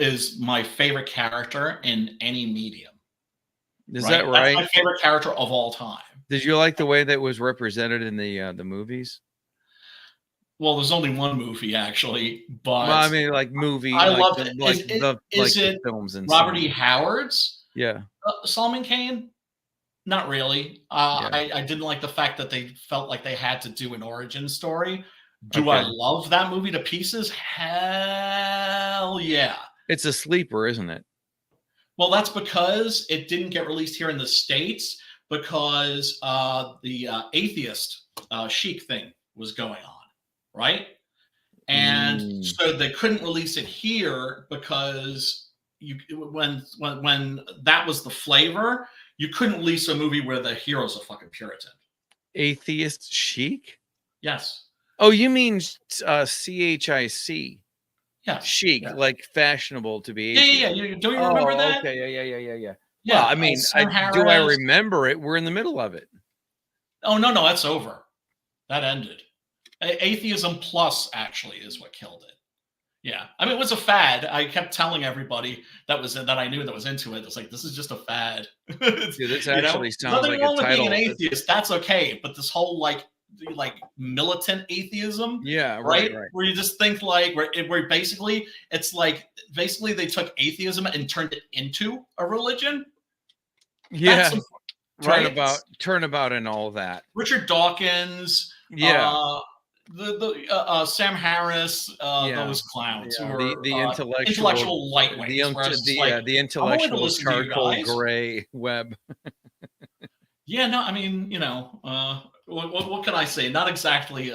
Speaker 1: is my favorite character in any medium.
Speaker 3: Is that right?
Speaker 1: That's my favorite character of all time.
Speaker 3: Did you like the way that was represented in the movies?
Speaker 1: Well, there's only one movie actually, but
Speaker 3: well, I mean, like movie.
Speaker 1: I
Speaker 3: like
Speaker 1: love
Speaker 3: the,
Speaker 1: it.
Speaker 3: like
Speaker 1: Is
Speaker 3: the
Speaker 1: it
Speaker 3: films and
Speaker 1: Robert E. Howard's?
Speaker 3: Yeah.
Speaker 1: Solomon Kane? Not really. I didn't like the fact that they felt like they had to do an origin story. Do I love that movie to pieces? Hell yeah.
Speaker 3: It's a sleeper, isn't it?
Speaker 1: Well, that's because it didn't get released here in the States because the atheist chic thing was going on, right? And so they couldn't release it here because when that was the flavor, you couldn't release a movie where the hero's a fucking Puritan.
Speaker 3: Atheist chic?
Speaker 1: Yes.
Speaker 3: Oh, you mean CHIC?
Speaker 1: Yeah.
Speaker 3: Chic, like fashionable to be.
Speaker 1: Yeah. Do you remember that?
Speaker 3: Okay, yeah.
Speaker 1: Yeah,
Speaker 3: Well, I mean, do I remember it? We're in the middle of it.
Speaker 1: Oh, no, that's over. That ended. Atheism Plus actually is what killed it. Yeah, I mean, it was a fad. I kept telling everybody that I knew that was into it. It's like, this is just a fad.
Speaker 3: This actually sounds
Speaker 1: nothing
Speaker 3: like
Speaker 1: wrong
Speaker 3: a
Speaker 1: with
Speaker 3: title.
Speaker 1: being an atheist. That's okay, but this whole like militant atheism,
Speaker 3: right,
Speaker 1: where you just think like where basically it's like they took atheism and turned it into a religion.
Speaker 3: Yeah,
Speaker 1: That's
Speaker 3: turnabout and all that.
Speaker 1: Richard Dawkins, the Sam Harris, those clowns who are
Speaker 3: the
Speaker 1: intellectual lightweights.
Speaker 3: The intellectual charcoal gray web.
Speaker 1: Yeah, no, I mean, what can I say? Not exactly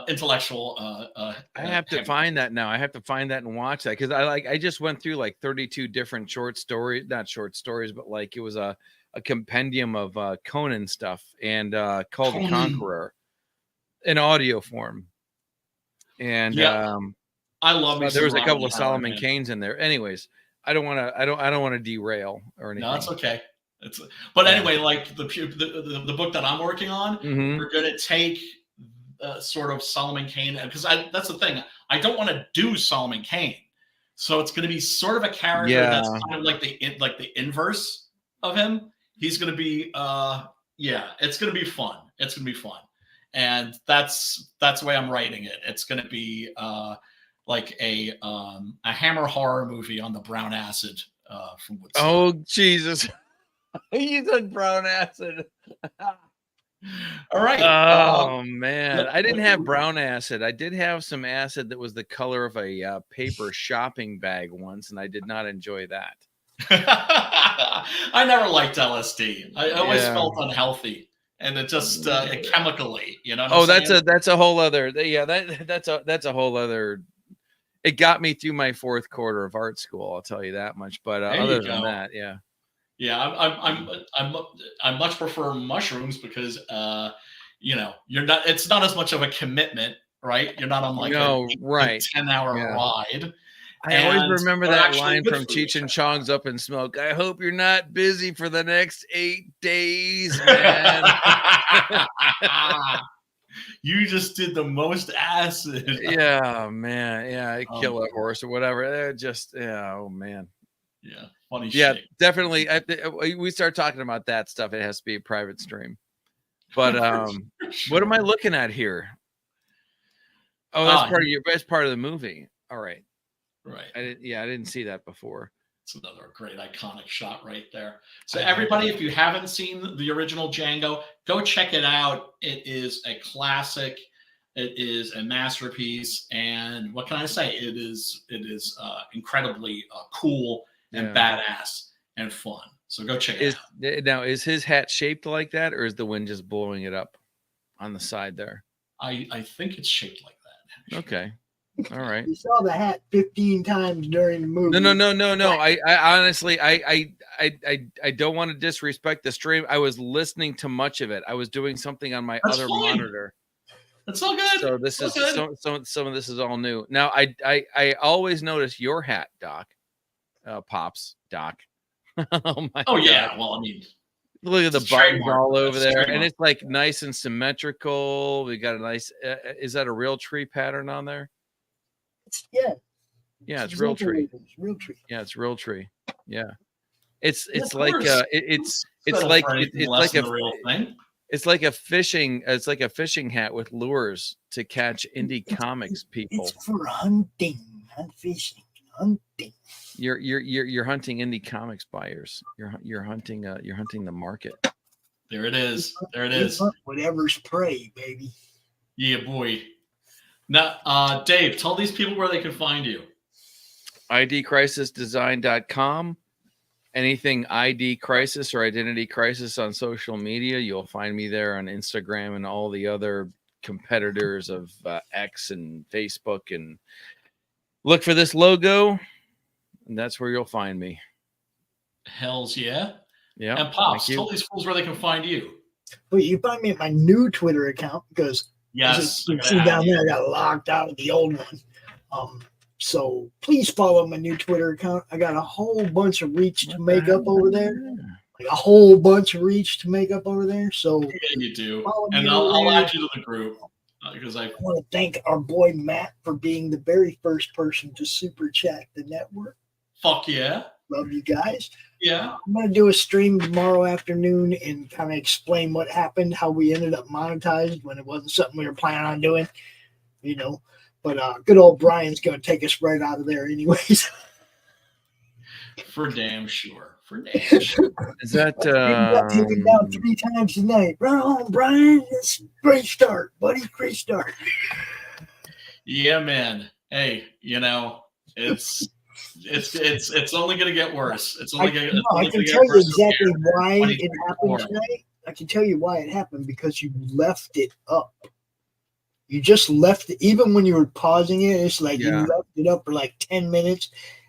Speaker 1: intellectual.
Speaker 3: I have to find that now. I have to find that and watch that because I just went through like 32 different not short stories, but like it was a compendium of Conan stuff and called The Conqueror in audio form. And
Speaker 1: I love it.
Speaker 3: There was a couple of Solomon Kanes in there. Anyways, I don't want to derail or anything.
Speaker 1: No, that's okay. But anyway, like the book that I'm working on, we're going to take sort of Solomon Kane because that's the thing. I don't want to do Solomon Kane, so it's going to be sort of a character that's kind of like the inverse of him. He's going to be it's going to be fun. It's going to be fun, and that's the way I'm writing it. It's going to be like a Hammer horror movie on the brown acid from Woodstock.
Speaker 3: Oh Jesus. You said brown acid.
Speaker 1: All right.
Speaker 3: Oh man, I didn't have brown acid. I did have some acid that was the color of a paper shopping bag once, and I did not enjoy that.
Speaker 1: I never liked LSD. I always felt unhealthy, and it just chemically,
Speaker 3: that's a whole other. That's a whole other. It got me through my fourth quarter of art school. I'll tell you that much. But other than that, yeah.
Speaker 1: Yeah, I much prefer mushrooms because you're not. It's not as much of a commitment, right? You're not on like a 10-hour ride.
Speaker 3: I always remember that line from Cheech and Chong's Up in Smoke. I hope you're not busy for the next 8 days, man.
Speaker 1: You just did the most acid.
Speaker 3: Yeah, man. Yeah, kill a horse or whatever. Oh man.
Speaker 1: Yeah. Funny shit.
Speaker 3: Yeah, definitely. We start talking about that stuff. It has to be a private stream. But what am I looking at here? Oh, that's part of the movie. All right.
Speaker 1: Right.
Speaker 3: I didn't see that before.
Speaker 1: It's another great iconic shot right there. So everybody, if you haven't seen the original Django, go check it out. It is a classic. It is a masterpiece. And what can I say? It is incredibly cool and badass and fun. So go check it out.
Speaker 3: Now, is his hat shaped like that, or is the wind just blowing it up on the side there?
Speaker 1: I think it's shaped like that. Actually.
Speaker 3: Okay. All right.
Speaker 4: You saw the hat 15 times during the movie.
Speaker 3: No. I honestly, I don't want to disrespect the stream. I was listening to much of it. I was doing something on my other monitor.
Speaker 1: That's all good.
Speaker 3: So this is some of this is all new. Now, I always notice your hat, Doc. Pops, Doc. Oh
Speaker 1: yeah.
Speaker 3: God.
Speaker 1: Well, I mean,
Speaker 3: look at the buttons all over there, and it's like nice and symmetrical. We got a nice. Is that a real tree pattern on there?
Speaker 4: Yeah,
Speaker 3: it's real tree.
Speaker 4: Real tree.
Speaker 3: Yeah, it's real tree. Yeah, it's
Speaker 1: of
Speaker 3: like
Speaker 1: course.
Speaker 3: it's like a
Speaker 1: real thing.
Speaker 3: It's like a fishing hat with lures to catch indie comics people.
Speaker 4: It's for hunting, not fishing. Hunting.
Speaker 3: You're hunting indie comics buyers. You're hunting the market.
Speaker 1: There it is. There it is.
Speaker 4: Whatever's prey, baby.
Speaker 1: Yeah, boy. Now, Dave, tell these people where they can find you.
Speaker 3: idcrisisdesign.com. Anything ID Crisis or Identity Crisis on social media, you'll find me there on Instagram and all the other competitors of X and Facebook. And look for this logo, and that's where you'll find me.
Speaker 1: Hells yeah.
Speaker 3: Yeah.
Speaker 1: And Pops, tell these fools where they can find you.
Speaker 4: Well, you find me at my new Twitter account because
Speaker 1: yes,
Speaker 4: you see down there, I got locked out of the old one. So please follow my new Twitter account. I got a whole bunch of reach to make up over there. Like a whole bunch of reach to make up over there. So
Speaker 1: yeah, you do. And I'll add you to the group because I
Speaker 4: want to thank our boy Matt for being the very first person to super chat the network.
Speaker 1: Fuck yeah.
Speaker 4: Love you guys.
Speaker 1: Yeah.
Speaker 4: I'm going to do a stream tomorrow afternoon and kind of explain what happened, how we ended up monetized when it wasn't something we were planning on doing, you know. But good old Brian's going to take us right out of there anyways.
Speaker 1: For damn sure. For damn sure.
Speaker 3: Is that...
Speaker 4: Take it down 3 times tonight. Right on, Brian. It's a great start, buddy. Great start.
Speaker 1: Yeah, man. Hey, you know, it's only going to get worse. It's only going to
Speaker 4: I can tell you exactly why it happened tonight. I can tell you why it happened because you left it up. You just left it, even when you were pausing it, it's like you left it up for like 10 minutes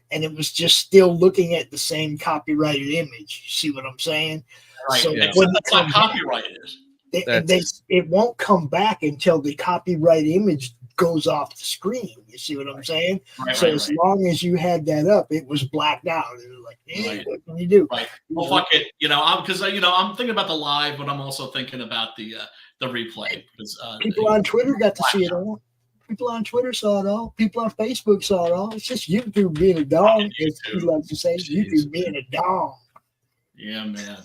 Speaker 4: and it was just still looking at the same copyrighted image. You see what I'm saying?
Speaker 1: Right.
Speaker 4: So
Speaker 1: that's not copyrighted.
Speaker 4: It won't come back until the copyright image goes off the screen. You see what I'm saying? As long as you had that up, it was blacked out. It was like, what can you do?
Speaker 1: Right. Well, fuck it. You know, I'm thinking about the live, but I'm also thinking about the replay. Because
Speaker 4: people on Twitter got to see it all. People on Twitter saw it all. People on Facebook saw it all. It's just YouTube being a dog. As you like to say, YouTube being a dog.
Speaker 1: Yeah, man.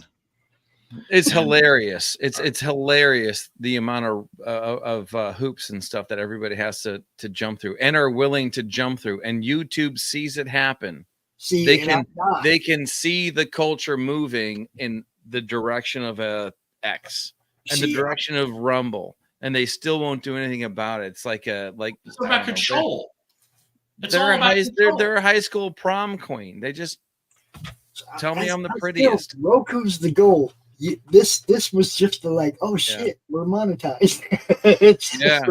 Speaker 3: It's hilarious. It's hilarious the amount of hoops and stuff that everybody has to jump through and are willing to jump through. And YouTube sees it happen. They can see the culture moving in the direction of a X and the direction of Rumble, and they still won't do anything about it. It's like
Speaker 1: it's about control.
Speaker 3: They're a high school prom queen. They just tell me I'm the prettiest.
Speaker 4: ROKU's the goal. This was just oh shit, we're monetized.
Speaker 3: Yeah.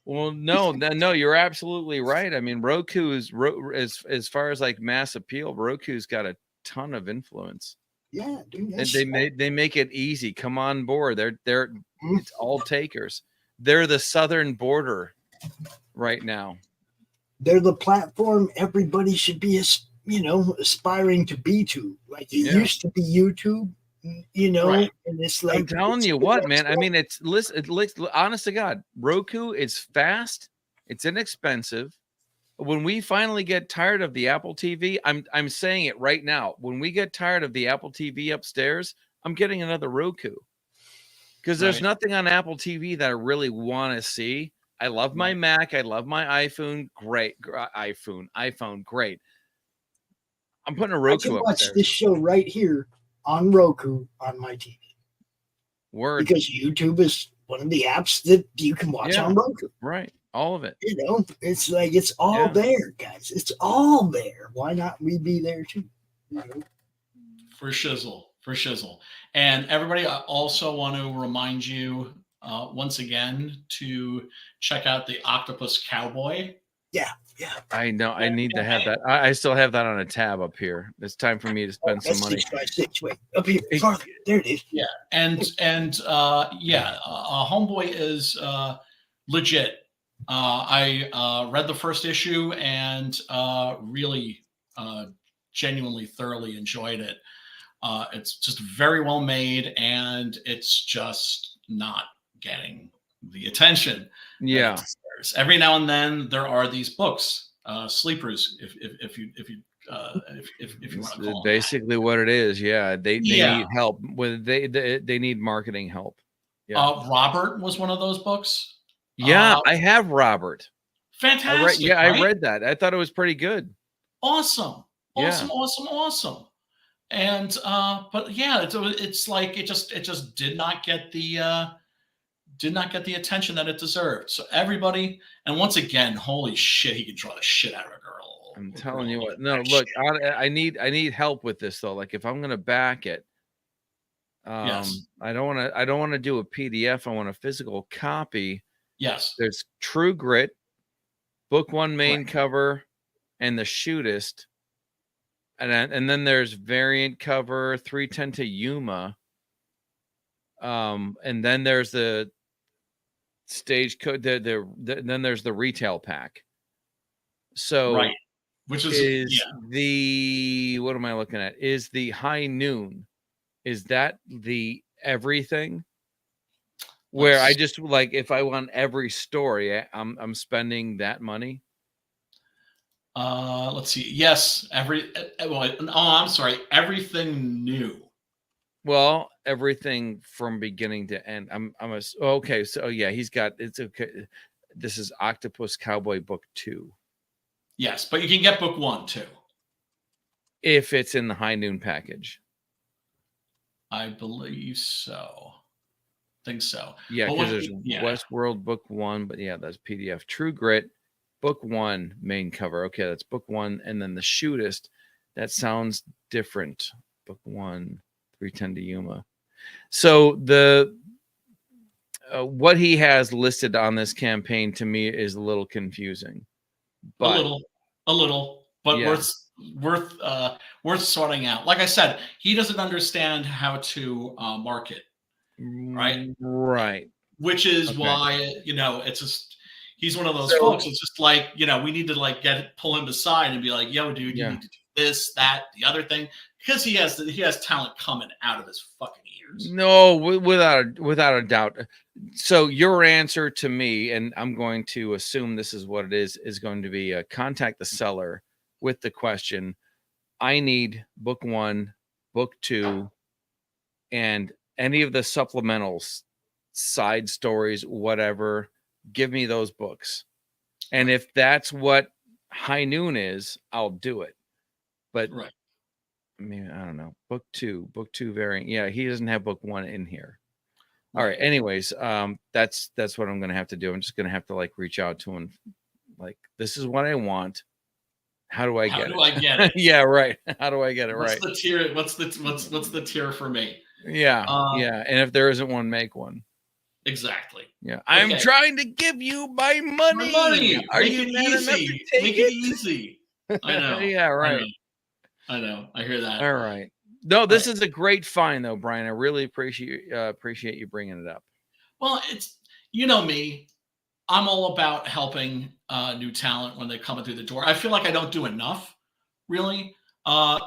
Speaker 3: Well, no, you're absolutely right. I mean, ROKU is as far as like mass appeal, ROKU's got a ton of influence.
Speaker 4: Yeah, dude.
Speaker 3: They make it easy. Come on board. It's all takers. They're the southern border right now.
Speaker 4: They're the platform everybody should be aspiring to be to. Like it used to be YouTube. And it's like
Speaker 3: I'm telling you what, man. I mean, it's honest to God, ROKU is fast, it's inexpensive. When we finally get tired of the Apple TV, I'm saying it right now. When we get tired of the Apple TV upstairs, I'm getting another ROKU. Because there's nothing on Apple TV that I really want to see. I love my Mac, I love my iPhone, great. iPhone, great. I'm putting a ROKU up there. I can
Speaker 4: watch this show right here on ROKU on my TV.
Speaker 3: Word.
Speaker 4: Because YouTube is one of the apps that you can watch on ROKU.
Speaker 3: Right. All of it.
Speaker 4: It's like it's all there, guys. It's all there. Why not we be there too?
Speaker 1: For shizzle. And everybody, I also want to remind you once again to check out the Octopus Cowboy.
Speaker 4: Yeah.
Speaker 3: I know. I need to have that. I still have that on a tab up here. It's time for me to spend some money.
Speaker 4: 6x6. Wait, up here. Farther. There it is.
Speaker 1: Yeah, Homeboy is legit. I read the first issue and really genuinely thoroughly enjoyed it. It's just very well made, and it's just not getting the attention.
Speaker 3: Yeah.
Speaker 1: Every now and then there are these books, sleepers, if you want to call
Speaker 3: basically what it is. Yeah, they need help with they need marketing help. Yeah.
Speaker 1: Robert was one of those books.
Speaker 3: Yeah, I have Robert.
Speaker 1: Fantastic.
Speaker 3: Right? I read that. I thought it was pretty good.
Speaker 1: Awesome. And but yeah, it's like it just did not get the attention that it deserved. So everybody, and once again, holy shit, he can draw the shit out of a girl.
Speaker 3: I'm telling you what. No, look, I need help with this though. Like if I'm gonna back it,
Speaker 1: yes.
Speaker 3: I don't want to do a PDF. I want a physical copy.
Speaker 1: Yes.
Speaker 3: There's True Grit, book 1 main cover, and the Shootist, and then there's variant cover 310 to Yuma. And then there's the stage code. Then there's the retail pack. So
Speaker 1: right, which is
Speaker 3: the what am I looking at? Is the High Noon? Is that the everything? Where I just like if I want every story, I'm spending that money.
Speaker 1: Let's see. Yes, I'm sorry. Everything new.
Speaker 3: Well, everything from beginning to end. Okay. So yeah, he's got it's okay. This is Octopus Cowboy book 2.
Speaker 1: Yes, but you can get book 1 too.
Speaker 3: If it's in the High Noon package.
Speaker 1: I believe so. Think so.
Speaker 3: Yeah, because there's Westworld book 1, but yeah, that's PDF. True Grit, book 1 main cover. Okay, that's book 1, and then the Shootist. That sounds different. Book 1, 310 to Yuma. So the what he has listed on this campaign to me is a little confusing. But
Speaker 1: a little, but
Speaker 3: yeah.
Speaker 1: worth sorting out. Like I said, he doesn't understand how to market. Right. Which is why, it's just, he's one of those folks. It's just like, we need to like pull him aside and be like, yo, dude, you need to do this, that, the other thing. Because he has talent coming out of his fucking ears.
Speaker 3: No, without a doubt. So your answer to me, and I'm going to assume this is what it is going to be contact the seller with the question, I need book 1, book 2, and any of the supplementals, side stories, whatever, give me those books. And if that's what High Noon is, I'll do it. But I mean, I don't know. Book 2 variant. Yeah, he doesn't have book 1 in here. All right. Anyways, that's what I'm gonna have to do. I'm just gonna have to like reach out to him. Like, this is what I want. How do I get it? Yeah, right. How do I get it right?
Speaker 1: What's the tier? What's the tier for me?
Speaker 3: Yeah, and if there isn't one, make one.
Speaker 1: Exactly.
Speaker 3: Yeah, I'm trying to give you my money. Are you mad enough to take
Speaker 1: Make it easy. I know.
Speaker 3: Yeah, right.
Speaker 1: I know. I hear that.
Speaker 3: All right. No, this is a great find, though, Brian. I really appreciate you bringing it up.
Speaker 1: Well, it's me. I'm all about helping new talent when they come in through the door. I feel like I don't do enough, really. I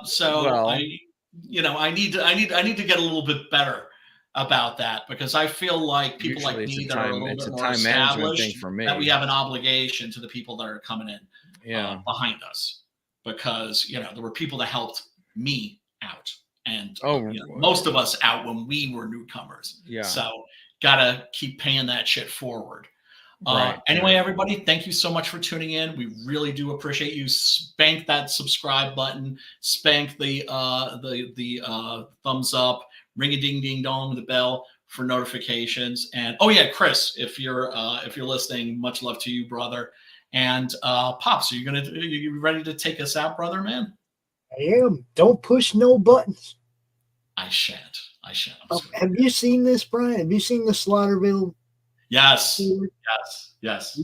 Speaker 1: need to get a little bit better about that, because I feel like people like me that are a little bit more established, that we have an obligation to the people that are coming in behind us, because there were people that helped me out, and most of us out when we were newcomers. Yeah. So gotta keep paying that shit forward. Anyway, everybody, thank you so much for tuning in. We really do appreciate you. Spank that subscribe button, spank the thumbs up, ring a ding ding dong the bell for notifications. And Chris, if you're listening, much love to you, brother. And Pops, are you ready to take us out, brother man?
Speaker 4: I am. Don't push no buttons.
Speaker 1: I shan't. I'm just gonna-
Speaker 4: Have you seen this, Brian? Have you seen the Slaughterville?
Speaker 1: Yes.
Speaker 4: tour?
Speaker 1: Yes.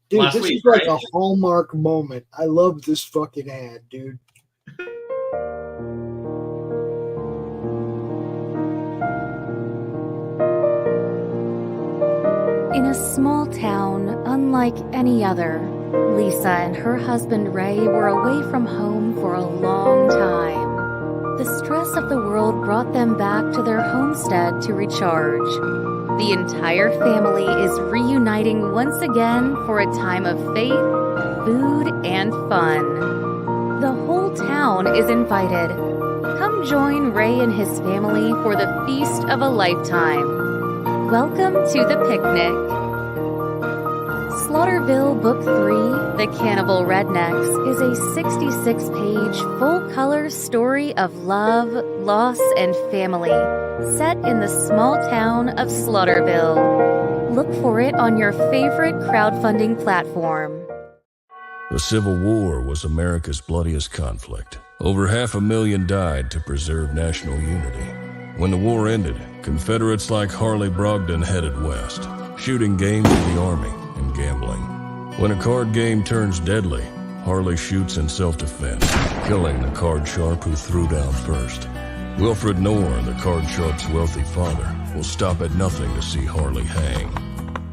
Speaker 4: Dude,
Speaker 1: Last
Speaker 4: this
Speaker 1: week,
Speaker 4: is like
Speaker 1: right?
Speaker 4: a Hallmark moment. I love this fucking ad, dude.
Speaker 7: In a small town, unlike any other, Lisa and her husband Ray were away from home for a long time. The stress of the world brought them back to their homestead to recharge. The entire family is reuniting once again for a time of faith, food, and fun. The whole town is invited. Come join Ray and his family for the feast of a lifetime. Welcome to the picnic. Slaughterville Book 3, The Cannibal Rednecks, is a 66-page, full-color story of love, loss, and family, set in the small town of Slaughterville. Look for it on your favorite crowdfunding platform.
Speaker 8: The Civil War was America's bloodiest conflict. Over 500,000 died to preserve national unity. When the war ended, Confederates like Harley Brogdon headed west, shooting game for the Army and gambling. When a card game turns deadly, Harley shoots in self-defense, killing the card sharp who threw down first. Wilfred Knorr, the card sharp's wealthy father, will stop at nothing to see Harley hang.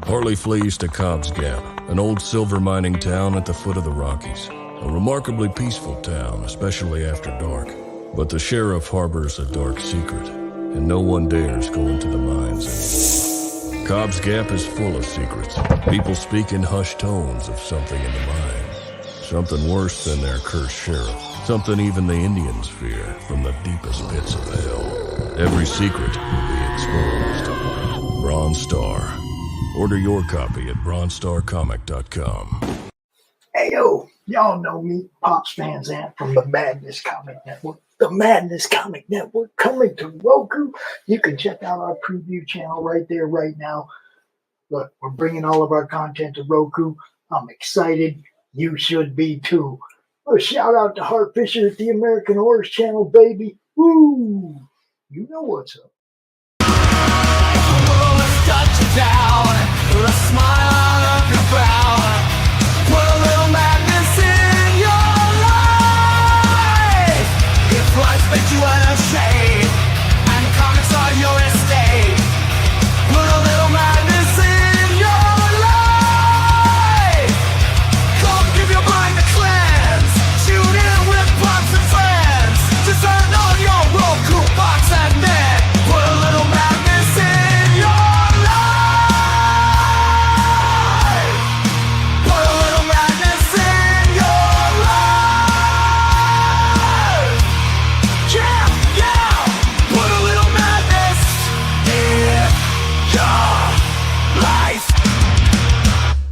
Speaker 8: Harley flees to Cobb's Gap, an old silver mining town at the foot of the Rockies. A remarkably peaceful town, especially after dark. But the sheriff harbors a dark secret, and no one dares go into the mines anymore. Cobb's Gap is full of secrets. People speak in hushed tones of something in the mines. Something worse than their cursed sheriff. Something even the Indians fear from the deepest pits of hell. Every secret will be exposed. Bronze Star. Order your copy at bronzestarcomic.com.
Speaker 4: Hey, yo, y'all know me, Pops Van Zandt from the Madness Comic Network. The Madness Comic Network coming to Roku. You can check out our preview channel right there, right now. Look, we're bringing all of our content to Roku. I'm excited. You should be too. A shout out to Hart Fisher at the American Horrors Channel, baby. Woo! You know what's up.
Speaker 9: The world has got you down. The smile on your brow.